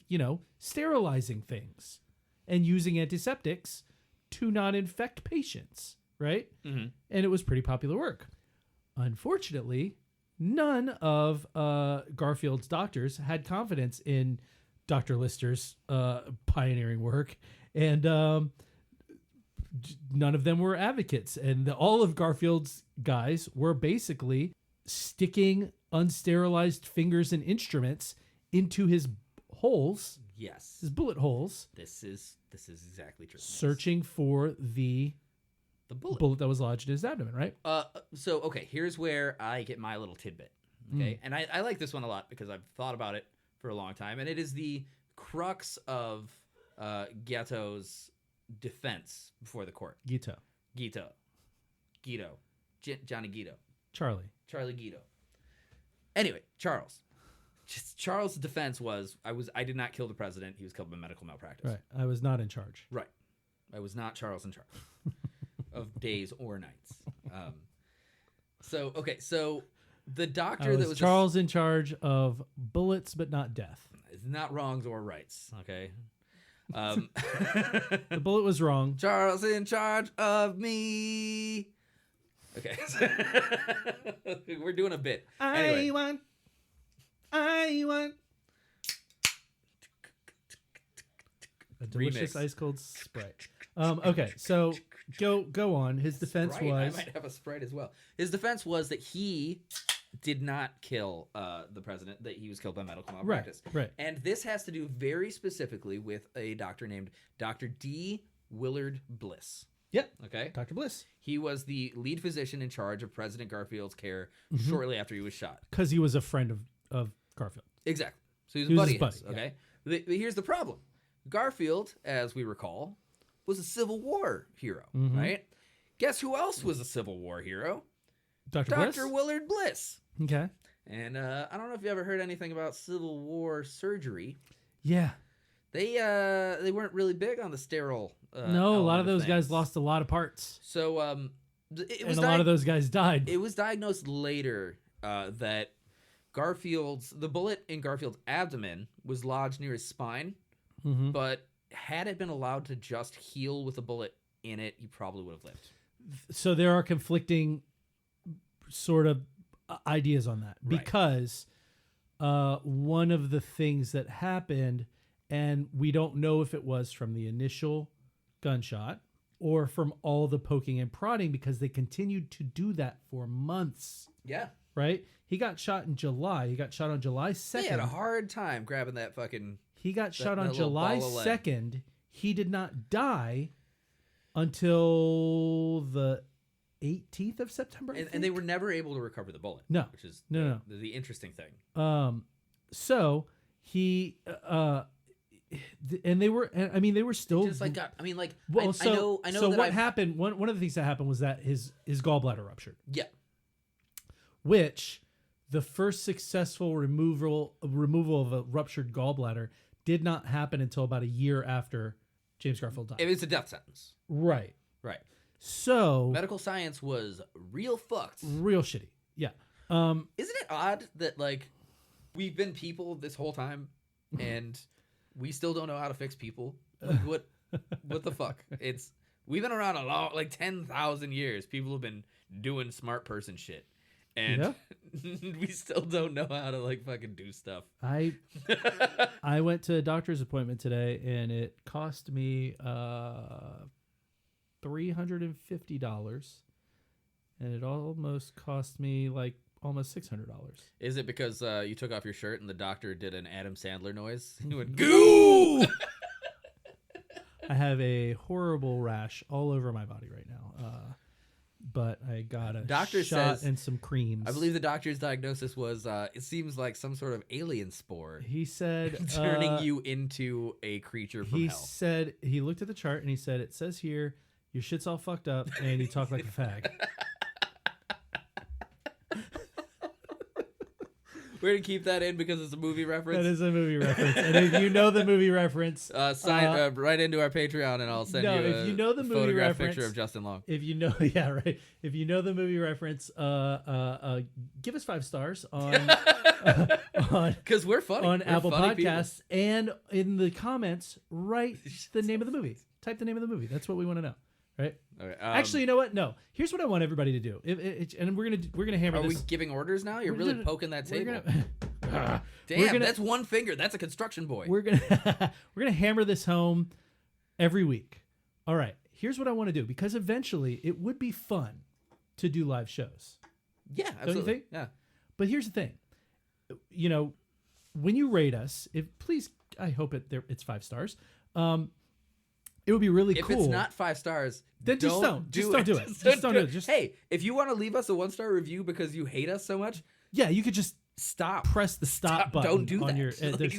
B: sterilizing things and using antiseptics to not infect patients, right?
C: Mm-hmm.
B: And it was pretty popular work. Unfortunately, none of Garfield's doctors had confidence in Dr. Lister's pioneering work, and none of them were advocates. And all of Garfield's guys were basically sticking unsterilized fingers and instruments into his holes,
C: Yes.
B: his bullet holes,
C: This is exactly true.
B: searching for the bullet that was lodged in his abdomen, right?
C: So okay, here's where I get my little tidbit. Okay, and I like this one a lot because I've thought about it for a long time, and it is the crux of Ghetto's defense before the court.
B: Guido.
C: Johnny Guido,
B: Charlie
C: Guido. Anyway, Charles' defense was I did not kill the president. He was killed by medical malpractice.
B: Right. I was not in charge.
C: Right. I was not Charles in charge of days or nights. So the doctor that was
B: Charles in charge of bullets, but not death.
C: it's not wrongs or rights. Okay.
B: The bullet was wrong.
C: Charles in charge of me. Okay. We're doing a bit. Anyway.
B: I want a delicious
C: Remix.
B: ice cold Sprite. Okay, so go on. His defense
C: Sprite.
B: was
C: I might have a Sprite as well. His defense was that he did not kill the president, that he was killed by medical malpractice.
B: Right.
C: And this has to do very specifically with a doctor named Dr. D. Willard Bliss.
B: Yep.
C: Okay.
B: Dr. Bliss,
C: He was the lead physician in charge of President Garfield's care shortly after he was shot.
B: because he was a friend of Garfield.
C: Exactly. So he was
B: He
C: a
B: was
C: buddy.
B: his
C: of his,
B: buddy,
C: okay. But here's the problem. Garfield, as we recall, was a Civil War hero, right? Guess who else was a Civil War hero?
B: Dr. Bliss.
C: Dr. Willard Bliss.
B: Okay.
C: And I don't know if you ever heard anything about Civil War surgery.
B: Yeah.
C: They weren't really big on the sterile.
B: No, a lot
C: element
B: of those guys
C: things.
B: lost a lot of parts,
C: So it was
B: and a lot of those guys died.
C: It was diagnosed later that the bullet in Garfield's abdomen was lodged near his spine, but had it been allowed to just heal with a bullet in it, he probably would have lived.
B: So there are conflicting sort of ideas on that,
C: Right.
B: because one of the things that happened, and we don't know if it was from the initial gunshot or from all the poking and prodding, because they continued to do that for months,
C: Yeah.
B: right? He got shot in July. He got shot on July 2nd.
C: He had a hard time grabbing that fucking...
B: He got shot on
C: that little
B: July
C: ball of lead.
B: 2nd. He did not die until the 18th of September. I
C: And they
B: think?
C: were never able to recover the bullet.
B: No.
C: Which is
B: No.
C: the interesting thing.
B: So he, and they were, I mean, they were still
C: Just like, I mean, like,
B: well.
C: I know
B: so
C: that
B: what happened? One of the things that happened was that his gallbladder ruptured,
C: Yeah.
B: which the first successful removal of a ruptured gallbladder did not happen until about a year after James Garfield died.
C: It was a death sentence.
B: Right.
C: Right.
B: So
C: Medical science was real fucked.
B: real shitty. Yeah.
C: Isn't it odd that, like, we've been people this whole time and we still don't know how to fix people? Like, what the fuck? We've been around a long, like 10,000 years. People have been doing smart person shit. And we still don't know how to, like, fucking do stuff.
B: I went to a doctor's appointment today, and it cost me $350, and it almost cost me like almost $600.
C: Is it because you took off your shirt and the doctor did an Adam Sandler noise? He went, goo!
B: I have a horrible rash all over my body right now, but I got a
C: Doctor
B: shot
C: says-
B: and some creams.
C: I believe the doctor's diagnosis was, it seems like some sort of alien spore
B: He said
C: turning you into a creature from
B: He
C: hell.
B: said he looked at the chart and he said, "It says here your shit's all fucked up and you talk like a fag."
C: We're gonna keep that in because it's a movie reference.
B: That is a movie reference. And if you know the movie reference,
C: sign right into our Patreon, and I'll send you
B: if you know the movie
C: photograph
B: reference,
C: picture of Justin Long.
B: If you know, yeah, right. If you know the movie reference, give us 5 stars on
C: because we're funny
B: on
C: we're
B: Apple
C: funny
B: Podcasts, and in the comments, write the name of the movie. Type the name of the movie. That's what we want to know, right?
C: Okay,
B: Actually, you know what? No. Here's what I want everybody to do. And we're gonna hammer
C: Are
B: this.
C: we giving orders now? You're really poking that table.
B: Damn,
C: that's one finger. That's a construction boy.
B: We're gonna hammer this home every week. All right. Here's what I want to do, because eventually it would be fun to do live shows.
C: Yeah, absolutely.
B: Don't you think?
C: Yeah.
B: But here's the thing. You know, when you rate us, I hope it's 5 stars. It would be really cool.
C: If it's not 5 stars,
B: then just don't do it.
C: Just don't do it. Hey, if you want to leave us a 1-star review because you hate us so much,
B: yeah, you could just
C: stop.
B: Press the stop button.
C: Don't do
B: on
C: that.
B: There's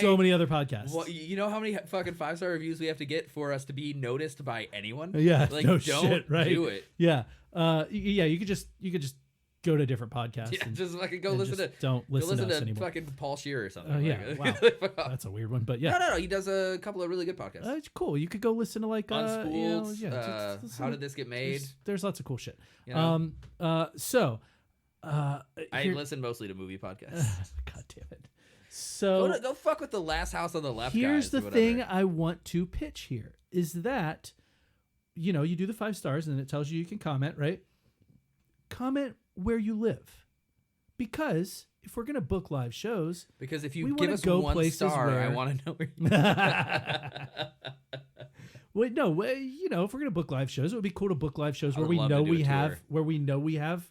B: so many other podcasts.
C: Well, you know how many fucking 5-star reviews we have to get for us to be noticed by anyone?
B: Yeah,
C: like
B: no
C: don't
B: shit, right?
C: do it.
B: Yeah, yeah. You could just go to different podcasts.
C: Yeah,
B: and,
C: just fucking go listen to.
B: Don't listen to us
C: to
B: anymore.
C: fucking Paul Shear or something.
B: Oh yeah, wow, that's a weird one, but yeah.
C: No. He does a couple of really good podcasts.
B: It's cool. You could go listen to like
C: Unspooled.
B: just
C: How Did This Get Made?
B: There's lots of cool shit.
C: You know?
B: I
C: listen mostly to movie podcasts.
B: God damn it. So
C: go fuck with the Last House on the Left.
B: Here's
C: guys,
B: the thing I want to pitch here is that, you know, you do the 5 stars and it tells you can comment, right? Comment where you live, because if we're gonna book live shows,
C: because if you
B: we
C: give us
B: go
C: 1 star,
B: where...
C: I want to know where you
B: Wait, no, you know, if we're gonna book live shows, it would be cool to book live shows where we know we have,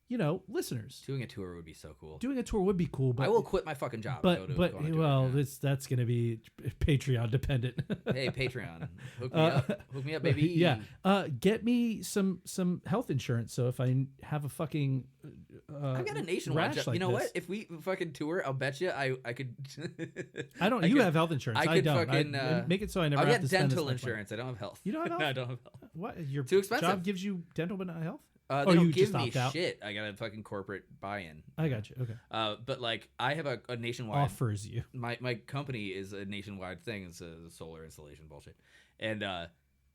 B: you know, listeners.
C: Doing a tour would be so cool.
B: Doing a tour would be cool, but
C: I will quit my fucking job.
B: But that's gonna be Patreon dependent.
C: Hey, Patreon, hook me up, baby.
B: Yeah, get me some health insurance. So if I have a fucking,
C: I got a nationwide job.
B: Like
C: you know
B: this,
C: what? If we fucking tour, I'll bet you I could.
B: I don't. You have health insurance. I don't.
C: Fucking,
B: make it so I never.
C: I'll
B: have
C: get
B: to spend
C: dental insurance. I don't have health.
B: You don't have health?
C: No, I don't have health.
B: What? Your
C: too expensive.
B: Job gives you dental but not health?
C: They don't give me shit. I got a fucking corporate buy-in.
B: I got you. Okay.
C: But like I have a nationwide
B: offers you.
C: My company is a nationwide thing. It's a solar installation bullshit, and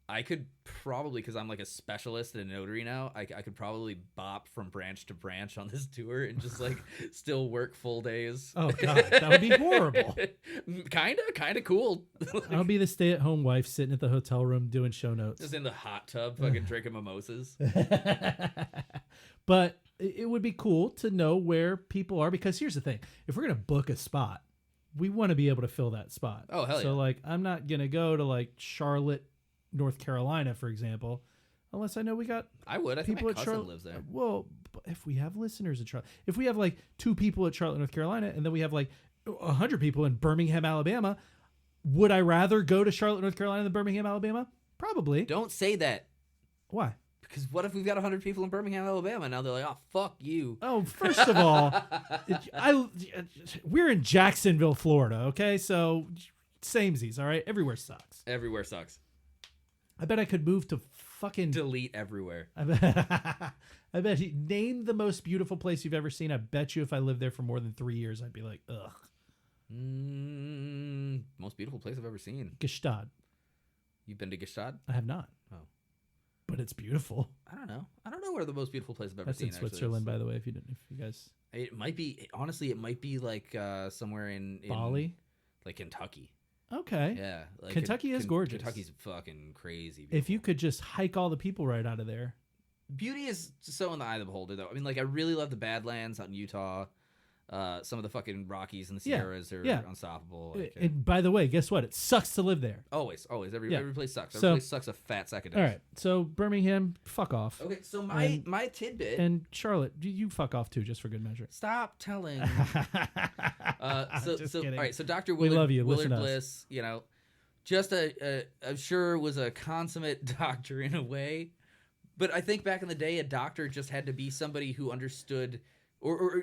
C: I could probably, because I'm like a specialist and a notary now, I could probably bop from branch to branch on this tour and just like still work full days.
B: Oh god, that would be horrible.
C: Kinda cool.
B: I'll be the stay-at-home wife sitting at the hotel room doing show notes.
C: Just in the hot tub, fucking drinking mimosas.
B: But it would be cool to know where people are, because here's the thing: if we're gonna book a spot, we want to be able to fill that spot.
C: Oh hell yeah!
B: So like, I'm not gonna go to like Charlotte, North Carolina, for example, unless I know we got.
C: I would. I
B: people
C: think my
B: at
C: cousin
B: Charlotte
C: lives there.
B: Well, if we have listeners at Charlotte, if we have like 2 people at Charlotte, North Carolina, and then we have like 100 people in Birmingham, Alabama, would I rather go to Charlotte, North Carolina than Birmingham, Alabama? Probably.
C: Don't say that.
B: Why?
C: Because what if we've got 100 people in Birmingham, Alabama? Now they're like, oh, fuck you.
B: Oh, first of all, we're in Jacksonville, Florida, okay? So, samesies, all right? Everywhere sucks.
C: Everywhere sucks.
B: I bet I could move to fucking...
C: Delete everywhere.
B: I bet name the most beautiful place you've ever seen. I bet you if I lived there for more than 3 years, I'd be like, ugh.
C: Most beautiful place I've ever seen.
B: Gstaad.
C: You've been to Gstaad?
B: I have not.
C: Oh.
B: But it's beautiful.
C: I don't know where the most beautiful place I've ever
B: That's
C: seen.
B: in Switzerland, by the way. If you guys,
C: it might be. Honestly, it might be like somewhere in
B: Bali,
C: like Kentucky.
B: Okay.
C: Yeah, like
B: Kentucky is gorgeous.
C: Kentucky's fucking crazy.
B: Beautiful. If you could just hike all the people right out of there.
C: Beauty is so in the eye of the beholder, though. I mean, like I really love the Badlands out in Utah. Some of the fucking Rockies and the Sierras are unstoppable. Like,
B: and by the way, guess what? It sucks to live there.
C: Always. Every place sucks.
B: Every
C: place sucks a fat sack of dicks.
B: All right. So Birmingham, fuck off.
C: Okay. So my tidbit.
B: And Charlotte, you fuck off too, just for good measure.
C: Stop telling.
B: Just kidding.
C: All right. So Dr. Willard,
B: we love you.
C: Willard Bliss, you know, just I'm sure was a consummate doctor in a way, but I think back in the day, a doctor just had to be somebody who understood. Or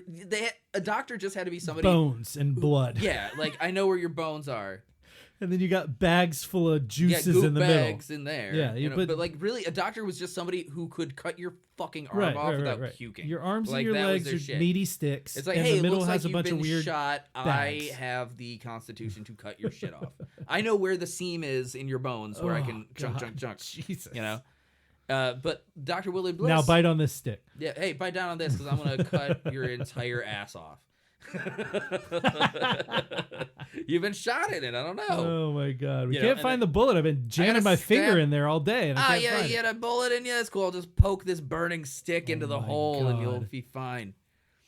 C: a doctor just had to be somebody
B: bones and blood.
C: Yeah, like I know where your bones are.
B: And then you got bags full of juices
C: goop
B: in the middle.
C: bags in there.
B: Yeah,
C: you know? But like really, a doctor was just somebody who could cut your fucking arm off without puking.
B: Your arms
C: like,
B: and your
C: that was
B: legs
C: their
B: are
C: shit.
B: meaty sticks.
C: It's like,
B: and
C: hey,
B: the middle
C: it looks
B: has
C: like
B: a bunch
C: you've been
B: of weird
C: shot.
B: bags.
C: I have the constitution to cut your shit off. I know where the seam is in your bones where I can chunk.
B: Jesus.
C: You know. But Dr. Willard Bliss.
B: Now bite on this stick.
C: Yeah, hey, bite down on this because I'm gonna cut your entire ass off. You've been shot in it. I don't know.
B: Oh my god, we
C: You know,
B: can't find the bullet. I've been jamming my finger in there all day. And I can't find
C: you
B: it.
C: had a bullet in you. That's cool. I'll just poke this burning stick into the
B: my
C: hole and you'll
B: God.
C: be fine.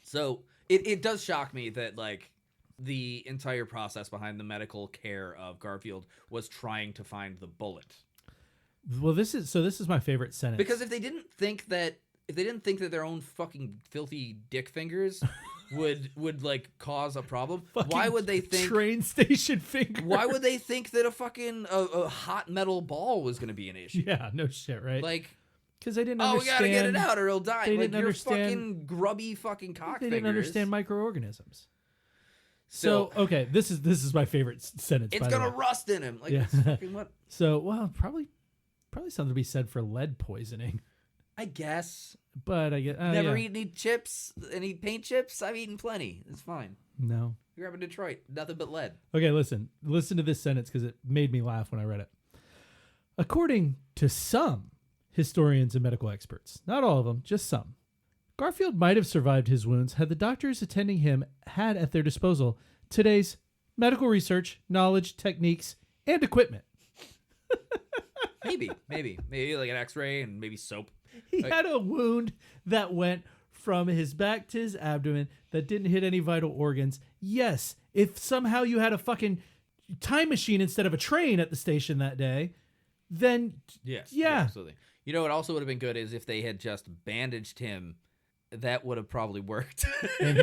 C: So it does shock me that like the entire process behind the medical care of Garfield was trying to find the bullet.
B: Well, this is my favorite sentence.
C: Because if they didn't think that their own fucking filthy dick fingers would like cause a problem, why would they think
B: train station finger?
C: Why would they think that a fucking a hot metal ball was going to be an issue?
B: Yeah, no shit, right?
C: Like,
B: because they didn't
C: we
B: understand.
C: gotta get it out or he'll die.
B: They
C: like
B: didn't
C: your
B: understand-
C: fucking grubby fucking cock
B: They
C: fingers.
B: didn't understand microorganisms. So okay, this is my favorite sentence.
C: It's
B: by the
C: gonna
B: way.
C: rust in him. Like,
B: Yeah.
C: it's fucking what?
B: So well, probably something to be said for lead poisoning.
C: I guess.
B: But I get
C: Never eat any chips, any paint chips. I've eaten plenty. It's fine.
B: No.
C: You're up in Detroit. Nothing but lead.
B: Okay, listen to this sentence because it made me laugh when I read it. According to some historians and medical experts, not all of them, just some, Garfield might have survived his wounds had the doctors attending him had at their disposal today's medical research, knowledge, techniques, and equipment.
C: Maybe like an X-ray and maybe soap.
B: He had a wound that went from his back to his abdomen that didn't hit any vital organs. Yes, if somehow you had a fucking time machine instead of a train at the station that day, then
C: Yes.
B: yeah.
C: Absolutely. You know what also would have been good is if they had just bandaged him. That would have probably worked.
B: and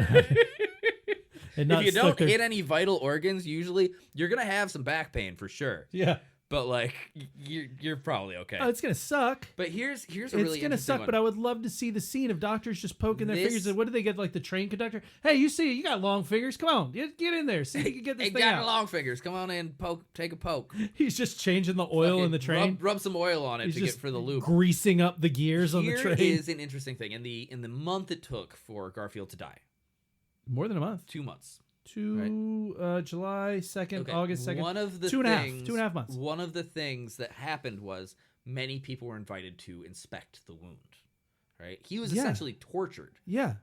B: not
C: If you
B: stuck
C: don't
B: their-
C: hit any vital organs, usually you're gonna have some back pain for sure.
B: yeah,
C: But like you're probably okay.
B: oh, it's gonna suck.
C: But here's a
B: It's
C: really
B: gonna
C: interesting
B: suck,
C: one.
B: but I would love to see the scene of doctors just poking their
C: This-
B: fingers. And what do they get? Like the train conductor? Hey, you see, you got long fingers. Come on, get in there. See if you can get this
C: Hey,
B: thing
C: got
B: out.
C: long fingers. Come on in, take a poke.
B: He's just changing the oil
C: Fucking
B: in the train.
C: Rub some oil on it
B: He's
C: to get
B: just
C: for the loop.
B: greasing up the gears on the
C: Here
B: train.
C: is an interesting thing. In the month it took for Garfield to die,
B: More than a month.
C: 2 months.
B: July 2nd,
C: Okay.
B: August 2nd.
C: One of the
B: 2.5 months.
C: One of the things that happened was many people were invited to inspect the wound. Right? He was
B: Yeah.
C: essentially tortured
B: Yeah.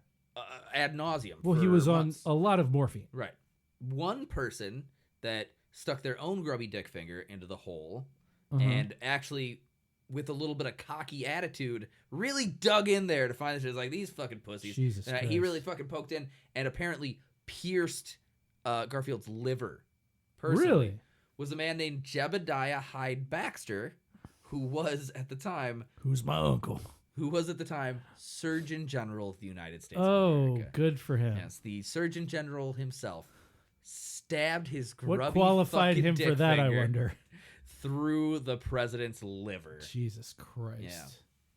C: ad nauseum.
B: Well, he
C: for
B: was on
C: months.
B: a lot of morphine.
C: Right. One person that stuck their own grubby dick finger into the hole and actually, with a little bit of cocky attitude, really dug in there to find this. Like, these fucking pussies.
B: Jesus
C: He
B: Christ.
C: really fucking poked in and apparently pierced Garfield's liver. Personally.
B: Really?
C: Was a man named Jebediah Hyde Baxter, who was at the time Surgeon General of the United States of
B: Oh,
C: America.
B: good for him.
C: Yes, the Surgeon General himself stabbed his
B: What
C: grubby
B: qualified
C: fucking
B: him
C: dick
B: for that, I
C: finger
B: wonder.
C: through the president's liver.
B: Jesus Christ.
C: Yeah.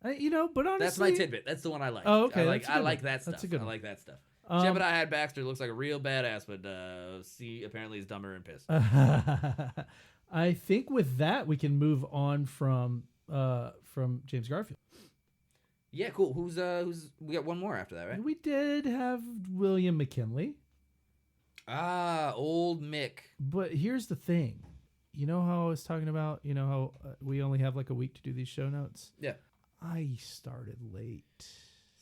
B: But honestly,
C: That's my tidbit. That's the one I like.
B: Oh, okay,
C: I like
B: that's a good
C: I like
B: one.
C: that stuff.
B: That's a good
C: I
B: one.
C: like that stuff.
B: Um,
C: Jebediah Hyde Baxter looks like a real badass, but apparently he's dumber and pissed.
B: I think with that we can move on from James Garfield.
C: Yeah, cool. Who's we got one more after that, right?
B: We did have William McKinley,
C: Old Mick.
B: but here's the thing. You know how I was talking about, how we only have like a week to do these show notes?
C: Yeah.
B: I started late.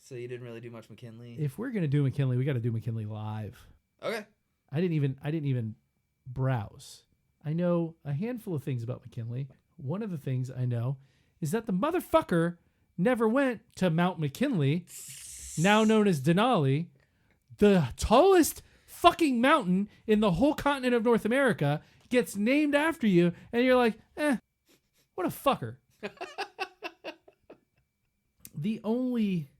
C: So you didn't really do much McKinley.
B: If we're going to do McKinley, we got to do McKinley live.
C: Okay.
B: I didn't even browse. I know a handful of things about McKinley. One of the things I know is that the motherfucker never went to Mount McKinley, now known as Denali, the tallest fucking mountain in the whole continent of North America, gets named after you, and you're like, what a fucker. The only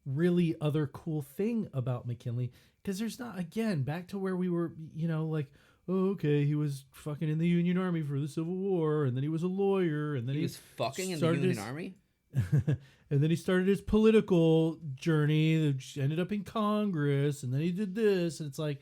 B: really other cool thing about McKinley, because there's not, again, back to where we were, okay, he was fucking in the Union Army for the Civil War, and then he was a lawyer, and then
C: He was fucking in the
B: started
C: Union
B: his-
C: Army?
B: and then he started his political journey, which ended up in Congress, and then he did this, and it's like,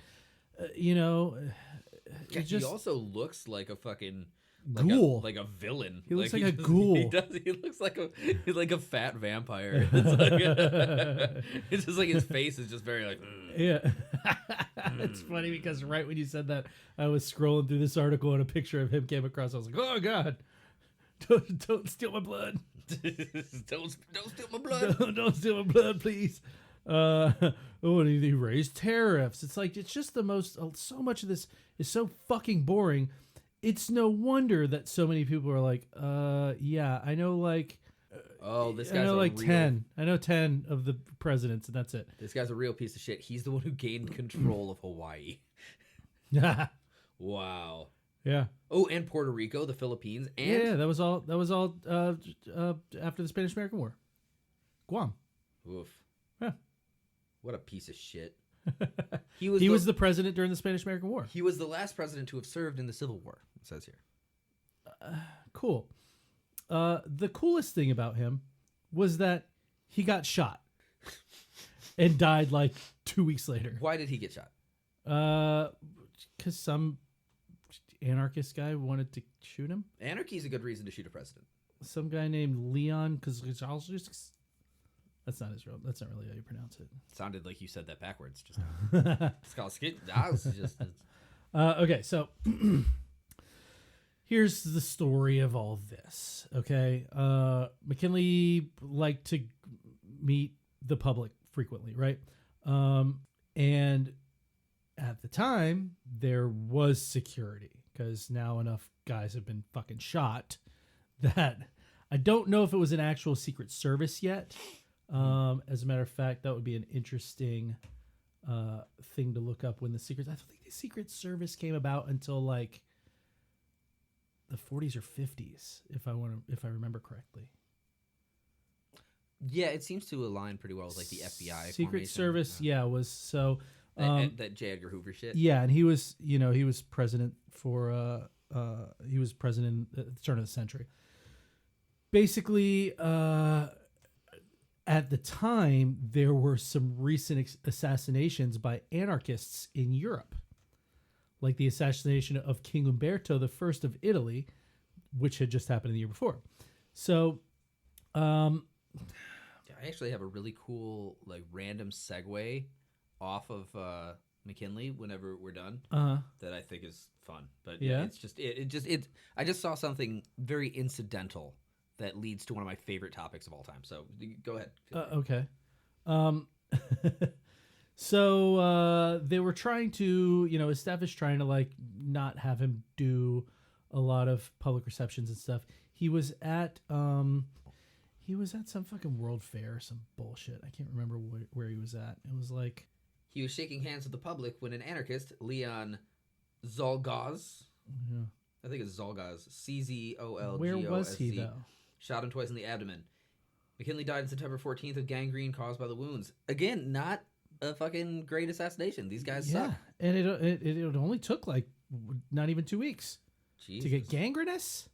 C: Yeah,
B: just
C: he also looks like a fucking
B: ghoul.
C: like a villain.
B: He looks like a
C: just-
B: ghoul.
C: He does. He looks like a fat vampire. It's like it's just like his face is just very like.
B: Yeah. It's funny because right when you said that, I was scrolling through this article and a picture of him came across. I was like, oh God, don't steal my blood.
C: don't steal my blood.
B: Don't steal my blood, please. And he raised tariffs. It's like, it's just the most, so much of this is so fucking boring. It's no wonder that so many people are like, yeah, I know like,
C: Oh, this
B: I
C: guy's
B: know like
C: real,
B: 10. I know 10 of the presidents, and that's it.
C: This guy's a real piece of shit. He's the one who gained control of Hawaii.
B: Yeah.
C: Wow.
B: Yeah.
C: Oh, and Puerto Rico, the Philippines, and
B: Yeah, that was all after the Spanish-American War. Guam.
C: oof.
B: Yeah.
C: What a piece of shit.
B: He was the president during the Spanish-American War.
C: He was the last president to have served in the Civil War, it says here.
B: Cool. The coolest thing about him was that he got shot and died like 2 weeks later.
C: Why did he get shot?
B: Because some anarchist guy wanted to shoot him.
C: Anarchy is a good reason to shoot a president.
B: Some guy named Leon Kazalskis. That's not Israel. That's not really how you pronounce it.
C: Sounded like you said that backwards. Just just
B: Okay, so here's the story of all this. Okay, McKinley liked to meet the public frequently, right? And at the time, there was security because now enough guys have been fucking shot that I don't know if it was an actual Secret Service yet. As a matter of fact, that would be an interesting thing to look up when I don't think the Secret Service came about until like the 40s or 50s, if I remember correctly.
C: Yeah, it seems to align pretty well with like the FBI.
B: Secret
C: formation.
B: Service, was so.
C: That J. Edgar Hoover shit.
B: Yeah, and he was president for he was president at the turn of the century. Basically, at the time, there were some recent assassinations by anarchists in Europe, like the assassination of King Umberto I of Italy, which had just happened the year before. So,
C: I actually have a really cool like random segue off of McKinley whenever we're done that I think is fun. But yeah, it's just I just saw something very incidental that leads to one of my favorite topics of all time. So go ahead.
B: Okay. So they were trying to, establish trying to like not have him do a lot of public receptions and stuff. He was at some fucking World Fair or some bullshit. I can't remember where he was at. It was like
C: he was shaking hands with the public when an anarchist, Leon Zolgaz, I think it's Zolgaz, Czolgozz.
B: Where was he though?
C: Shot him twice in the abdomen. McKinley died on September 14th of gangrene caused by the wounds. Again, not a fucking great assassination. These guys suck.
B: And it only took like not even 2 weeks
C: Jesus.
B: to get gangrenous.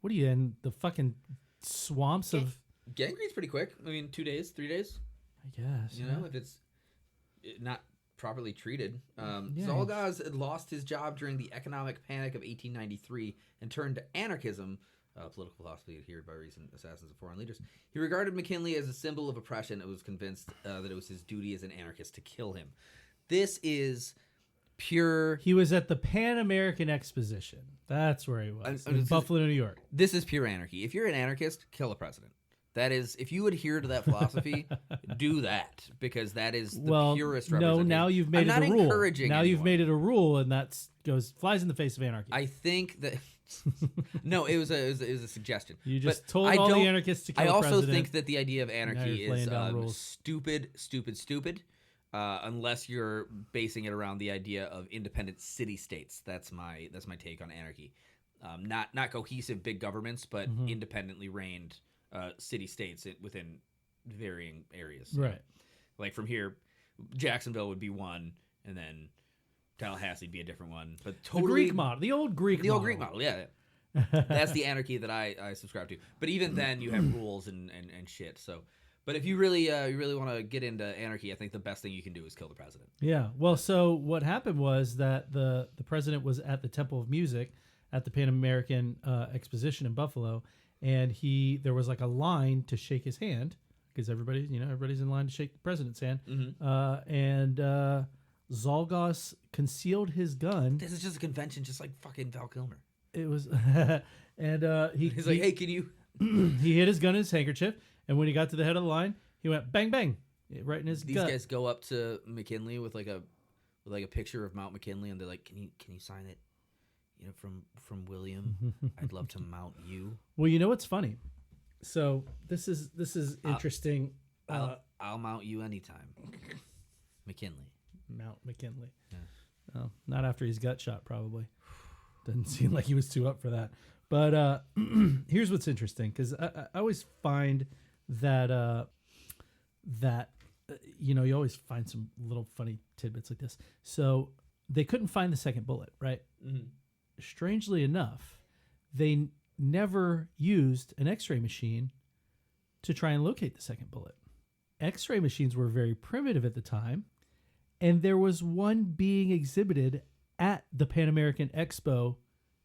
B: What are you in the fucking swamps of?
C: Gangrene's pretty quick. I mean, 2 days, 3 days.
B: I guess.
C: You know, if it's not properly treated. Zolgaz had lost his job during the economic panic of 1893 and turned to anarchism, political philosophy adhered by recent assassins of foreign leaders. He regarded McKinley as a symbol of oppression and was convinced that it was his duty as an anarchist to kill him. This is pure...
B: He was at the Pan American Exposition. That's where he was, in Buffalo, New York.
C: This is pure anarchy. If you're an anarchist, kill a president. That is, if you adhere to that philosophy, do that, because that is the purest representation.
B: No, now you've made it a rule. Now you've
C: anyone.
B: made it a rule, and that flies in the face of anarchy.
C: I think that... No, it was a suggestion.
B: You just told all the anarchists to kill
C: I also
B: president.
C: think that the idea of anarchy is stupid, unless you're basing it around the idea of independent city-states. That's my take on anarchy. Not cohesive big governments, but independently reigned city-states within varying areas.
B: Right.
C: Like from here, Jacksonville would be one, and then Tallahassee would be a different one. But totally
B: the Greek model, the old Greek model.
C: Yeah. That's the anarchy that I subscribe to. But even then, you have rules and shit. So, But if you really want to get into anarchy, I think the best thing you can do is kill the president.
B: Yeah. Well, so what happened was that the president was at the Temple of Music at the Pan American Exposition in Buffalo, and there was like a line to shake his hand because everybody's in line to shake the president's hand. And Zalgos concealed his gun.
C: This is just a convention, just like fucking Val Kilmer.
B: It was, and
C: he's like, hey, can you?
B: He hid his gun in his handkerchief, and when he got to the head of the line, he went bang bang right in his gut.
C: These guys go up to McKinley with like a picture of Mount McKinley, and they're like, can you sign it? You know, from William. I'd love to mount you.
B: Well, you know what's funny? So this is interesting.
C: I'll mount you anytime. McKinley.
B: Mount McKinley.
C: Yeah.
B: Oh, not after his gut shot, probably. Doesn't seem like he was too up for that. But here's what's interesting, because I always find that you always find some little funny tidbits like this. So they couldn't find the second bullet, right?
C: Mm-hmm.
B: Strangely enough, they never used an X-ray machine to try and locate the second bullet. X-ray machines were very primitive at the time, and there was one being exhibited at the Pan American Expo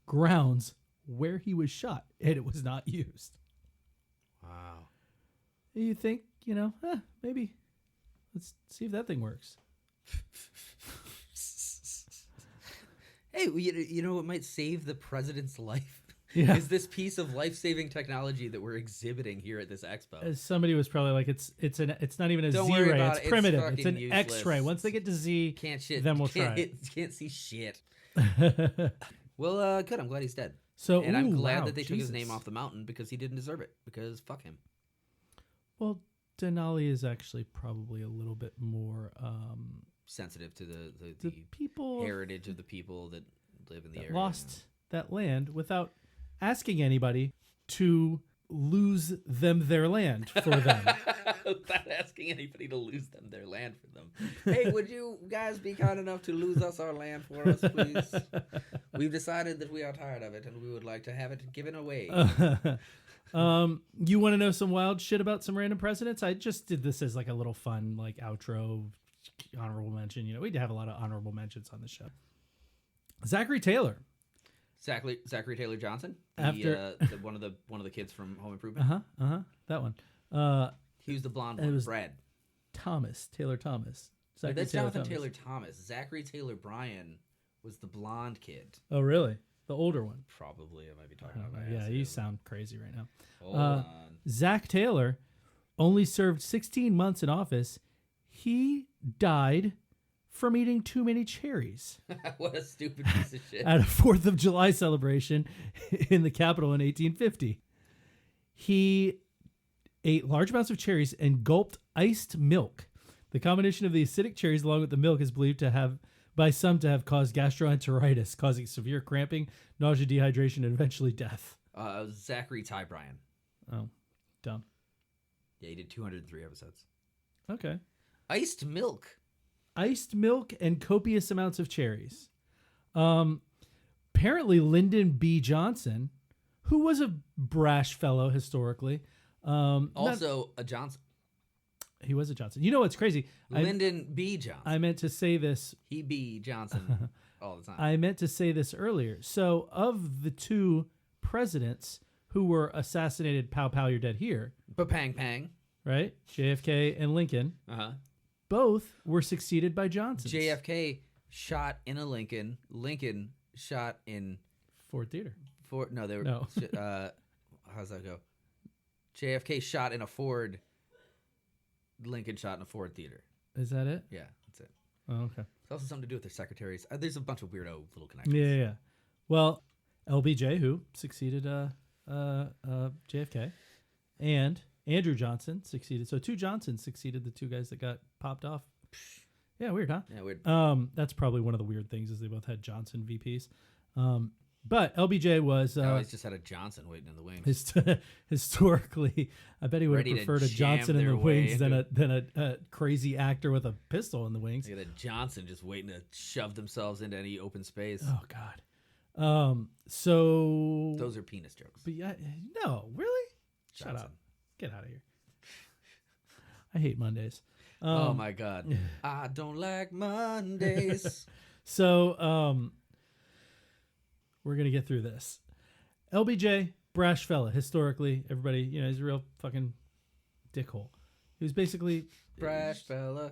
B: grounds where he was shot, and it was not used.
C: Wow.
B: You think, maybe let's see if that thing works.
C: Hey, you know what might save the president's life?
B: Yeah.
C: Is this piece of life-saving technology that we're exhibiting here at this expo?
B: As somebody was probably like, it's not even a
C: Don't
B: Z-ray,
C: worry about
B: it's
C: it.
B: primitive.
C: It's
B: It's an
C: fucking
B: X-ray.
C: useless.
B: Once they get to Z, then we'll try it.
C: Can't see shit. Well, good. I'm glad he's dead.
B: So,
C: And I'm glad
B: wow,
C: that they took his
B: Jesus.
C: name off the mountain because he didn't deserve it. Because fuck him.
B: Well, Denali is actually probably a little bit more
C: Sensitive to
B: the people
C: heritage of the people that live in the
B: that
C: area.
B: lost that land without asking anybody to lose them their land for them.
C: Without asking anybody to lose them their land for them. Hey, would you guys be kind enough to lose us our land for us, please? We've decided that we are tired of it and we would like to have it given away.
B: You want to know some wild shit about some random presidents? I just did this as like a little fun like outro, honorable mention. We have a lot of honorable mentions on the show. Zachary Taylor.
C: Zachary Taylor Johnson,
B: After
C: one of the kids from Home Improvement.
B: That one.
C: He was the blonde
B: it
C: one.
B: was
C: Brad.
B: Taylor Thomas. Zachary
C: That's
B: Taylor
C: Jonathan
B: Thomas.
C: Taylor Thomas. Zachary Taylor Bryan was the blonde kid.
B: Oh, really? The older one.
C: Probably, I might be talking about.
B: Yeah, you sound crazy right now.
C: Hold on.
B: Zach Taylor only served 16 months in office. He died from eating too many cherries
C: What a stupid piece of shit.
B: at a 4th of July celebration in the Capitol in 1850. He ate large amounts of cherries and gulped iced milk. The combination of the acidic cherries along with the milk is believed to have caused gastroenteritis, causing severe cramping, nausea, dehydration, and eventually death.
C: Zachary Ty Bryan.
B: Oh, dumb.
C: Yeah, he did 203 episodes.
B: Okay.
C: Iced milk.
B: Iced milk and copious amounts of cherries. Apparently, Lyndon B. Johnson, who was a brash fellow historically,
C: Also a Johnson.
B: he was a Johnson. You know what's crazy?
C: Lyndon B. Johnson.
B: I meant to say this.
C: He be Johnson all the time.
B: I meant to say this earlier. So, of the two presidents who were assassinated, pow pow, you're dead here,
C: Pang pang.
B: right? JFK and Lincoln.
C: Uh-huh.
B: Both were succeeded by Johnson.
C: JFK shot in a Lincoln. Lincoln shot in
B: Ford Theater.
C: Ford. No, they were.
B: No.
C: How's that go? JFK shot in a Ford. Lincoln shot in a Ford theater.
B: Is that it?
C: Yeah, that's it.
B: Oh, okay.
C: It's also something to do with their secretaries. There's a bunch of weirdo little connections.
B: Yeah. Well, LBJ, who succeeded JFK, and Andrew Johnson succeeded. So two Johnsons succeeded the two guys that got popped off. Yeah, weird, huh?
C: Yeah, weird.
B: That's probably one of the weird things is they both had Johnson VPs. But LBJ was
C: Always just had a Johnson waiting in the wings.
B: historically, I bet he would
C: Ready
B: have
C: to
B: preferred a
C: jam
B: Johnson in
C: their
B: the
C: way
B: wings than a crazy actor with a pistol in the wings.
C: They got a Johnson just waiting to shove themselves into any open space.
B: Oh God. So
C: Those are penis jokes.
B: But yeah, no, really? Shut
C: Johnson.
B: up. Get out of here. I hate Mondays.
C: Oh my God. I don't like Mondays.
B: So we're going to get through this. LBJ, brash fella. Historically, everybody, he's a real fucking dickhole. He was basically...
C: Brash fella.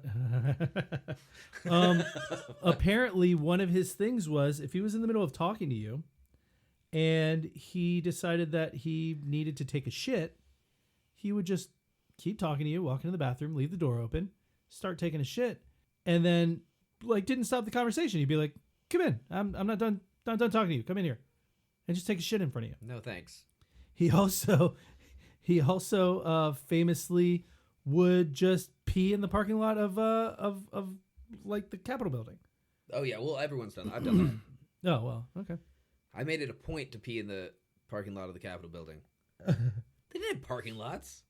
B: Apparently, one of his things was if he was in the middle of talking to you and he decided that he needed to take a shit, he would just keep talking to you, walk into the bathroom, leave the door open, start taking a shit, and then didn't stop the conversation. He'd be like, "Come in. I'm not done talking to you. Come in here," and just take a shit in front of you.
C: No thanks.
B: He also famously would just pee in the parking lot of the Capitol building.
C: Oh yeah, well everyone's done that. I've done that.
B: Oh well, okay.
C: I made it a point to pee in the parking lot of the Capitol building. They didn't have parking lots.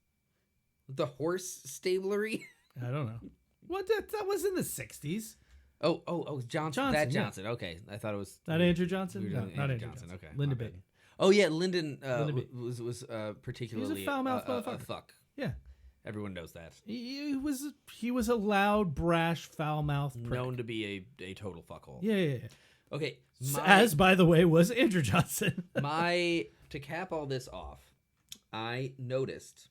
C: The horse stablery.
B: I don't know. What that was in the 60s.
C: Oh, Johnson. That Johnson. Yeah. Okay, I thought it was
B: not Andrew Johnson. No, not Andrew Johnson.
C: Okay,
B: Linda B.
C: Oh yeah, Lyndon was particularly
B: he was a foul-mouthed motherfucker.
C: A fuck.
B: Yeah.
C: Everyone knows that.
B: He was a loud, brash, foul-mouthed prick.
C: Known to be a total fuckhole.
B: Yeah.
C: Okay.
B: As, by the way, was Andrew Johnson.
C: To cap all this off, I noticed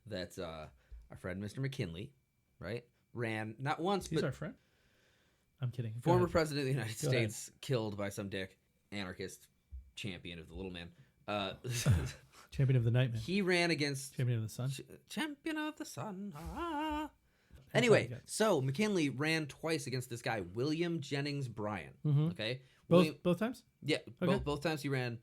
C: that our friend Mr. McKinley, right, ran not once,
B: He's
C: but
B: our friend? I'm kidding.
C: Former president of the United States killed by some dick, anarchist, champion of the little man.
B: Champion of the night, man.
C: He ran against...
B: Champion of the sun?
C: Champion of the sun. Anyway, so McKinley ran twice against this guy, William Jennings Bryan.
B: Mm-hmm.
C: Okay?
B: Both times?
C: Yeah,
B: okay.
C: both times he ran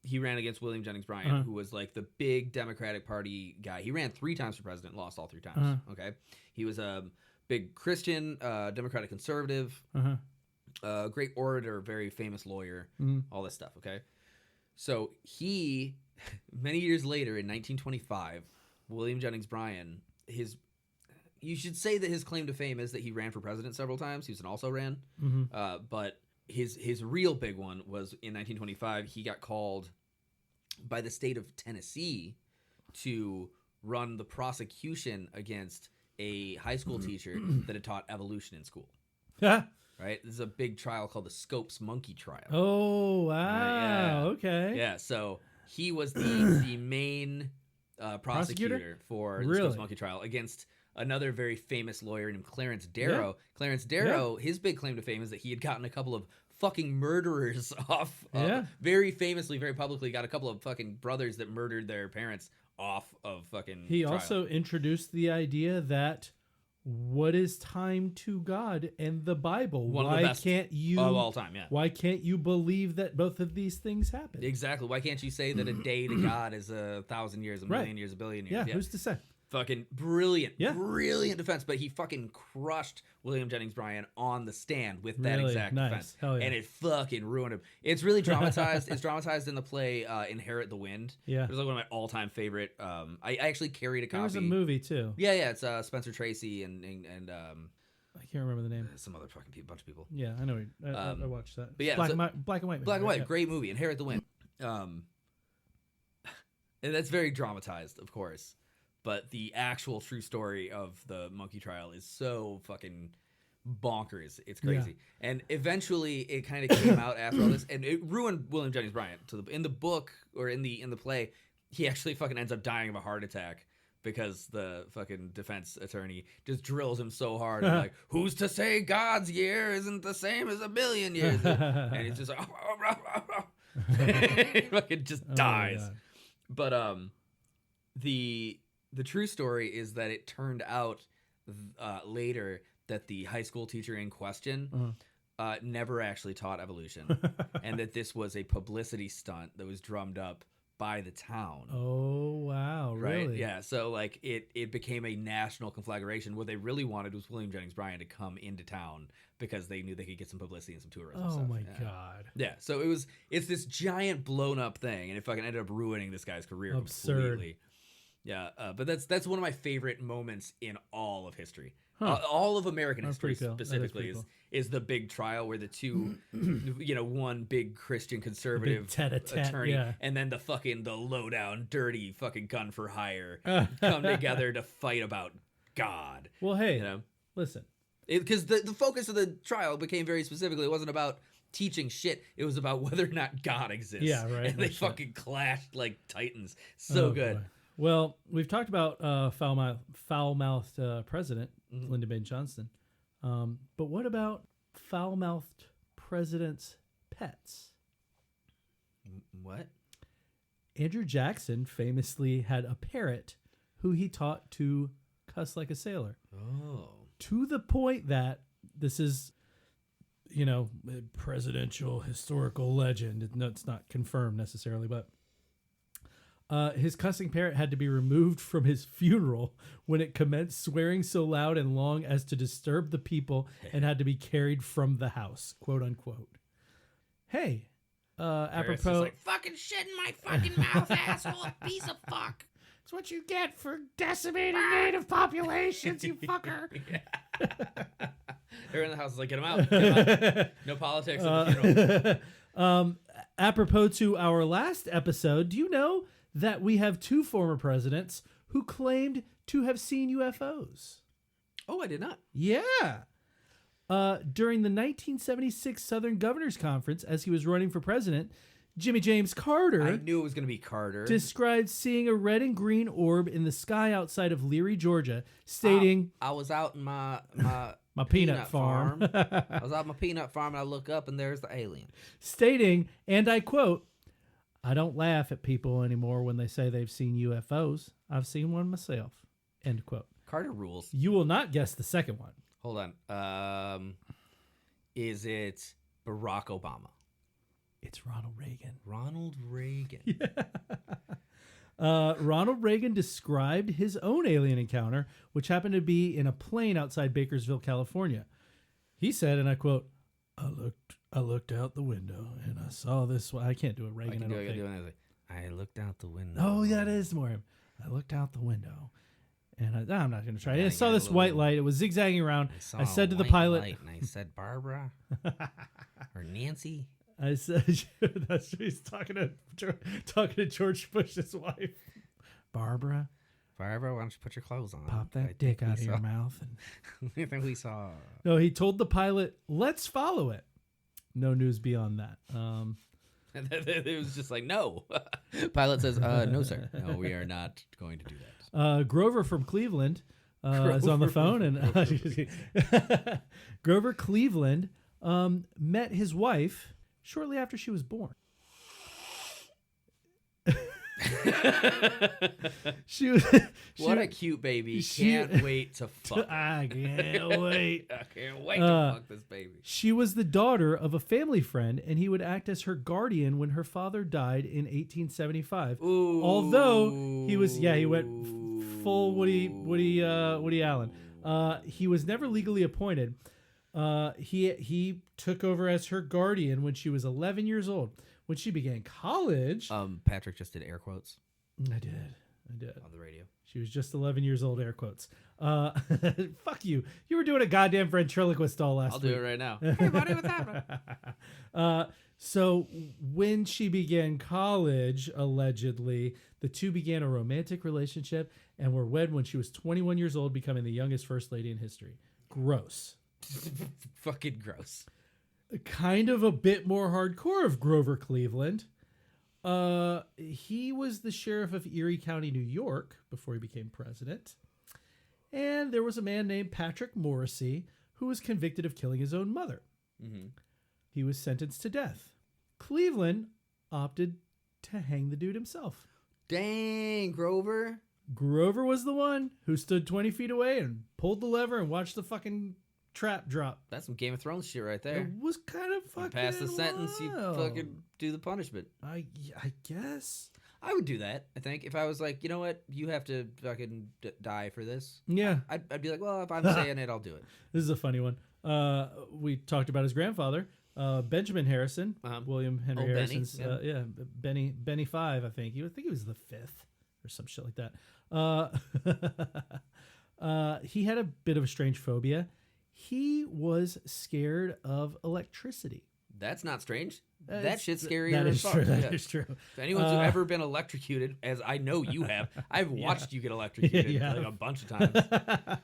C: against William Jennings Bryan, who was like the big Democratic Party guy. He ran 3 times for president, lost all 3 times. Okay? He was a big Christian, Democratic conservative, great orator, very famous lawyer, all this stuff, okay? So he... Many years later, in 1925, William Jennings Bryan, you should say that his claim to fame is that he ran for president several times. He was an also-ran. But his real big one was in 1925, he got called by the state of Tennessee to run the prosecution against a high school teacher that had taught evolution in school. Right? This is a big trial called the Scopes Monkey Trial.
B: Oh, wow. Okay.
C: Yeah, so... He was the main prosecutor for the Scopes Monkey Trial against another very famous lawyer named Clarence Darrow. Yeah. Clarence Darrow, his big claim to fame is that he had gotten a couple of fucking murderers off. Very famously, very publicly, got a couple of fucking brothers that murdered their parents off of fucking
B: He
C: trial.
B: also introduced the idea that what is time to God and the Bible?
C: One of the best of all time, yeah.
B: Why can't you believe that both of these things happen?
C: Exactly. Why can't you say that a day to God is 1,000 years, a million years, a billion years?
B: Yeah, who's to say?
C: Fucking brilliant. Yeah. Brilliant defense. But he fucking crushed William Jennings Bryan on the stand with that exact defense.
B: Hell yeah.
C: And it fucking ruined him. It's really dramatized. It's dramatized in the play Inherit the Wind.
B: Yeah.
C: It was like one of my all-time favorite. I actually carried a copy.
B: There was a movie too.
C: Yeah. It's Spencer Tracy and
B: I can't remember the name.
C: Some other fucking but bunch of people.
B: Yeah, I know. I watched that.
C: But yeah,
B: black and white.
C: Black and white. Yeah. Great movie. Inherit the Wind. And that's very dramatized, of course. But the actual true story of the monkey trial is so fucking bonkers. It's crazy. Yeah. And eventually it kind of came out after all this, and it ruined William Jennings Bryan. In the book or in the play, he actually fucking ends up dying of a heart attack because the fucking defense attorney just drills him so hard. And like, who's to say God's year isn't the same as a billion years? And he's just like, he fucking just dies. But the true story is that it turned out later that the high school teacher in question never actually taught evolution, and that this was a publicity stunt that was drummed up by the town.
B: Oh, wow.
C: Right?
B: Really?
C: Yeah. So like it became a national conflagration. What they really wanted was William Jennings Bryan to come into town because they knew they could get some publicity and some tourism stuff.
B: Oh my God.
C: Yeah. So it's this giant blown up thing, and it fucking ended up ruining this guy's career completely. Yeah, but that's one of my favorite moments in all of history. All of American history specifically is the big trial where the two, one big Christian conservative attorney, and then the low down, dirty fucking gun for hire come together to fight about God.
B: Well, hey,
C: You know?
B: listen.
C: Because the focus of the trial became very specifically, it wasn't about teaching shit. It was about whether or not God exists.
B: Yeah, right.
C: And they fucking clashed like titans. So good.
B: Boy. Well, we've talked about foul-mouthed president, Lyndon B. Johnson. But what about foul-mouthed president's pets?
C: What?
B: Andrew Jackson famously had a parrot who he taught to cuss like a sailor.
C: Oh.
B: To the point that this is, a presidential historical legend. It's not confirmed necessarily, but his cussing parrot had to be removed from his funeral when it commenced swearing so loud and long as to disturb the people and had to be carried from the house, quote unquote. Hey, apropos,
C: like, fucking shit in my fucking mouth, asshole, piece of fuck.
B: It's what you get for decimating native populations, you fucker.
C: Everyone in the house is like, get him out. Get him out. No politics at the funeral.
B: Apropos to our last episode, do you know that we have 2 former presidents who claimed to have seen UFOs?
C: Oh, I did not.
B: Yeah. During the 1976 Southern Governors Conference, as he was running for president, Jimmy James Carter
C: I knew it was going to be Carter.
B: described seeing a red and green orb in the sky outside of Leary, Georgia, stating,
C: I was out in my
B: peanut farm.
C: I was out in my peanut farm and I look up and there's the alien.
B: Stating, and I quote, "I don't laugh at people anymore when they say they've seen UFOs. I've seen one myself." End quote.
C: Carter rules.
B: You will not guess the second one.
C: Hold on. Is it Barack Obama?
B: It's Ronald Reagan.
C: Ronald Reagan.
B: Ronald Reagan described his own alien encounter, which happened to be in a plane outside Bakersville, California. He said, and I quote, I looked out the window and I saw this. I can't do it, Reagan.
C: I looked out the window.
B: Oh, yeah, that is more him. I looked out the window and I'm not going to try it. I
C: Yeah,
B: saw
C: yeah,
B: this
C: a
B: white
C: little-
B: light. It was zigzagging around. I said to the
C: white
B: pilot,
C: light, and I said Barbara or Nancy.
B: I said, that's he's talking to George Bush's wife, Barbara.
C: Barbara, why don't you put your clothes on?
B: Pop that
C: I
B: dick
C: think
B: out
C: we
B: of your
C: saw-
B: mouth. And
C: I think we saw.
B: no, he told the pilot, "Let's follow it." No news beyond that.
C: It was just like, no. Pilot says, no, sir. No, we are not going to do that.
B: Grover from Cleveland is on the phone, and Grover Cleveland met his wife shortly after she was born.
C: What a cute baby. Can't wait to fuck.
B: I can't wait.
C: I can't wait to fuck this baby.
B: She was the daughter of a family friend, and he would act as her guardian when her father died in 1875.
C: Ooh.
B: Although he went full Woody Allen. He was never legally appointed. He took over as her guardian when she was 11 years old. When she began college,
C: Patrick just did air quotes
B: I did
C: on the radio.
B: She was just 11 years old, air quotes. Fuck you. You were doing a goddamn ventriloquist all last week.
C: I'll do it right now. Hey, buddy, what's happening?
B: So when she began college, allegedly, the two began a romantic relationship and were wed when she was 21 years old, becoming the youngest first lady in history. Gross.
C: Fucking gross.
B: Kind of a bit more hardcore of Grover Cleveland. He was the sheriff of Erie County, New York, before he became president. And there was a man named Patrick Morrissey who was convicted of killing his own mother.
C: Mm-hmm.
B: He was sentenced to death. Cleveland opted to hang the dude himself.
C: Dang, Grover.
B: Grover was the one who stood 20 feet away and pulled the lever and watched the fucking trap drop.
C: That's some Game of Thrones shit right there.
B: It was kind of fucking
C: You pass the sentence, you
B: wild.
C: fucking do the punishment.
B: I guess.
C: I would do that, I think. If I was like, you know what? You have to fucking die for this.
B: Yeah.
C: I'd be like, well, if I'm saying it, I'll do it.
B: This is a funny one. We talked about his grandfather, Benjamin Harrison, William Henry
C: Benny,
B: Harrison's.
C: yeah.
B: Benny Five, I think. I think he was the fifth or some shit like that. He had a bit of a strange phobia. He was scared of electricity.
C: That's not strange. That shit's scarier
B: That
C: as
B: is
C: fuck.
B: true.
C: Yeah.
B: That is true.
C: If anyone's ever been electrocuted, as I know you have, I've watched you get electrocuted
B: Yeah.
C: like a bunch of times.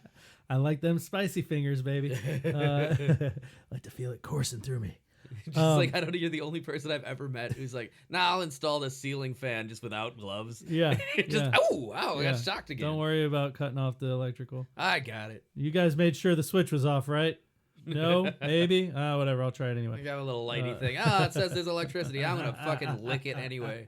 B: I like them spicy fingers, baby. Like to feel it coursing through me.
C: Just like, I don't know, you're the only person I've ever met who's like, nah, I'll install the ceiling fan just without gloves.
B: Yeah.
C: Just,
B: yeah.
C: oh, wow, I got shocked again.
B: Don't worry about cutting off the electrical.
C: I got it.
B: You guys made sure the switch was off, right? No? Maybe? Whatever. I'll try it
C: I
B: anyway.
C: got a little lighty thing. It says there's electricity. I'm going to fucking lick it anyway.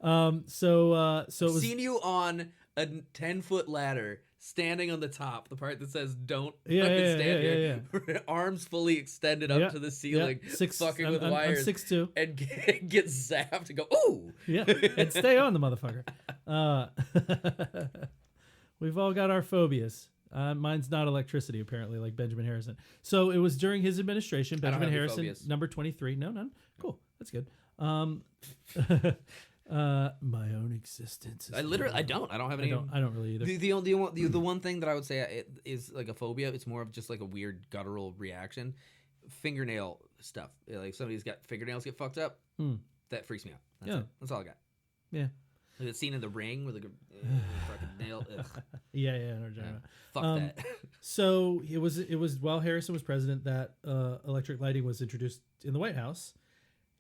B: So it was...
C: Seen you on a 10-foot ladder standing on the top, the part that says don't
B: Yeah,
C: fucking
B: yeah,
C: stand
B: yeah,
C: here. Arms fully extended up
B: Yeah,
C: to the ceiling, fucking with
B: I'm
C: wires.
B: 6'2".
C: And get zapped and go, ooh!
B: Yeah, and stay on the motherfucker. We've all got our phobias. Mine's not electricity, apparently, like Benjamin Harrison. So it was during his administration,
C: I don't
B: Benjamin
C: have any
B: Harrison,
C: phobias.
B: number 23. No, none. Cool. That's good. My own existence. Is
C: I don't have any.
B: I don't really either.
C: The one thing that I would say is like a phobia. It's more of just like a weird guttural reaction. Fingernail stuff. Like somebody's got fingernails get fucked up. That freaks me out. That's it. That's all I got.
B: Yeah.
C: Like that scene in The Ring where the fucking nail. Ugh.
B: Yeah. I know what you're talking about.
C: Fuck that.
B: So it was while Harrison was president that electric lighting was introduced in the White House.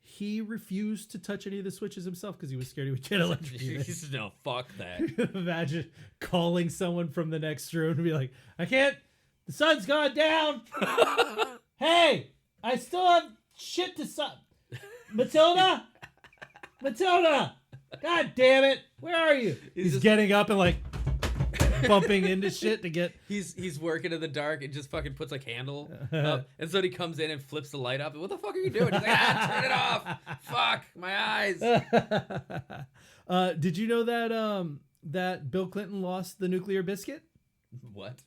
B: He refused to touch any of the switches himself because he was scared he would get electrocuted.
C: He said, no, fuck that.
B: Imagine calling someone from the next room and be like, I can't, the sun's gone down. Hey, I still have shit to Matilda? God damn it. Where are you? He's
C: just
B: getting up and like bumping into shit to get.
C: He's working in the dark and just fucking puts a candle up, and so he comes in and flips the light up. What the fuck are you doing? He's like, turn it off. Fuck my eyes.
B: Did you know that that Bill Clinton lost the nuclear biscuit?
C: What?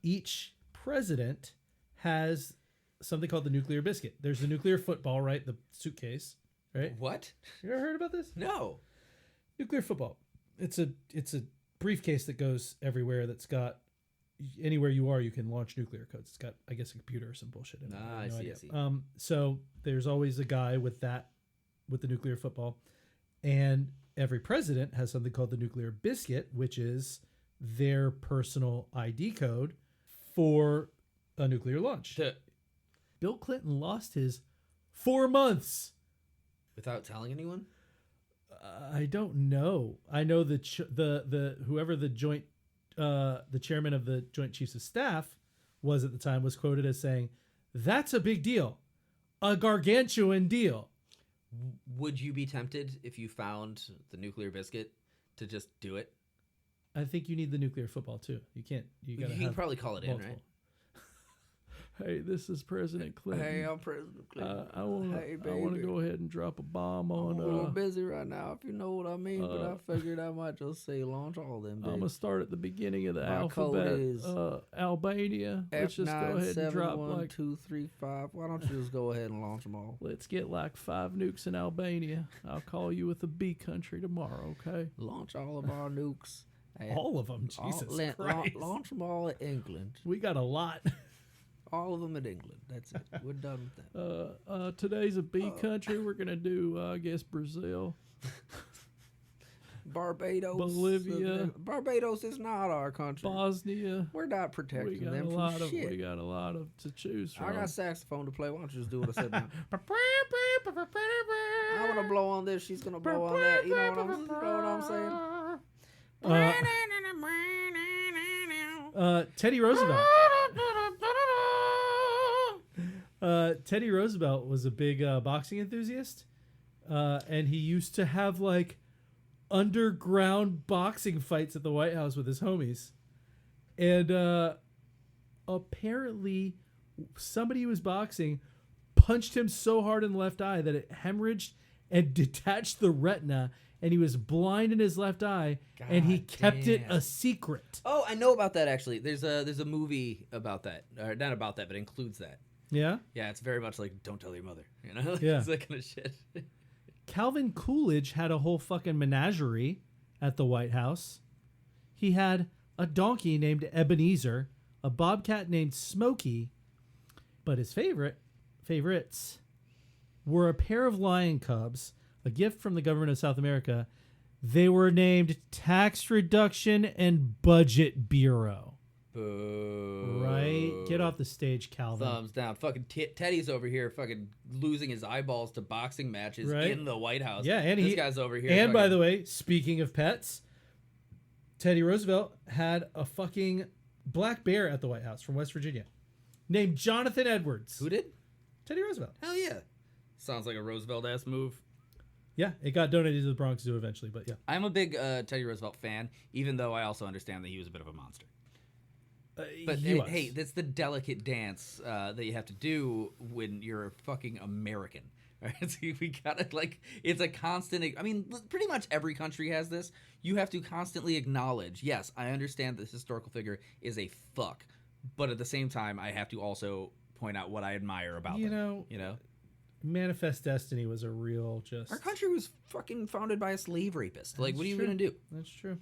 B: Each president has something called the nuclear biscuit. There's the nuclear football, right? The suitcase, right?
C: What?
B: You ever heard about this?
C: No.
B: Nuclear football. It's a briefcase that goes everywhere. That's got anywhere you are, you can launch nuclear codes. It's got, I guess, a computer or some bullshit in it.
C: I see.
B: So there's always a guy with the nuclear football, and every president has something called the nuclear biscuit, which is their personal ID code for a nuclear launch. Bill Clinton lost his 4 months
C: without telling anyone.
B: I don't know. I know the whoever the chairman of the Joint Chiefs of Staff was at the time was quoted as saying, "That's a big deal, a gargantuan deal."
C: Would you be tempted if you found the nuclear biscuit to just do it?
B: I think you need the nuclear football too. You can't. You can
C: probably call it
B: multiple.
C: in, right?
B: Hey, this is President Clinton.
C: Hey, I'm President Clinton.
B: I want to go ahead and drop a bomb on.
C: I'm a little busy right now, if you know what I mean. But I figured I might just say launch all them.
B: I'm gonna start at the beginning of the
C: My
B: alphabet.
C: code is
B: Albania. Let's just go ahead and drop like
C: 2, 3, 5. Why don't you just go ahead and launch them all?
B: Let's get like 5 nukes in Albania. I'll call you with a B country tomorrow. Okay.
C: Launch all of our nukes.
B: All of them. Jesus Christ.
C: Launch them all at England.
B: We got a lot.
C: All of them at England. That's it. We're done with that.
B: Today's a B country. We're gonna do, I guess, Brazil,
C: Barbados,
B: Bolivia.
C: Barbados is not our country.
B: Bosnia.
C: We're not protecting them from shit.
B: We got a lot of to choose from.
C: I got saxophone to play. Why don't you just do what I said now? I'm gonna blow on this. She's gonna blow on that. You know what I'm saying?
B: Teddy Roosevelt. Teddy Roosevelt was a big boxing enthusiast, and he used to have like underground boxing fights at the White House with his homies. And apparently somebody who was boxing punched him so hard in the left eye that it hemorrhaged and detached the retina, and he was blind in his left eye, and he kept it a secret.
C: Oh, I know about that actually. There's a movie about that. Or not about that, but includes that.
B: Yeah?
C: Yeah, it's very much like Don't Tell Your Mother. You know?
B: Yeah.
C: It's that kind of shit.
B: Calvin Coolidge had a whole fucking menagerie at the White House. He had a donkey named Ebenezer, a bobcat named Smokey, But his favorites were a pair of lion cubs, a gift from the government of South America. They were named Tax Reduction and Budget Bureau.
C: Boo.
B: Right? Get off the stage, Calvin.
C: Thumbs down. Fucking Teddy's over here fucking losing his eyeballs to boxing matches
B: Right?
C: in the White House.
B: Yeah, and
C: this guy's over here.
B: And by
C: fucking-
B: the way, speaking of pets, Teddy Roosevelt had a fucking black bear at the White House from West Virginia named Jonathan Edwards.
C: Who did?
B: Teddy Roosevelt.
C: Hell yeah. Sounds like a Roosevelt-ass move.
B: Yeah, it got donated to the Bronx Zoo eventually, but yeah.
C: I'm a big Teddy Roosevelt fan, even though I also understand that he was a bit of a monster. But
B: he was.
C: hey, that's the delicate dance that you have to do when you're a fucking American. Right? So we gotta it's a constant. I mean, pretty much every country has this. You have to constantly acknowledge. Yes, I understand this historical figure is a fuck, but at the same time, I have to also point out what I admire about them. You know,
B: Manifest Destiny was a real just.
C: our country was fucking founded by a slave rapist. Like,
B: That's
C: what are you
B: true.
C: gonna do?
B: That's true.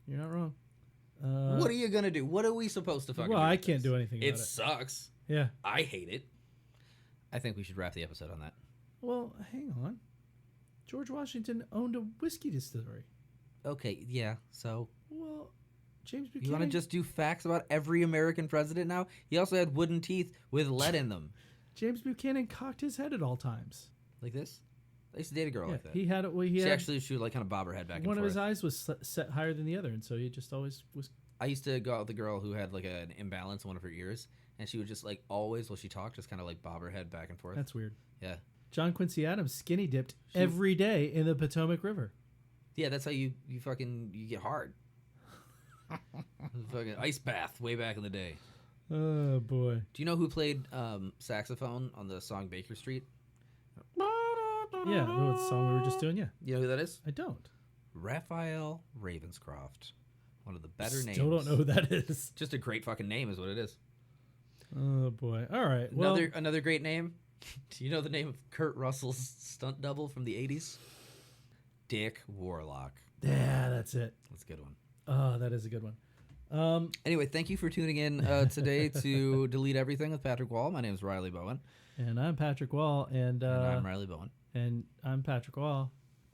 B: You're not wrong.
C: What are you gonna do? What are we supposed to fucking do?
B: Well, I
C: with
B: can't
C: this?
B: do anything about
C: It
B: it.
C: sucks.
B: Yeah.
C: I hate it. I think we should wrap the episode on that.
B: Well, hang on. George Washington owned a whiskey distillery.
C: Okay, yeah. So
B: Well, James
C: you
B: Buchanan.
C: want to just do facts about every American president now? He also had wooden teeth with lead in them,
B: James Buchanan cocked his head at all times.
C: like this. I used to date a girl
B: Yeah,
C: like that.
B: he had it. Well, he
C: She
B: had
C: actually she would like kind of bob her head back and
B: one of
C: forth.
B: his eyes was set higher than the other, and so he just always was.
C: I used to go out with a girl who had like an imbalance in one of her ears, and she would just like always while she talked, just kind of like bob her head back and forth.
B: That's weird.
C: Yeah,
B: John Quincy Adams skinny dipped every day in the Potomac River.
C: yeah. That's how you get hard. Fucking ice bath way back in the day.
B: Oh boy.
C: Do you know who played saxophone on the song Baker Street?
B: Yeah, I know what song we were just doing. Yeah,
C: You know who that is?
B: I don't.
C: Raphael Ravenscroft. One of the better names.
B: Still don't know who that is.
C: Just a great fucking name is what it is.
B: Oh boy. All right. Well,
C: Another great name. Do you know the name of Kurt Russell's stunt double from the 80s? Dick Warlock.
B: yeah, that's it.
C: That's a good one.
B: Oh, that is a good one.
C: Anyway, thank you for tuning in today to Delete Everything with Patrick Wall. My name is Riley Bowen.
B: And I'm Patrick Wall, and
C: And I'm Riley Bowen.
B: and I'm Patrick Wall.